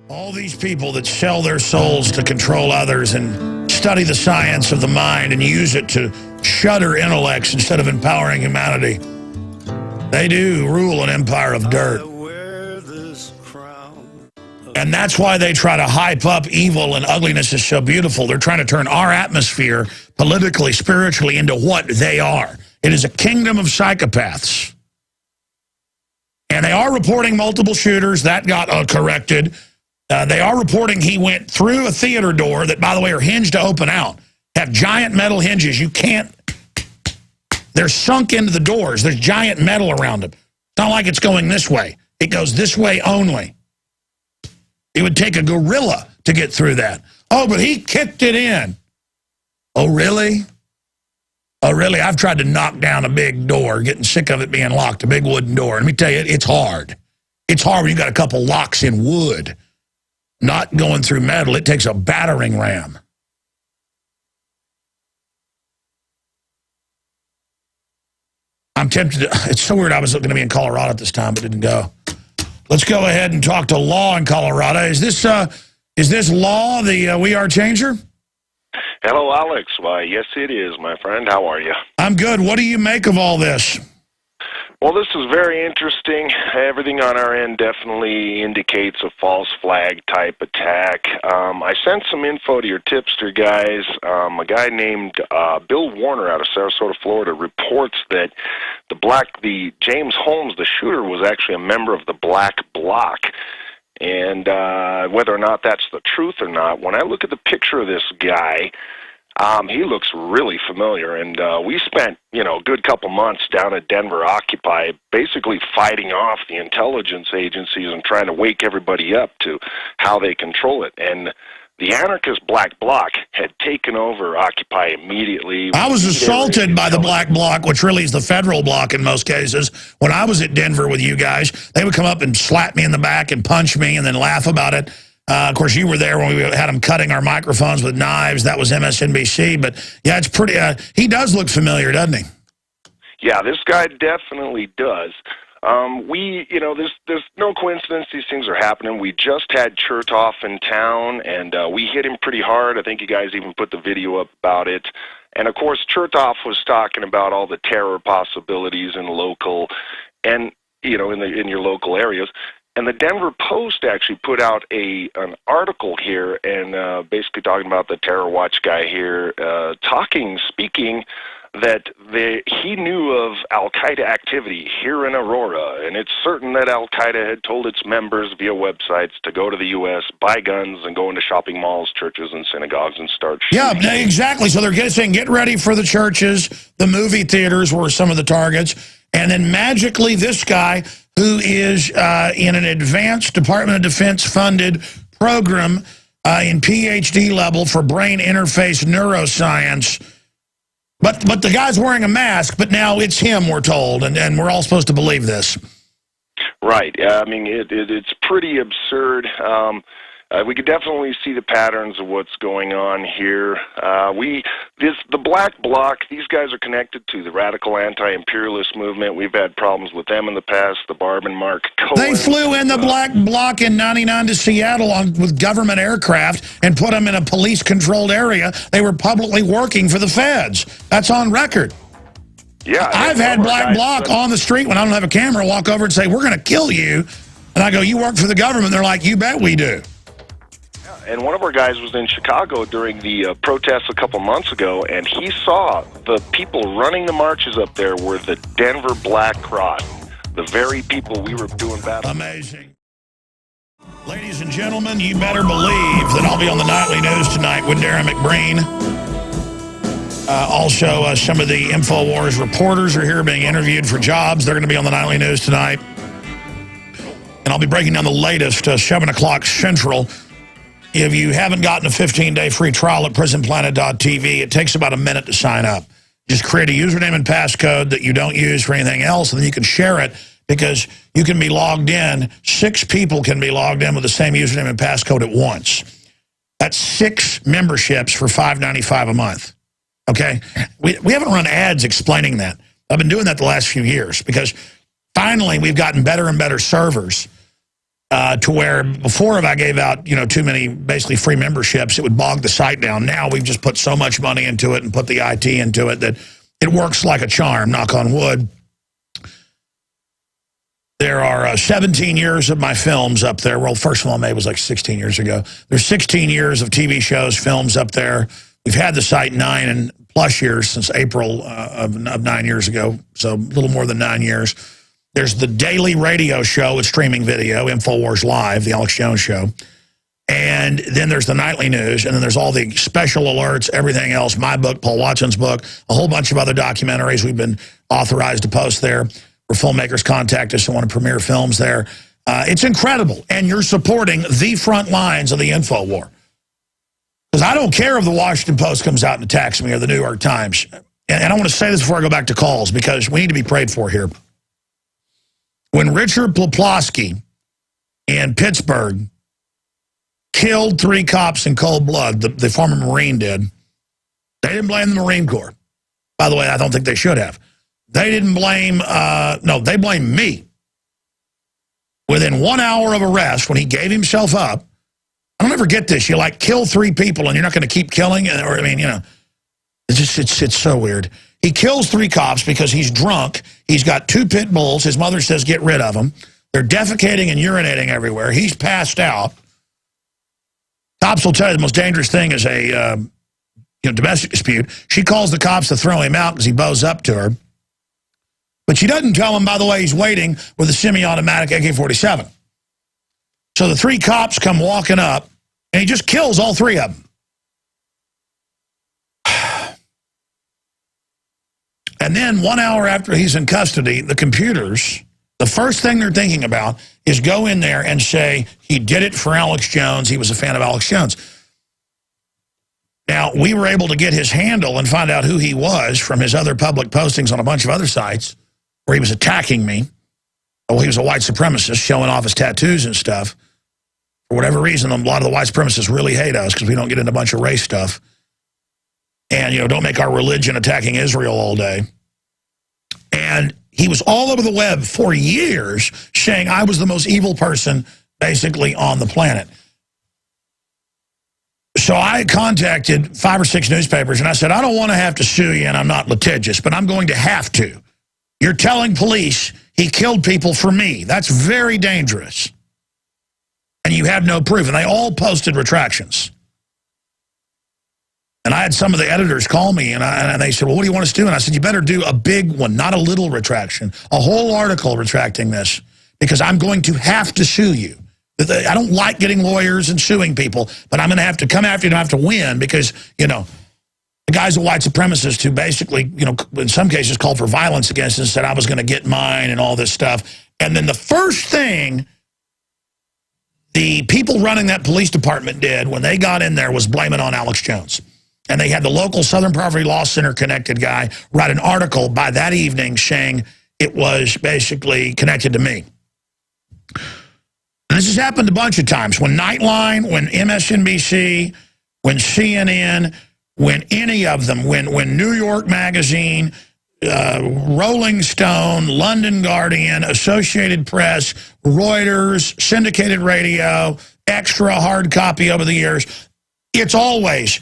All these people that sell their souls to control others and study the science of the mind and use it to shudder intellects instead of empowering humanity. They do rule an empire of dirt. And that's why they try to hype up evil and ugliness is so beautiful. They're trying to turn our atmosphere politically, spiritually into what they are. It is a kingdom of psychopaths. And they are reporting multiple shooters. That got corrected. They are reporting he went through a theater door that, by the way, are hinged to open out. Have giant metal hinges. You can't. They're sunk into the doors. There's giant metal around them. It's not like it's going this way. It goes this way only. It would take a gorilla to get through that. Oh, but he kicked it in. Oh, really? Oh, really? I've tried to knock down a big door, getting sick of it being locked, a big wooden door. Let me tell you, it's hard. It's hard when you got a couple locks in wood. not going through metal. It takes a battering ram. I'm tempted to, it's so weird I was going to be in Colorado at this time, but didn't go. Let's go ahead and talk to Law in Colorado. Is this Law the We Are Changer? Hello, Alex. Why, yes, it is, my friend. How are you? I'm good. What do you make of all this? Well, this is very interesting. Everything on our end definitely indicates a false flag type attack. I sent some info to your tipster guys. A guy named Bill Warner out of Sarasota, Florida, reports that the James Holmes, the shooter, was actually a member of the Black Bloc. And whether or not that's the truth or not, when I look at the picture of this guy, he looks really familiar, and we spent, a good couple months down at Denver Occupy basically fighting off the intelligence agencies and trying to wake everybody up to how they control it. And the anarchist Black Bloc had taken over Occupy immediately. I was assaulted by the Black Bloc, which really is the federal bloc in most cases. When I was at Denver with you guys, they would come up and slap me in the back and punch me and then laugh about it. Of course, you were there when we had them cutting our microphones with knives. That was MSNBC. But, yeah, it's pretty he does look familiar, doesn't he? Yeah, this guy definitely does. There's no coincidence these things are happening. We just had Chertoff in town, and we hit him pretty hard. I think you guys even put the video up about it. And, of course, Chertoff was talking about all the terror possibilities in local and, in your local areas. And the Denver Post actually put out an article here and basically talking about the Terror Watch guy here, speaking that he knew of Al-Qaeda activity here in Aurora, and it's certain that Al-Qaeda had told its members via websites to go to the U.S., buy guns, and go into shopping malls, churches, and synagogues and start shooting. Yeah, exactly. So they're saying get ready for the churches, the movie theaters were some of the targets, and then magically this guy who is in an advanced Department of Defense funded program in PhD level for brain interface neuroscience. But the guy's wearing a mask, but now it's him, we're told, and we're all supposed to believe this. Right. I mean, it's pretty absurd. We could definitely see the patterns of what's going on here. The Black Bloc, these guys are connected to the radical anti-imperialist movement. We've had problems with them in the past, the Barb and Mark Cohen. They flew in the Black Bloc in '99 to Seattle with government aircraft and put them in a police-controlled area. They were publicly working for the feds. That's on record. Yeah, I've had Black Bloc on the street when I don't have a camera walk over and say, we're going to kill you. And I go, you work for the government? They're like, you bet we do. And one of our guys was in Chicago during the protests a couple months ago, and he saw the people running the marches up there were the Denver Black Cross, the very people we were doing battle. Amazing. Ladies and gentlemen, you better believe that I'll be on the nightly news tonight with Darren McBreen. Also, some of the InfoWars reporters are here being interviewed for jobs. They're going to be on the nightly news tonight. And I'll be breaking down the latest 7 o'clock Central. If you haven't gotten a 15-day free trial at prisonplanet.tv, it takes about a minute to sign up. Just create a username and passcode that you don't use for anything else, and then you can share it because you can be logged in. 6 people can be logged in with the same username and passcode at once. That's 6 memberships for $5.95 a month. Okay? We haven't run ads explaining that. I've been doing that the last few years because finally we've gotten better and better servers. To where before if I gave out, too many basically free memberships, it would bog the site down. Now we've just put so much money into it and put the IT into it that it works like a charm, knock on wood. There are 17 years of my films up there. Well, first film I made was like 16 years ago. There's 16 years of TV shows, films up there. We've had the site 9 and plus years since April of 9 years ago, so a little more than 9 years. There's the daily radio show with streaming video, InfoWars Live, the Alex Jones Show. And then there's the nightly news, and then there's all the special alerts, everything else, my book, Paul Watson's book, a whole bunch of other documentaries we've been authorized to post there where filmmakers contact us and want to premiere films there. It's incredible, and you're supporting the front lines of the InfoWar. Because I don't care if the Washington Post comes out and attacks me or the New York Times. And I want to say this before I go back to calls because we need to be prayed for here. When Richard Poplawski in Pittsburgh killed 3 cops in cold blood. The former Marine did. They didn't blame the Marine Corps. By the way, I don't think they should have. They didn't blame, no, they blamed me. Within 1 hour of arrest, when he gave himself up, I don't ever get this. You like kill 3 people and you're not going to keep killing? Or, I mean, you know, it's so weird. He kills 3 cops because he's drunk. He's got 2 pit bulls. His mother says get rid of them. They're defecating and urinating everywhere. He's passed out. Cops will tell you the most dangerous thing is a domestic dispute. She calls the cops to throw him out because he bows up to her. But she doesn't tell him, by the way, he's waiting with a semi-automatic AK-47. So the 3 cops come walking up, and he just kills all 3 of them. And then 1 hour after he's in custody, the computers, the first thing they're thinking about is go in there and say, he did it for Alex Jones. He was a fan of Alex Jones. Now, we were able to get his handle and find out who he was from his other public postings on a bunch of other sites where he was attacking me. Oh, he was a white supremacist showing off his tattoos and stuff. For whatever reason, a lot of the white supremacists really hate us because we don't get into a bunch of race stuff. And, you know, don't make our religion attacking Israel all day. And he was all over the web for years saying I was the most evil person basically on the planet. So I contacted 5 or 6 newspapers and I said, I don't want to have to sue you and I'm not litigious, but I'm going to have to. You're telling police he killed people for me. That's very dangerous. And you have no proof. And they all posted retractions. And I had some of the editors call me, and they said, well, what do you want us to do? And I said, you better do a big one, not a little retraction, a whole article retracting this, because I'm going to have to sue you. I don't like getting lawyers and suing people, but I'm going to have to come after you and I have to win because, you know, the guy's a white supremacist who basically, you know, in some cases called for violence against us and said I was going to get mine and all this stuff. And then the first thing the people running that police department did when they got in there was blame it on Alex Jones. And they had the local Southern Poverty Law Center connected guy write an article by that evening saying it was basically connected to me. And this has happened a bunch of times. When Nightline, when MSNBC, when CNN, when any of them, when New York Magazine, Rolling Stone, London Guardian, Associated Press, Reuters, syndicated radio, extra hard copy over the years, it's always,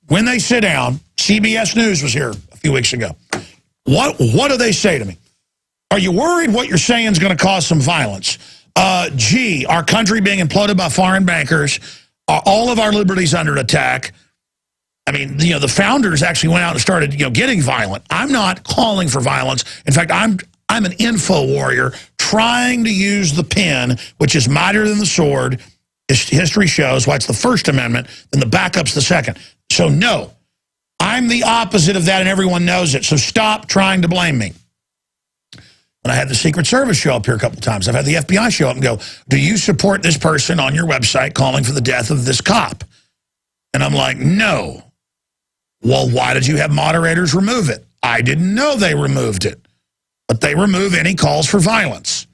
when they sit down, CBS News was here a few weeks ago. What do they say to me? Are you worried what you're saying is going to cause some violence? Gee, our country being imploded by foreign bankers, are all of our liberties under attack? I mean, you know, the founders actually went out and started, you know, getting violent. I'm not calling for violence. In fact, I'm an info warrior trying to use the pen, which is mightier than the sword. History shows why it's the First Amendment, and the backup's the second. So no, I'm the opposite of that, and everyone knows it. So stop trying to blame me. And I had the Secret Service show up here a couple of times. I've had the FBI show up and go, do you support this person on your website calling for the death of this cop? And I'm like, no. Well, why did you have moderators remove it? I didn't know they removed it. But they remove any calls for violence.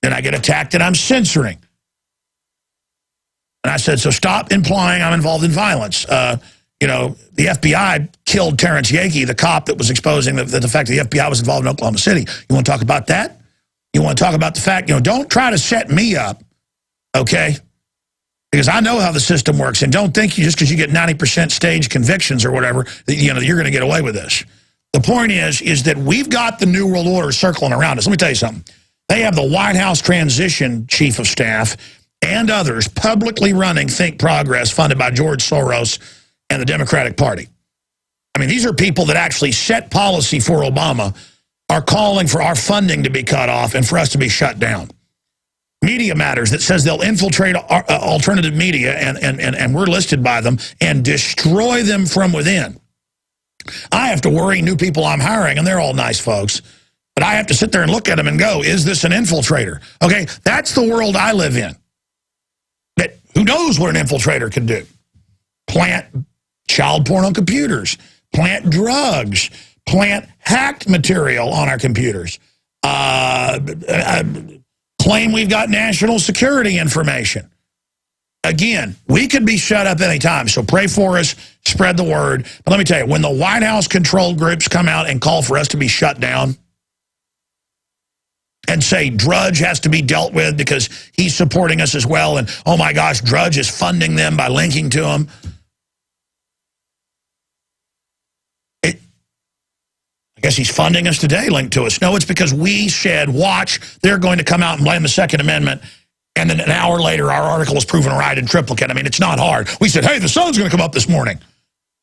Then I get attacked and I'm censoring. And I said, so stop implying I'm involved in violence. You know, the FBI killed Terrence Yakey, the cop that was exposing the fact that the FBI was involved in Oklahoma City. You want to talk about that? You want to talk about the fact, you know, don't try to set me up, okay? Because I know how the system works, and don't think you just because you get 90% stage convictions or whatever, that, you know, you're going to get away with this. The point is that we've got the New World Order circling around us. Let me tell you something. They have the White House transition chief of staff and others publicly running Think Progress, funded by George Soros and the Democratic Party. I mean, these are people that actually set policy for Obama, are calling for our funding to be cut off and for us to be shut down. Media Matters that says they'll infiltrate alternative media, and we're listed by them, and destroy them from within. I have to worry new people I'm hiring, and they're all nice folks, but I have to sit there and look at them and go, is this an infiltrator? Okay, that's the world I live in. But who knows what an infiltrator can do? Plant child porn on computers, plant drugs, plant hacked material on our computers, claim we've got national security information. Again, we could be shut up any time, so pray for us, spread the word. But let me tell you, when the White House-controlled groups come out and call for us to be shut down and say Drudge has to be dealt with because he's supporting us as well, and, oh my gosh, Drudge is funding them by linking to them. I guess he's funding us today, linked to us. No, it's because we said, watch, they're going to come out and blame the Second Amendment. And then an hour later, our article was proven right in triplicate. I mean, it's not hard. We said, hey, the sun's going to come up this morning.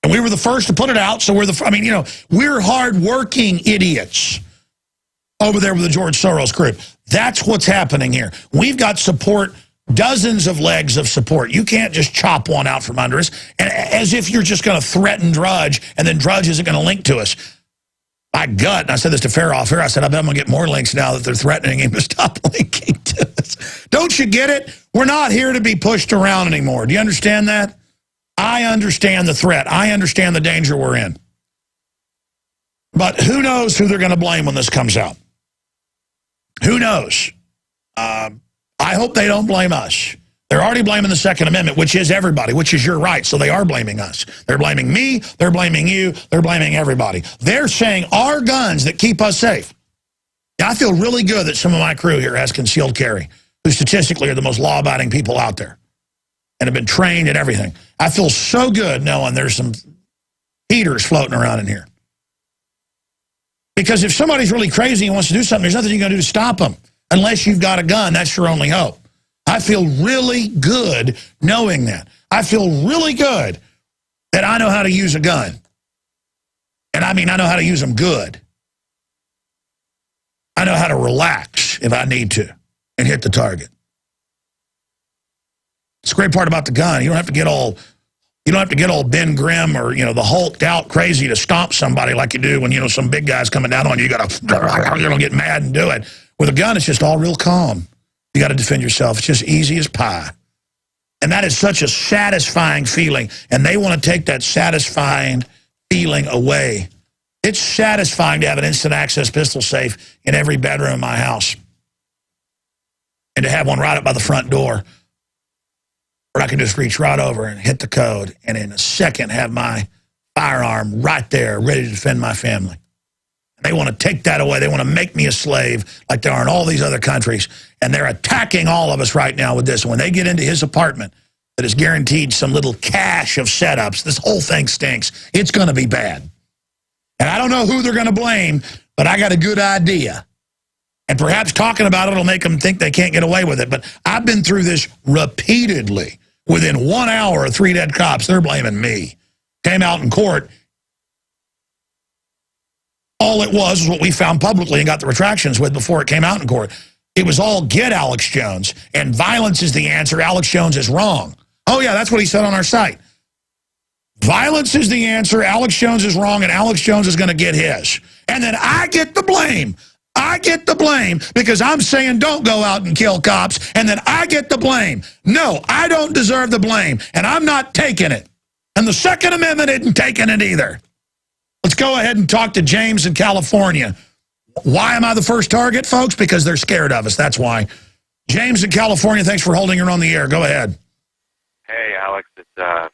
And we were the first to put it out, so we're hard-working idiots over there with the George Soros group. That's what's happening here. We've got support, dozens of legs of support. You can't just chop one out from under us, and as if you're just going to threaten Drudge, and then Drudge isn't going to link to us. My gut, and I said this to Fair off here, I said, I bet I'm going to get more links now that they're threatening him to stop linking to us. Don't you get it? We're not here to be pushed around anymore. Do you understand that? I understand the threat. I understand the danger we're in. But who knows who they're going to blame when this comes out? Who knows? I hope they don't blame us. They're already blaming the Second Amendment, which is everybody, which is your right, so they are blaming us. They're blaming me, they're blaming you, they're blaming everybody. They're saying our guns that keep us safe. Now, I feel really good that some of my crew here has concealed carry, who statistically are the most law-abiding people out there and have been trained and everything. I feel so good knowing there's some heaters floating around in here. Because if somebody's really crazy and wants to do something, there's nothing you're going to do to stop them. Unless you've got a gun, that's your only hope. I feel really good knowing that. I feel really good that I know how to use a gun. And I mean, I know how to use them good. I know how to relax if I need to and hit the target. It's a great part about the gun. You don't have to get all Ben Grimm or, the hulked out crazy to stomp somebody like you do when, some big guy's coming down on you. You got to get mad and do it. With a gun, it's just all real calm. You got to defend yourself. It's just easy as pie. And that is such a satisfying feeling. And they want to take that satisfying feeling away. It's satisfying to have an instant access pistol safe in every bedroom in my house. And to have one right up by the front door where I can just reach right over and hit the code and in a second have my firearm right there ready to defend my family. They want to take that away. They want to make me a slave like they are in all these other countries. And they're attacking all of us right now with this. When they get into his apartment that is guaranteed some little cache of setups, this whole thing stinks. It's going to be bad. And I don't know who they're going to blame, but I got a good idea. And perhaps talking about it will make them think they can't get away with it. But I've been through this repeatedly. Within 1 hour of 3 dead cops, they're blaming me. Came out in court. All it was what we found publicly and got the retractions with before it came out in court. It was all get Alex Jones, and violence is the answer. Alex Jones is wrong. Oh, yeah, that's what he said on our site. Violence is the answer. Alex Jones is wrong, and Alex Jones is going to get his. And then I get the blame. I get the blame because I'm saying don't go out and kill cops, and then I get the blame. No, I don't deserve the blame, and I'm not taking it. And the Second Amendment isn't taking it either. Let's go ahead and talk to James in California. Why am I the first target, folks? Because they're scared of us. That's why. James in California, thanks for holding her on the air. Go ahead. Hey, Alex. It's a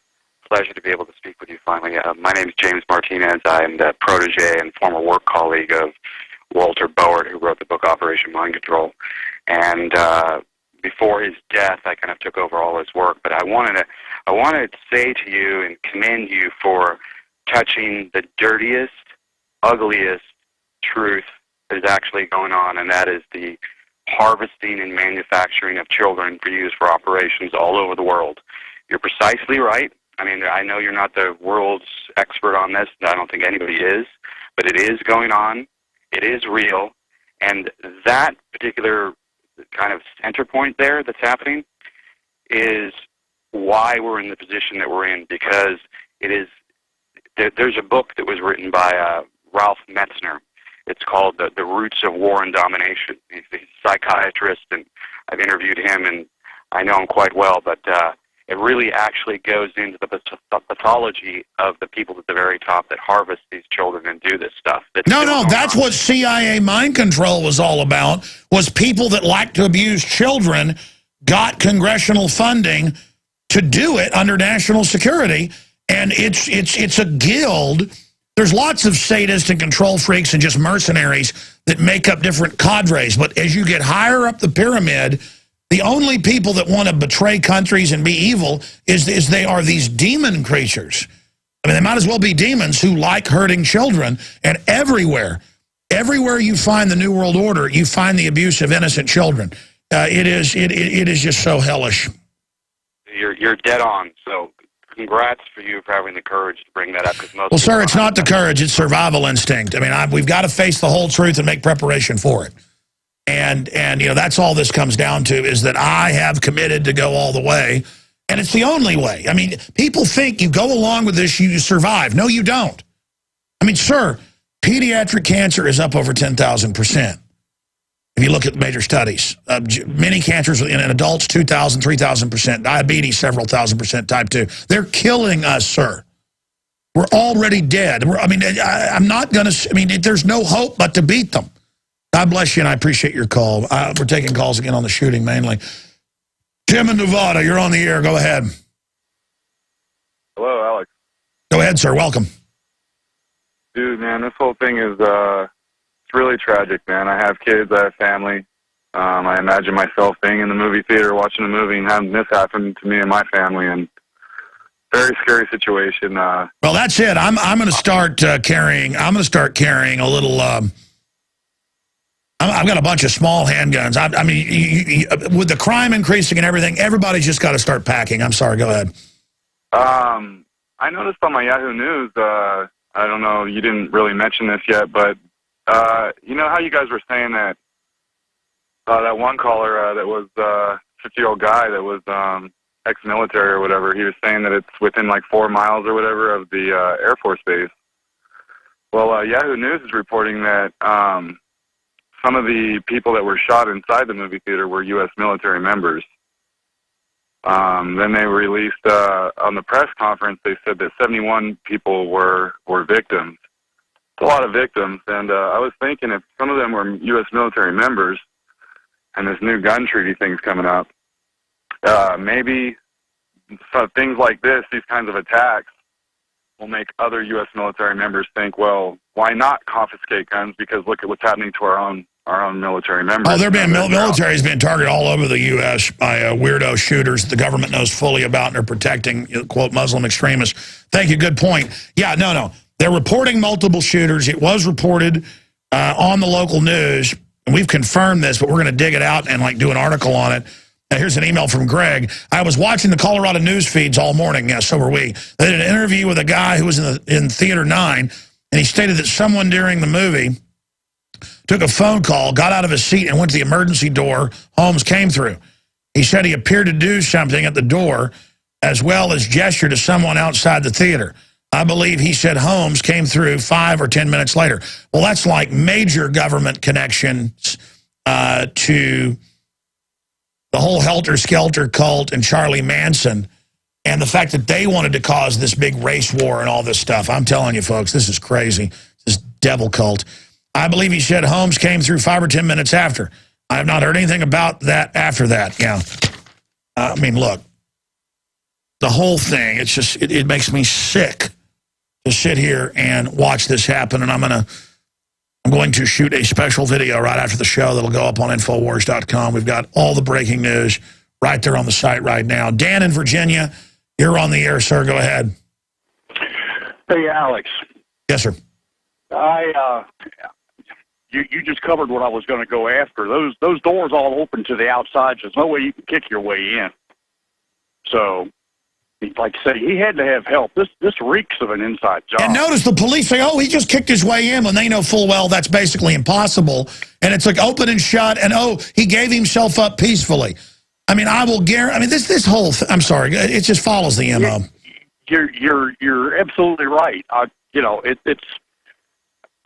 pleasure to be able to speak with you finally. My name is James Martinez. I am the protege and former work colleague of Walter Boert, who wrote the book Operation Mind Control. And before his death, I kind of took over all his work. But I wanted to say to you and commend you for touching the dirtiest, ugliest truth that is actually going on, and that is the harvesting and manufacturing of children for use for operations all over the world. You're precisely right. I mean, I know you're not the world's expert on this. I don't think anybody is, but it is going on. It is real, and that particular kind of center point there that's happening is why we're in the position that we're in, because it is. There's a book that was written by Ralph Metzner. It's called The Roots of War and Domination. He's a psychiatrist, and I've interviewed him, and I know him quite well, but it really actually goes into the pathology of the people at the very top that harvest these children and do this stuff. That's what CIA mind control was all about, was people that like to abuse children got congressional funding to do it under national security, and it's a guild. There's lots of sadists and control freaks and just mercenaries that make up different cadres, but as you get higher up the pyramid, the only people that want to betray countries and be evil is they are these demon creatures. I mean, they might as well be demons who like hurting children, and everywhere you find the New World Order, you find the abuse of innocent children. It is just so hellish. You're dead on. So congrats for you for having the courage to bring that up. Well, sir, it's not the courage; it's survival instinct. I mean, we've got to face the whole truth and make preparation for it. And you know, that's all this comes down to, is that I have committed to go all the way, and it's the only way. I mean, people think you go along with this, you survive. No, you don't. I mean, sir, pediatric cancer is up over 10,000%. If you look at major studies, many cancers in adults, 2,000, 3,000%, diabetes, several thousand%, type 2. They're killing us, sir. We're already dead. I'm not going to, there's no hope but to beat them. God bless you, and I appreciate your call. We're taking calls again on the shooting, mainly. Jim in Nevada, you're on the air. Go ahead. Hello, Alex. Go ahead, sir. Welcome. Dude, man, this whole thing is it's really tragic, man. I have kids, I have family. I imagine myself being in the movie theater watching a movie and having this happen to me and my family, and very scary situation. Well, that's it. I'm going to start carrying. I'm going to start carrying a little. I've got a bunch of small handguns. I mean, with the crime increasing and everything, everybody's just got to start packing. I'm sorry. Go ahead. I noticed on my Yahoo News. I don't know. You didn't really mention this yet, but you know how you guys were saying that that one caller that was 50-year-old guy that was ex-military or whatever. He was saying that it's within like 4 miles or whatever of the Air Force Base. Well, Yahoo News is reporting that some of the people that were shot inside the movie theater were U.S. military members. Then they released, on the press conference, they said that 71 people were victims. It's a lot of victims, and I was thinking if some of them were U.S. military members and this new gun treaty thing's coming up, maybe things like this, these kinds of attacks, will make other U.S. military members think, well, why not confiscate guns? Because look at what's happening to our own military members. Oh, they're being military's being targeted all over the U.S. by weirdo shooters that the government knows fully about, and are protecting, quote, Muslim extremists. Thank you. Good point. Yeah, no. They're reporting multiple shooters. It was reported on the local news, and we've confirmed this, but we're going to dig it out and do an article on it. Here's an email from Greg. I was watching the Colorado news feeds all morning. Yeah, so were we. They did an interview with a guy who was in Theater 9, and he stated that someone during the movie took a phone call, got out of his seat, and went to the emergency door Holmes came through. He said he appeared to do something at the door, as well as gesture to someone outside the theater. I believe he said Holmes came through 5 or 10 minutes later. Well, that's like major government connections to the whole helter-skelter cult and Charlie Manson, and the fact that they wanted to cause this big race war and all this stuff. I'm telling you, folks, this is crazy. This devil cult. I believe he said Holmes came through 5 or 10 minutes after. I have not heard anything about that after that. Yeah. I mean, look, the whole thing, it's just, it makes me sick to sit here and watch this happen. And I'm going to shoot a special video right after the show that'll go up on Infowars.com. We've got all the breaking news right there on the site right now. Dan in Virginia, you're on the air, sir. Go ahead. Hey, Alex. Yes, sir. You just covered what I was going to go after. Those doors all open to the outside. There's no way you can kick your way in. So, like I say, he had to have help. This reeks of an inside job. And notice the police say, oh, he just kicked his way in, when they know full well that's basically impossible. And it's like open and shut, and oh, he gave himself up peacefully. I mean, I will guarantee. I mean, this whole. I'm sorry, it just follows the MO. You're absolutely right. It's.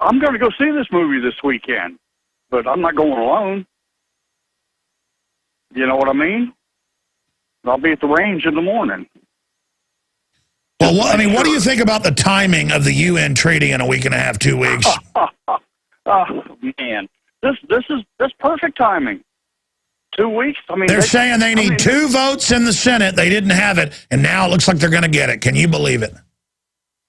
I'm going to go see this movie this weekend, but I'm not going alone. You know what I mean? I'll be at the range in the morning. Well, what do you think about the timing of the UN treaty in a week and a half, 2 weeks? Oh man, that's perfect timing. 2 weeks? I mean, they're saying they need 2 votes in the Senate. They didn't have it, and now it looks like they're going to get it. Can you believe it?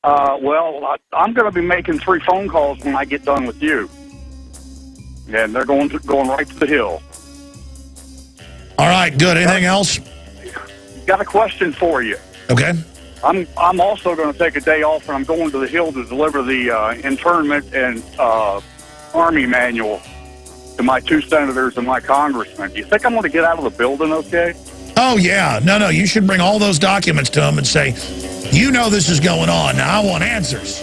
Well, I'm going to be making 3 phone calls when I get done with you. And they're going right to the Hill. All right, good. Anything else? Got a question for you. Okay. I'm also going to take a day off, and I'm going to the Hill to deliver the internment and Army manual to my 2 senators and my congressman. Do you think I'm going to get out of the building okay? Oh, yeah. No, you should bring all those documents to them and say, you know this is going on. Now, I want answers.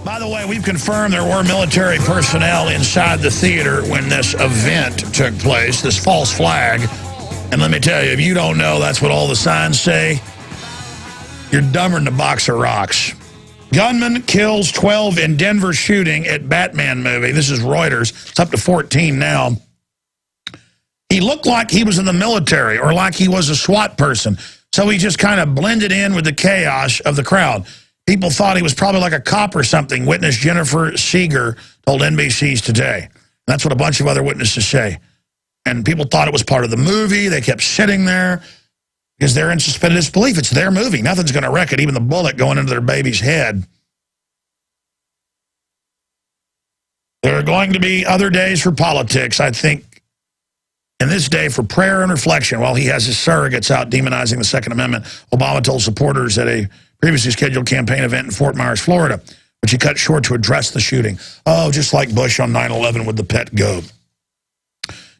By the way, we've confirmed there were military personnel inside the theater when this event took place, this false flag. And let me tell you, if you don't know that's what all the signs say, you're dumber than a box of rocks. Gunman kills 12 in Denver shooting at Batman movie. This is Reuters. It's up to 14 now. He looked like he was in the military or like he was a SWAT person. So he just kind of blended in with the chaos of the crowd. People thought he was probably like a cop or something. Witness Jennifer Seeger told NBC's Today. That's what a bunch of other witnesses say. And people thought it was part of the movie. They kept sitting there because they're in suspended disbelief. It's their movie. Nothing's going to wreck it, even the bullet going into their baby's head. There are going to be other days for politics, I think, and this day for prayer and reflection while he has his surrogates out demonizing the Second Amendment. Obama told supporters at a previously scheduled campaign event in Fort Myers, Florida, which he cut short to address the shooting. Oh, just like Bush on 9/11 with the pet goat.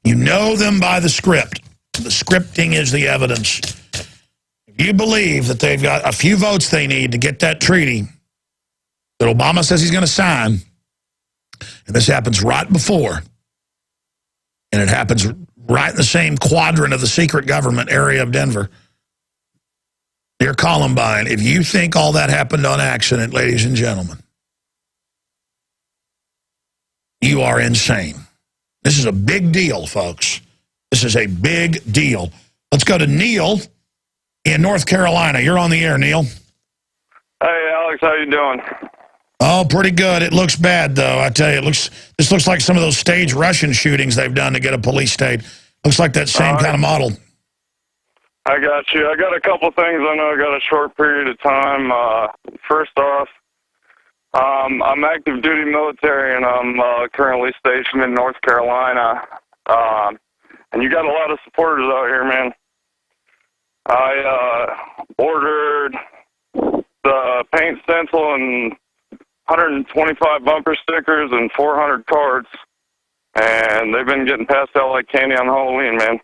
You know them by the script. The scripting is the evidence. If you believe that they've got a few votes they need to get that treaty that Obama says he's going to sign, and this happens right before, and it happens right in the same quadrant of the secret government area of Denver. Dear Columbine, if you think all that happened on accident, ladies and gentlemen, you are insane. This is a big deal, folks. This is a big deal. Let's go to Neil in North Carolina. You're on the air, Neil. Hey, Alex, how you doing? Oh, pretty good. It looks bad, though. I tell you, this looks like some of those staged Russian shootings they've done to get a police state. Looks like that same kind of model. I got you. I got a couple things. I know I got a short period of time. First off, I'm active duty military, and I'm currently stationed in North Carolina. And you got a lot of supporters out here, man. I ordered the paint stencil and 125 bumper stickers and 400 cards, and they've been getting passed out like candy on Halloween, man.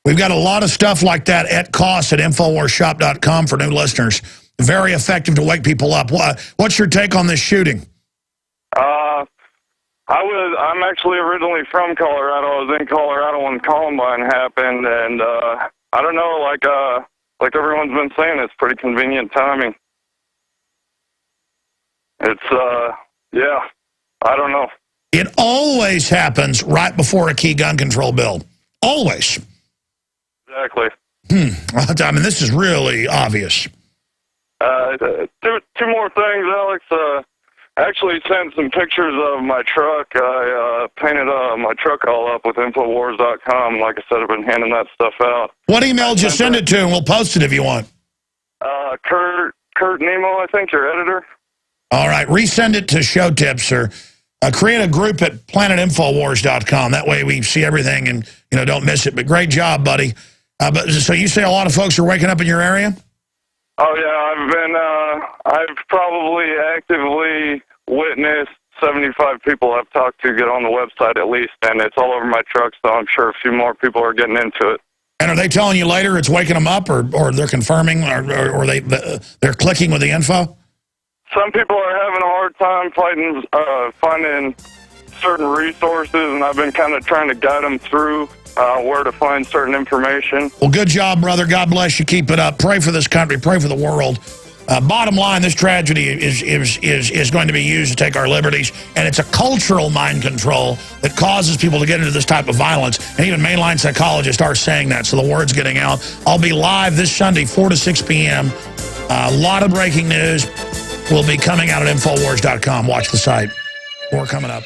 We've got a lot of stuff like that at cost at InfoWarsShop.com for new listeners. Very effective to wake people up. What's your take on this shooting? I'm actually originally from Colorado. I was in Colorado when Columbine happened, and I don't know, like everyone's been saying, it's pretty convenient timing. It's yeah, I don't know. It always happens right before a key gun control bill. Always. Exactly. I mean, this is really obvious. Two more things, Alex. I actually sent some pictures of my truck. I painted my truck all up with Infowars.com. Like I said, I've been handing that stuff out. What email did you send it to, and we'll post it if you want? Kurt Nemo, I think, your editor. All right, resend it to Show Tips or create a group at planetinfowars.com. That way we see everything and don't miss it. But great job, buddy. So you say a lot of folks are waking up in your area? Oh yeah, I've probably actively witnessed 75 people I've talked to get on the website at least, and it's all over my truck. So I'm sure a few more people are getting into it. And are they telling you later it's waking them up, or they're confirming, or they're clicking with the info? Some people are having a hard time finding certain resources, and I've been kind of trying to guide them through where to find certain information. Well, good job, brother. God bless you. Keep it up. Pray for this country. Pray for the world. Bottom line, this tragedy is going to be used to take our liberties, and it's a cultural mind control that causes people to get into this type of violence. And even mainline psychologists are saying that, so the word's getting out. I'll be live this Sunday, 4 to 6 p.m. A lot of breaking news will be coming out at Infowars.com. Watch the site. More coming up.